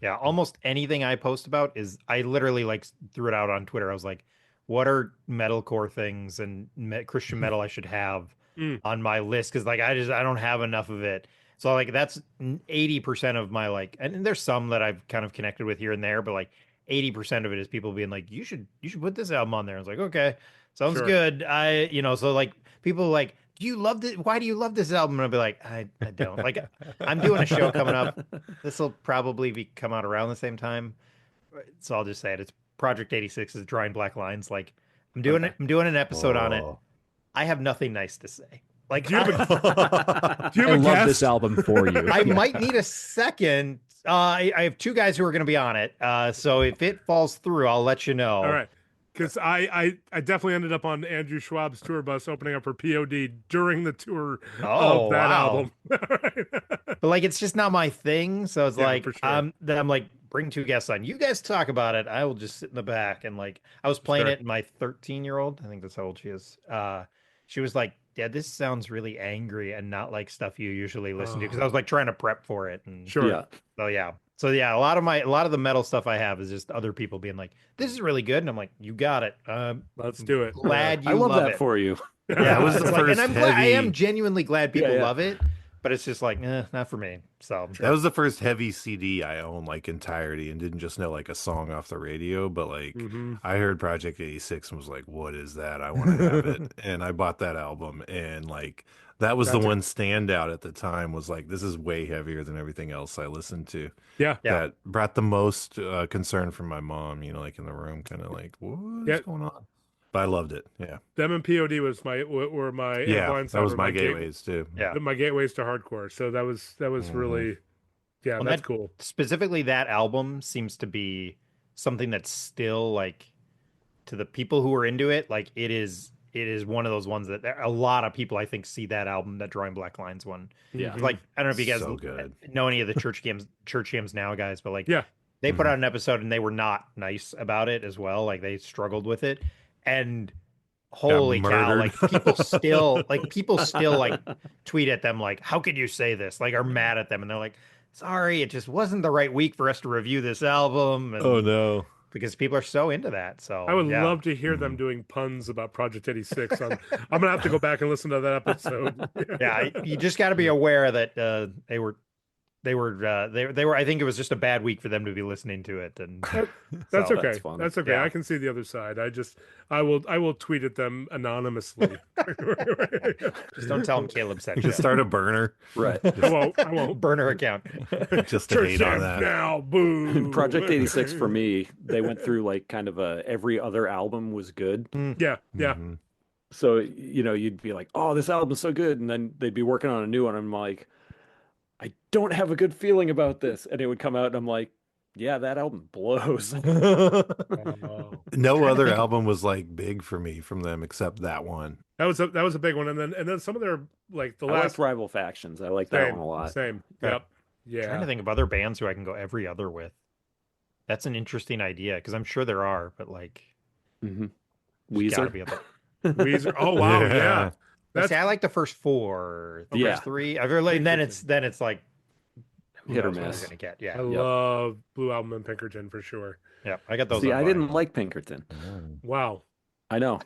Yeah, almost anything I post about is I literally like threw it out on Twitter. I was like, what are metalcore things and Christian metal I should have on my list? Because like I don't have enough of it. So like that's 80% of my like, and there's some that I've kind of connected with here and there, but like 80% of it is people being like, you should put this album on there. I was like, okay, sounds Sure. good. So like people are like, do you love it? Why do you love this album? And I'll be like, I don't. Like I'm doing a show coming up. This will probably come out around the same time. So I'll just say it. It's Project 86 is Drawing Black Lines. Like I'm doing it. I'm doing an episode on it. I have nothing nice to say. Like Do you have a, do you I have a love guest? this album for you. I might need a second. I have 2 guys who are going to be on it. So if it falls through, I'll let you know. All right. Because I definitely ended up on Andrew Schwab's tour bus opening up for POD during the tour Oh, of that wow. album. But like it's just not my thing. So it's Yeah, like for sure. then I'm like, bring 2 guests on. You guys talk about it. I will just sit in the back and like I was playing Sure. it. And my 13-year-old, I think that's how old she is. She was like, Dad, this sounds really angry and not like stuff you usually listen to. Because I was like trying to prep for it. And Sure. Yeah. So yeah, a lot of the metal stuff I have is just other people being like, "This is really good," and I'm like, "You got it." Let's do it. Glad you I love that it. for you. Yeah, That was it's the like, first and I'm glad. I heavy- am genuinely glad people Yeah, yeah. love it, but it's just like, not for me. So That was the first heavy CD I owned like entirety and didn't just know like a song off the radio, but like I heard Project 86 and was like, what is that? I want to have it. And I bought that album and like that was the one standout at the time was like, this is way heavier than everything else I listened to. Yeah. That brought the most concern from my mom, like in the room, kind of like, what's going on? But I loved it. Yeah. Them and POD was my Yeah. Blindside That was were my gateway- gateways too. yeah. my gateways to hardcore. So that was really, Well, that's that- cool. Specifically, that album seems to be something that's still like to the people who are into it. Like it is one of those ones that a lot of people I think see that album, that Drawing Black Lines one. Yeah. Like I don't know if you guys So good. know any of the Church Jams Now guys, but like Yeah. they put out an episode and they were not nice about it as well. Like they struggled with it, and holy cow, murdered. like people still like tweet at them like, how could you say this? Like are mad at them, and they're like, sorry, it just wasn't the right week for us to review this album. And, no. because people are so into that. So I would yeah. love to hear them doing puns about Project 86. I'm gonna have to go back and listen to that episode. Yeah, you just got to be aware that they were I think it was just a bad week for them to be listening to it, and That's so- okay. That's fun. That's okay. Yeah. I can see the other side. I will tweet at them anonymously. just don't tell them Caleb sent you. Just start a burner. Right. I won't. burner account. Just to Church hate on Jams that. now, boo. Project 86 for me, they went through like kind of every other album was good. Yeah, yeah. Mhm. So, you'd be like, oh, this album's so good. And then they'd be working on a new one. I'm like, I don't have a good feeling about this. And it would come out and I'm like, yeah, that album blows. No other album was like big for me from them except that one. That was a big one, and then some of their like the I last liked Rival Factions. I like that one a lot. Same. Yeah. Yep. Yeah. Trying to think of other bands who I can go every other with. That's an interesting idea because I'm sure there are, but like, there's gotta Weezer. be other. Weezer. Oh wow, yeah. But see, I like the first 4. The Yeah. first 3. I really, and then it's like who Hit or knows what we're miss. gonna get. Yeah, I love Blue Album and Pinkerton for sure. yeah. I got those. See, on I vinyl. didn't like Pinkerton. Wow. I know.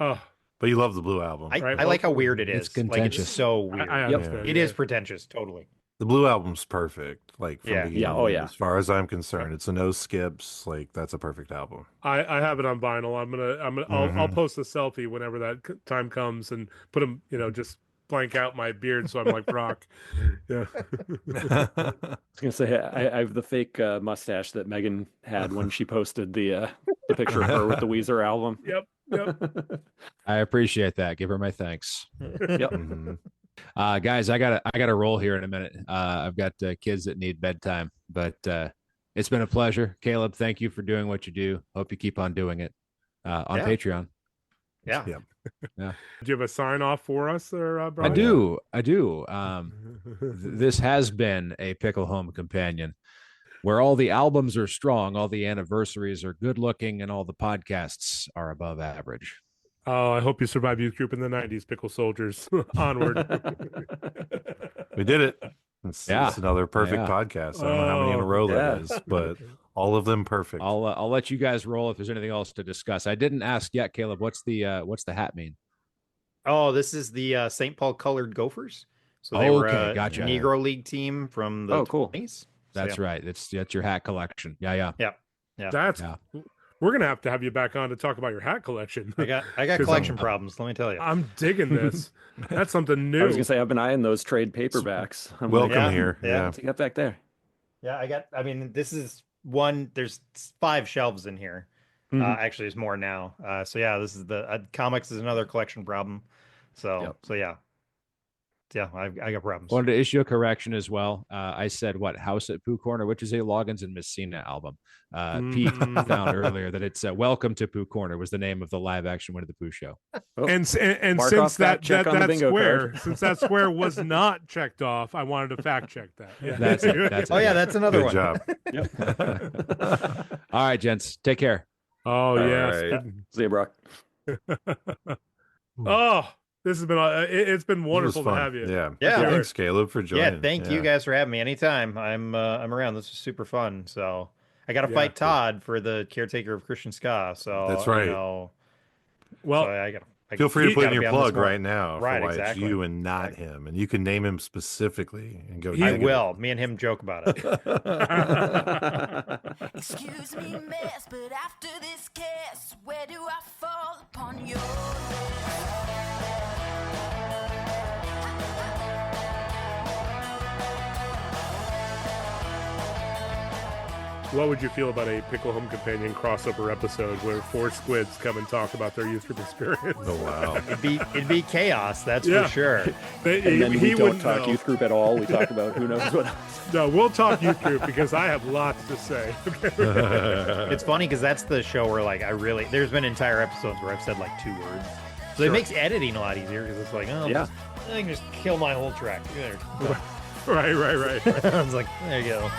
Oh, But you love the Blue Album. I Right, like how weird it is. It's Like contentious. it's so weird. I understand. It is pretentious, totally. The Blue Album's perfect. Like from Yeah. beginning Yeah, to oh, end, yeah. as far as I'm concerned, it's a no skips. Like that's a perfect album. I have it on vinyl. I'll post a selfie whenever that time comes and put them, just blank out my beard so I'm like Brock. Yeah. I was gonna say I have the fake mustache that Megan had when she posted the picture of her with the Weezer album. Yep. I appreciate that. Give her my thanks. Yep. Mhm. Guys, I gotta roll here in a minute. I've got kids that need bedtime, but it's been a pleasure. Caleb, thank you for doing what you do. Hope you keep on doing it on Yeah. Patreon. Yeah. Yep. Do you have a sign off for us there, Brian? I do. This has been a Pickle Home Companion, where all the albums are strong, all the anniversaries are good looking, and all the podcasts are above average. Oh, I hope you survive youth group in the 90s, Pickle Soldiers. Onward. We did it. It's Yeah. another perfect Yeah. podcast. I don't know how many in a row that is, but all of them perfect. I'll let you guys roll if there's anything else to discuss. I didn't ask yet, Caleb. What's the hat mean? Oh, this is the St. Paul Colored Gophers. So they were Okay, a gotcha. Negro League team from the Oh, cool. 20s. That's So, right. That's your hat collection. Yeah. Yeah. That's Yeah. We're gonna have you back on to talk about your hat collection. I got 'Cause collection problems, let me tell you. I'm digging this. That's something new. I was gonna say I've been eyeing those trade paperbacks. I'm Welcome like, Yeah. here. Yeah. Yeah. what's he got back there? Yeah, this is one, there's 5 shelves in here. Mhm. Actually, there's more now. So yeah, this is the comics is another collection problem. So, Yep. so yeah. Yeah, I got problems. Wanted to issue a correction as well. I said House at Pooh Corner, which is a Loggins and Messina album. Pete found earlier that it's Welcome to Pooh Corner was the name of the live action Winnie the Pooh show. Oh, And Mark since off fact check on the bingo square, card. since that square was not checked off, I wanted to fact check that. Yeah. That's it. That's Oh it. yeah, that's another Good one. job. All right, gents. Take care. Oh yes. right. See you, Brock. Oh, this has been it's been This was wonderful to fun. have you. Yeah. Yeah. Thanks, Caleb, for joining. Yeah, thank you guys for having me anytime. I'm around. This is super fun. So I got to Yeah. fight Todd for the caretaker of Christian Ska. So That's right. Well, Well, so I got. Feel free to put in gotta your be on this plug one. right now Right, for why exactly. it's you and not him. And you can name him specifically and go. I dig it. will. Me and him joke about it. Excuse me, miss, but after this kiss, where do I fall upon your list? what would you feel about a Pickle Home Companion crossover episode where 4 squids come and talk about their youth group experience? Oh wow. It'd be chaos. That's Yeah. for sure. And then we don't wouldn't talk know. youth group at all. We talk about who knows what else. No, we'll talk youth group because I have lots to say. It's funny because that's the show where there's been entire episodes where I've said like 2 words. So it makes editing a lot easier because it's like, oh, Yeah. I can just kill my whole track. There. Right. I was like, there you go.